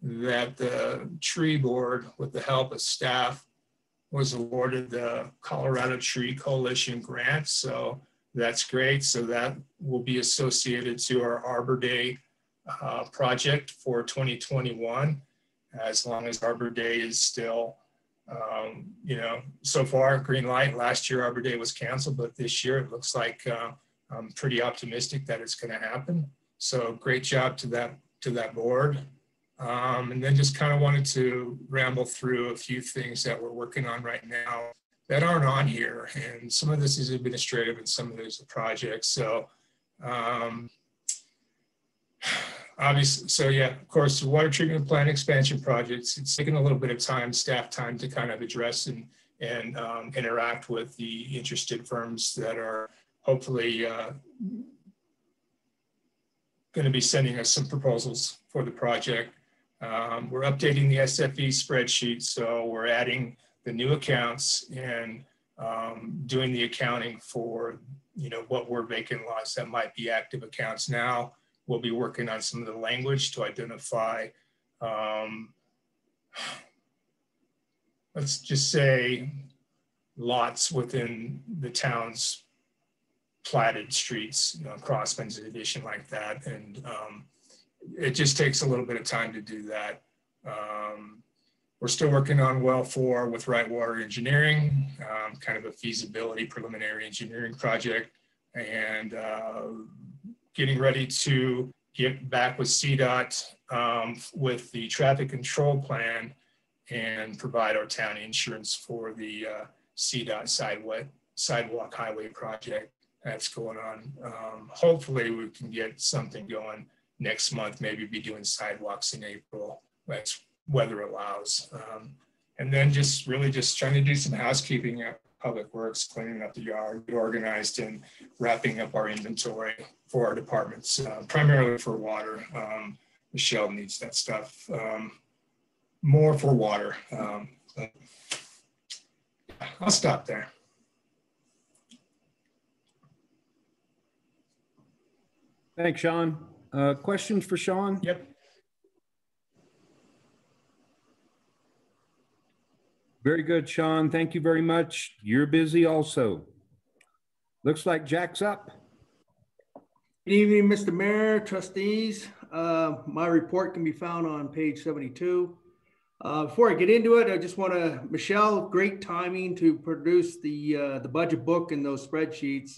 that the tree board, with the help of staff, was awarded the Colorado Tree Coalition grant. So that's great. So that will be associated to our Arbor Day project for 2021, as long as Arbor Day is still, you know, so far green light. Last year Arbor Day was canceled, but this year it looks like I'm pretty optimistic that it's going to happen. So great job to that board. And then just kind of wanted to ramble through a few things that we're working on right now that aren't on here. And some of this is administrative and some of it is the project. So obviously, so yeah, of course, the water treatment plant expansion projects, it's taken a little bit of time, staff time to kind of address and interact with the interested firms that are hopefully going to be sending us some proposals for the project. We're updating the SFE spreadsheet, so we're adding the new accounts and doing the accounting for, you know, what were vacant lots that might be active accounts now. We'll be working on some of the language to identify, let's just say, lots within the town's platted streets, you know, crossings, addition like that. And it just takes a little bit of time to do that. We're still working on well 4 with Right Water Engineering, kind of a feasibility preliminary engineering project, and getting ready to get back with CDOT with the traffic control plan and provide our town insurance for the CDOT sidewalk highway project that's going on. Hopefully we can get something going next month, maybe be doing sidewalks in April. That's weather allows. And then just really just trying to do some housekeeping at Public Works, cleaning up the yard, get organized, and wrapping up our inventory for our departments, primarily for water. Michelle needs that stuff more for water. But I'll stop there. Thanks, Sean. Questions for Sean? Yep. Very good, Sean. Thank you very much. You're busy also. Looks like Jack's up. Good evening, Mr. Mayor, trustees. My report can be found on page 72. Before I get into it, I just want to, Michelle, great timing to produce the budget book and those spreadsheets.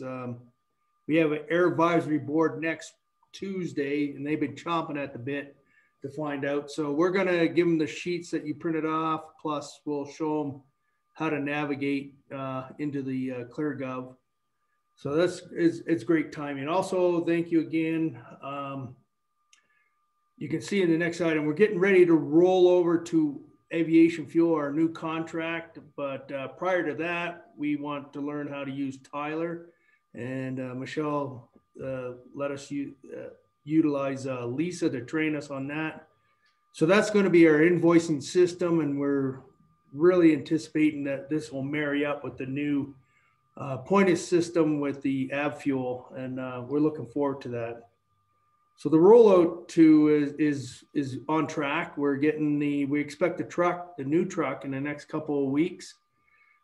We have an air advisory board next Tuesday, and they've been chomping at the bit to find out. So we're going to give them the sheets that you printed off, plus we'll show them how to navigate into the ClearGov. So it's great timing. Also, thank you again. You can see in the next item, we're getting ready to roll over to aviation fuel, our new contract. But prior to that, we want to learn how to use Tyler. And Michelle let us utilize Lisa to train us on that. So that's going to be our invoicing system. And we're really anticipating that this will marry up with the new pointed system with the AvFuel. And we're looking forward to that. So the rollout is on track. We're getting we expect the new truck in the next couple of weeks.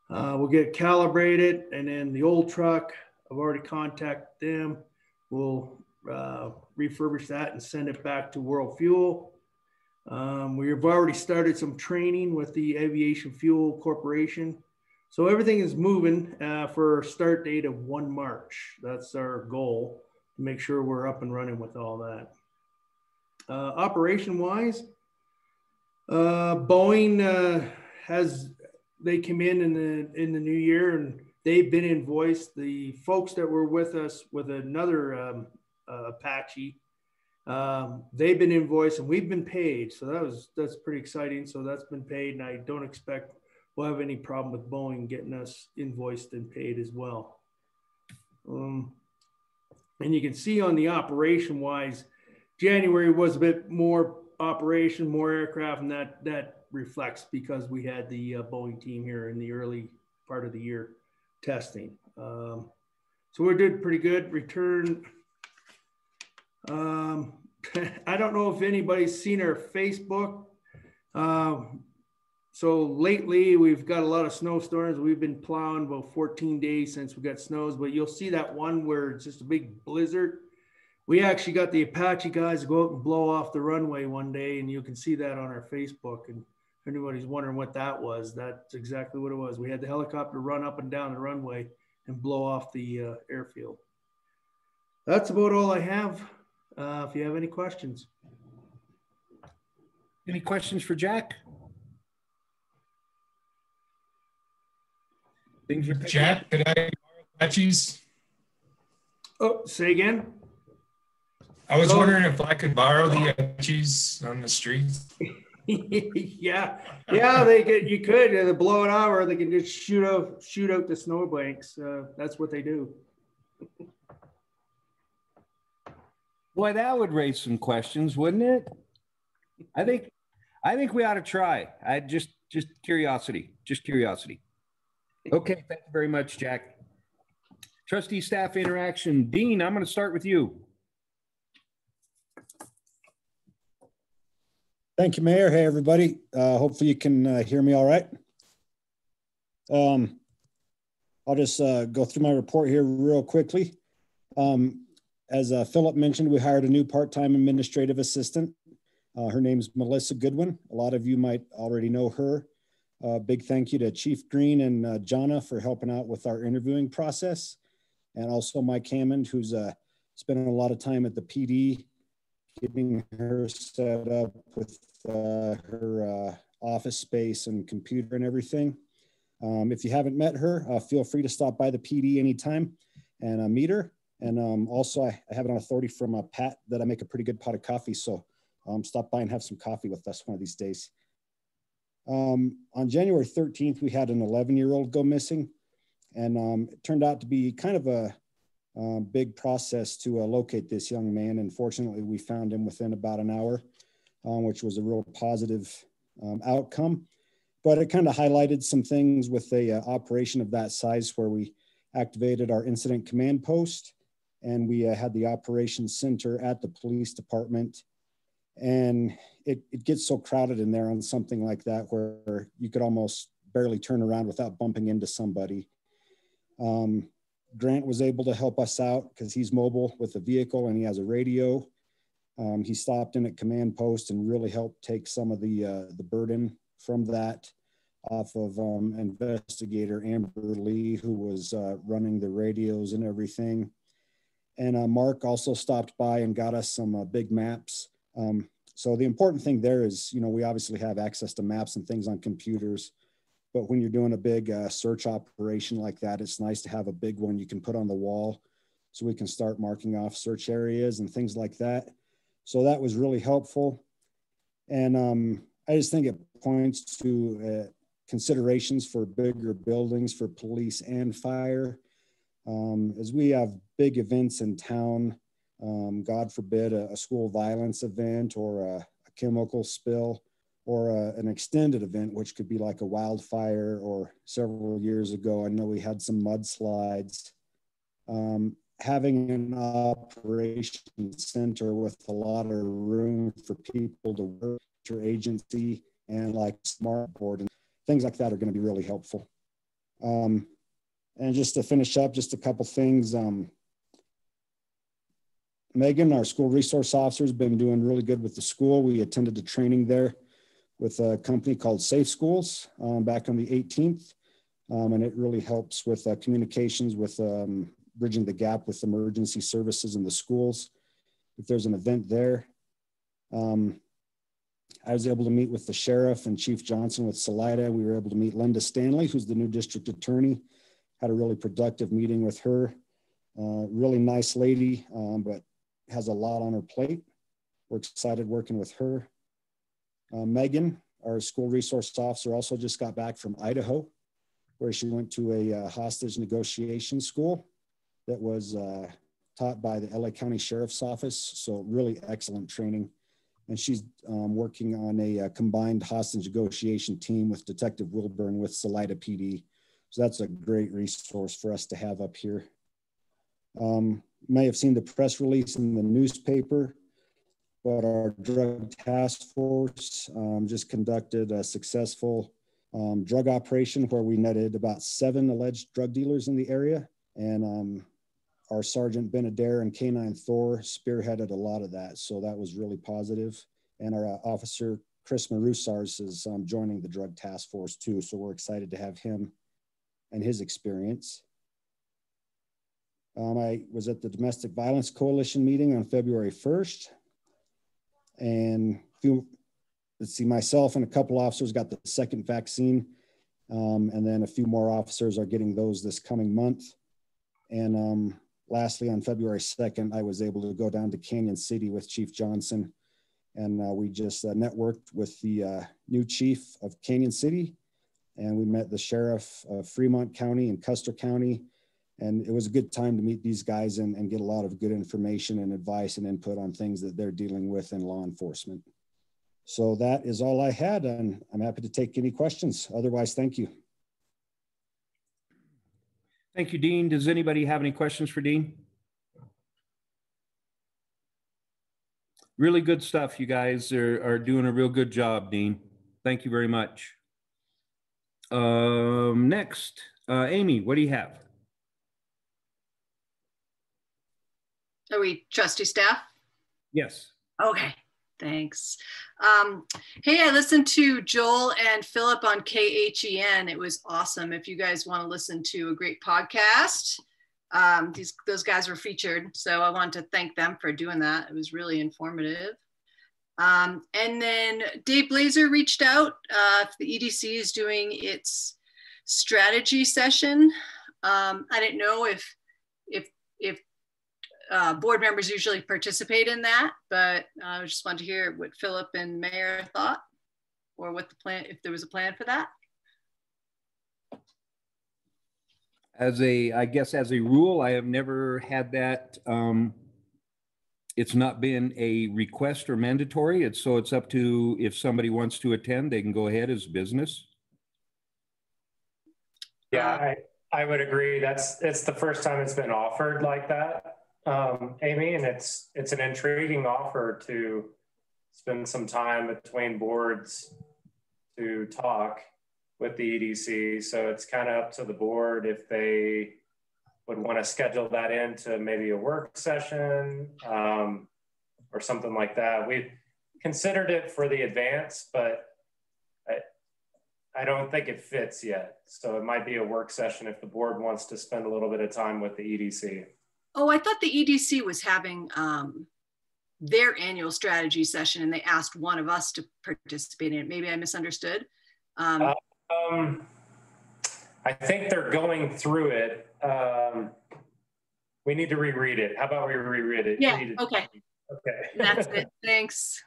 We'll get it calibrated, and then the old truck, I've already contacted them. We'll refurbish that and send it back to World Fuel. We've already started some training with the Aviation Fuel Corporation. So everything is moving for a start date of 1 March. That's our goal, to make sure we're up and running with all that. Operation-wise, Boeing they came in the new year, and they've been invoiced. The folks that were with us with another Apache, they've been invoiced and we've been paid. So that's pretty exciting. So that's been paid, and I don't expect we'll have any problem with Boeing getting us invoiced and paid as well. And you can see on the operation wise, January was a bit more operation, more aircraft, and that reflects because we had the Boeing team here in the early part of the year testing. So we did pretty good. Return. I don't know if anybody's seen our Facebook. So lately we've got a lot of snowstorms. We've been plowing about 14 days since we got snows, but you'll see that one where it's just a big blizzard. We actually got the Apache guys to go out and blow off the runway one day, and you can see that on our Facebook. And if anybody's wondering what that was, that's exactly what it was. We had the helicopter run up and down the runway and blow off the airfield. That's about all I have. If you have any questions. Any questions for Jack? Things are Jack, could I borrow Apaches? Oh, say again? I was wondering if I could borrow the Apaches on the streets. yeah, you could either blow it out, or they can just shoot out the snowbanks. That's what they do. Boy, that would raise some questions, wouldn't it? I think we ought to try. Just curiosity. Okay, thank you very much, Jack. Trustee staff interaction. Dean, I'm going to start with you. Thank you, Mayor. Hey, everybody. Hopefully you can hear me all right. I'll just go through my report here real quickly. As Philip mentioned, we hired a new part-time administrative assistant. Her name's Melissa Goodwin. A lot of you might already know her. Big thank you to Chief Green and Jana for helping out with our interviewing process. And also Mike Hammond, who's spending a lot of time at the PD, getting her set up with her office space and computer and everything. If you haven't met her, feel free to stop by the PD anytime and meet her. And also I have it on authority from Pat that I make a pretty good pot of coffee. So stop by and have some coffee with us one of these days. On January 13th, we had an 11-year-old go missing. And it turned out to be kind of a big process to locate this young man. And fortunately, we found him within about an hour, which was a real positive outcome. But it kind of highlighted some things with a operation of that size where we activated our incident command post, and we had the operations center at the police department. And it gets so crowded in there on something like that where you could almost barely turn around without bumping into somebody. Grant was able to help us out because he's mobile with a vehicle and he has a radio. He stopped in at command post and really helped take some of the burden from that off of investigator Amber Lee, who was running the radios and everything. And Mark also stopped by and got us some big maps. So the important thing there is, we obviously have access to maps and things on computers, but when you're doing a big search operation like that, it's nice to have a big one you can put on the wall so we can start marking off search areas and things like that. So that was really helpful. And I just think it points to considerations for bigger buildings for police and fire. As we have big events in town, God forbid a school violence event or a chemical spill or an extended event, which could be like a wildfire, or several years ago, I know we had some mudslides. Having an operations center with a lot of room for people to work, your agency, and like smart board and things like that are going to be really helpful. And just to finish up, just a couple things. Megan, our school resource officer, has been doing really good with the school. We attended a training there with a company called Safe Schools back on the 18th. And it really helps with communications with bridging the gap with emergency services in the schools. If there's an event there, I was able to meet with the sheriff and Chief Johnson with Salida. We were able to meet Linda Stanley, who's the new district attorney. Had a really productive meeting with her. Really nice lady, but has a lot on her plate. We're excited working with her. Megan, our school resource officer, also just got back from Idaho, where she went to a hostage negotiation school that was taught by the LA County Sheriff's Office. So really excellent training. And she's working on a combined hostage negotiation team with Detective Wilburn with Salida PD. So that's a great resource for us to have up here. May have seen the press release in the newspaper, but our drug task force just conducted a successful drug operation where we netted about 7 alleged drug dealers in the area. And our Sergeant Benadair and K9 Thor spearheaded a lot of that. So that was really positive. And our officer, Chris Marusars, is joining the drug task force too. So we're excited to have him and his experience. I was at the Domestic Violence Coalition meeting on February 1st. And myself and a couple officers got the second vaccine. And then a few more officers are getting those this coming month. And lastly, on February 2nd, I was able to go down to Canyon City with Chief Johnson. And we just networked with the new chief of Canyon City. And we met the sheriff of Fremont County and Custer County. And it was a good time to meet these guys and get a lot of good information and advice and input on things that they're dealing with in law enforcement. So that is all I had, and I'm happy to take any questions. Otherwise, thank you. Thank you, Dean. Does anybody have any questions for Dean? Really good stuff. You guys are doing a real good job, Dean. Thank you very much. Next, Amy, what do you have? Are we trustee staff? Yes. Okay, thanks. Hey, I listened to Joel and Philip on KHEN. It was awesome. If you guys want to listen to a great podcast, those guys were featured. So I want to thank them for doing that. It was really informative. And then Dave Blazer reached out. The EDC is doing its strategy session. I didn't know if board members usually participate in that, but I just wanted to hear what Philip and Mayor thought, or what the plan, if there was a plan for that. I guess as a rule, I have never had that. It's not been a request or mandatory. So it's up to, if somebody wants to attend, they can go ahead as business. Yeah, I would agree. It's the first time it's been offered like that, Amy, and it's an intriguing offer to spend some time between boards to talk with the EDC. So it's kind of up to the board if they would want to schedule that into maybe a work session or something like that. We've considered it for the advance, but I don't think it fits yet. So it might be a work session if the board wants to spend a little bit of time with the EDC. Oh, I thought the EDC was having their annual strategy session and they asked one of us to participate in it. Maybe I misunderstood. I think they're going through it. We need to reread it. How about we reread it? Yeah, okay. Okay. That's it, thanks.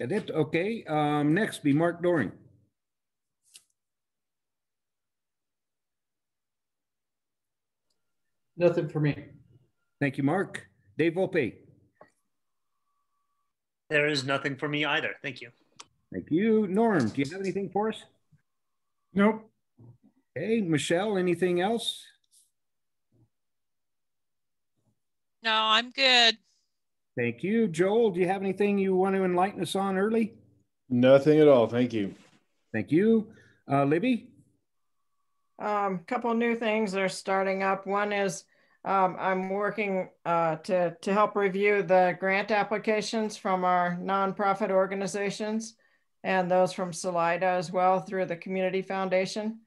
Okay, next be Mark Doring. Nothing for me. Thank you, Mark. Dave Volpe. There is nothing for me either. Thank you. Thank you. Norm, do you have anything for us? Nope. Hey, Michelle, anything else? No, I'm good. Thank you. Joel, do you have anything you want to enlighten us on early? Nothing at all. Thank you. Thank you. Libby? Couple new things are starting up. One is I'm working to help review the grant applications from our nonprofit organizations and those from Salida as well through the Community Foundation.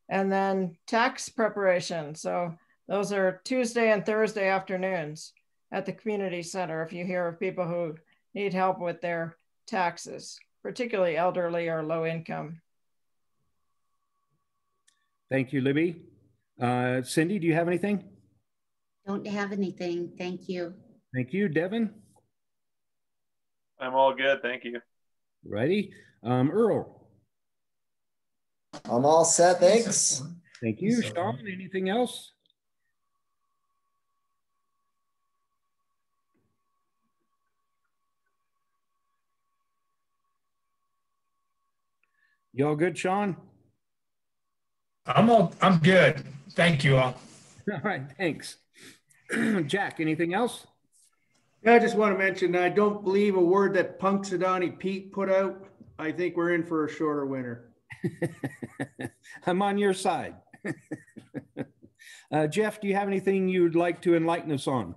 And then tax preparation. So those are Tuesday and Thursday afternoons at the community center if you hear of people who need help with their taxes, particularly elderly or low income. Thank you, Libby. Cindy, do you have anything? Don't have anything. Thank you. Thank you. Devin? I'm all good. Thank you. Righty. Earl? I'm all set. Thanks. Thank you. Sean, anything else? You all good, Sean? I'm good. Thank you all. All right, thanks. Jack, anything else? Yeah, I just want to mention, I don't believe a word that Punxsutawney Pete put out. I think we're in for a shorter winter. I'm on your side. Jeff, do you have anything you'd like to enlighten us on?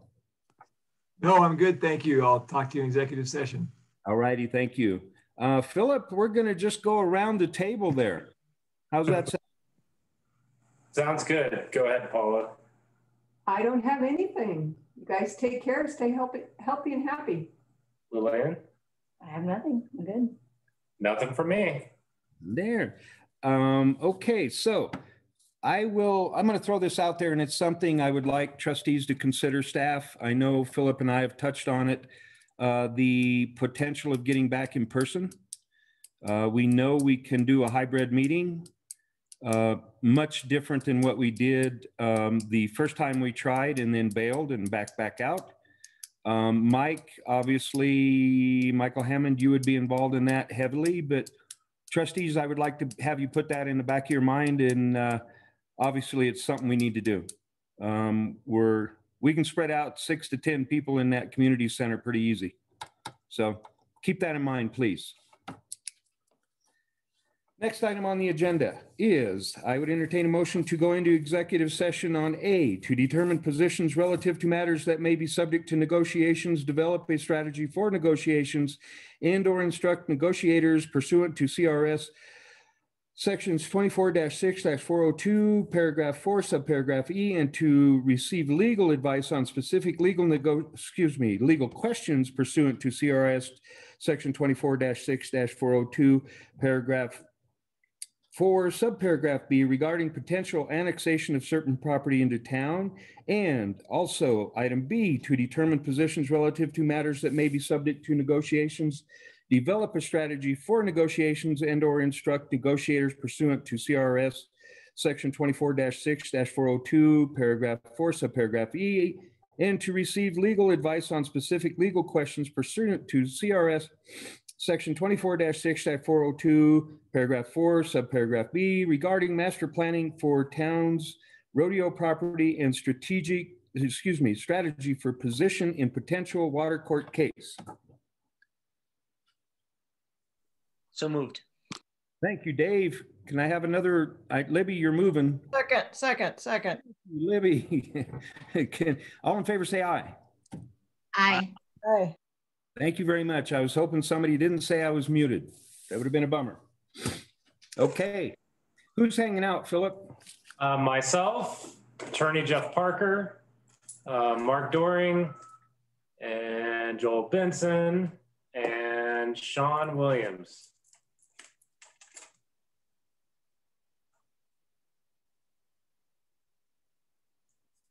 No, I'm good. Thank you. I'll talk to you in executive session. All righty. Thank you. Philip, we're going to just go around the table there. How's that sound? Sounds good. Go ahead, Paula. I don't have anything. You guys take care. Stay healthy and happy. Lillian? I have nothing. I'm good. Nothing for me. There. Okay, so I'm going to throw this out there, and it's something I would like trustees to consider, staff. I know Philip and I have touched on it, the potential of getting back in person. We know we can do a hybrid meeting, much different than what we did the first time we tried and then bailed and back out. Mike, obviously, Michael Hammond, you would be involved in that heavily, but trustees, I would like to have you put that in the back of your mind, and obviously it's something we need to do. We can spread out 6 to 10 people in that community center pretty easy. So keep that in mind, please. Next item on the agenda is I would entertain a motion to go into executive session on A, to determine positions relative to matters that may be subject to negotiations, develop a strategy for negotiations, and or instruct negotiators pursuant to CRS sections 24-6-402, paragraph 4, subparagraph E, and to receive legal advice on specific legal questions pursuant to CRS section 24-6-402, paragraph 4, subparagraph B, regarding potential annexation of certain property into town, and also item B, to determine positions relative to matters that may be subject to negotiations, develop a strategy for negotiations, and or instruct negotiators pursuant to CRS section 24-6-402, paragraph 4, subparagraph E, and to receive legal advice on specific legal questions pursuant to CRS section 24-6-402, paragraph 4, subparagraph B, regarding master planning for towns, rodeo property, and strategy for position in potential water court case. So moved. Thank you, Dave. Can I have another? Libby, you're moving. Second. Libby, all in favor say aye. Aye. Aye. Thank you very much. I was hoping somebody didn't say I was muted. That would have been a bummer. Okay. Who's hanging out, Philip? Myself, Attorney Jeff Parker, Mark Doring, and Joel Benson, and Sean Williams.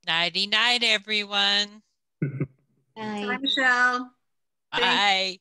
Nighty night, everyone. Hi, Michelle. Bye.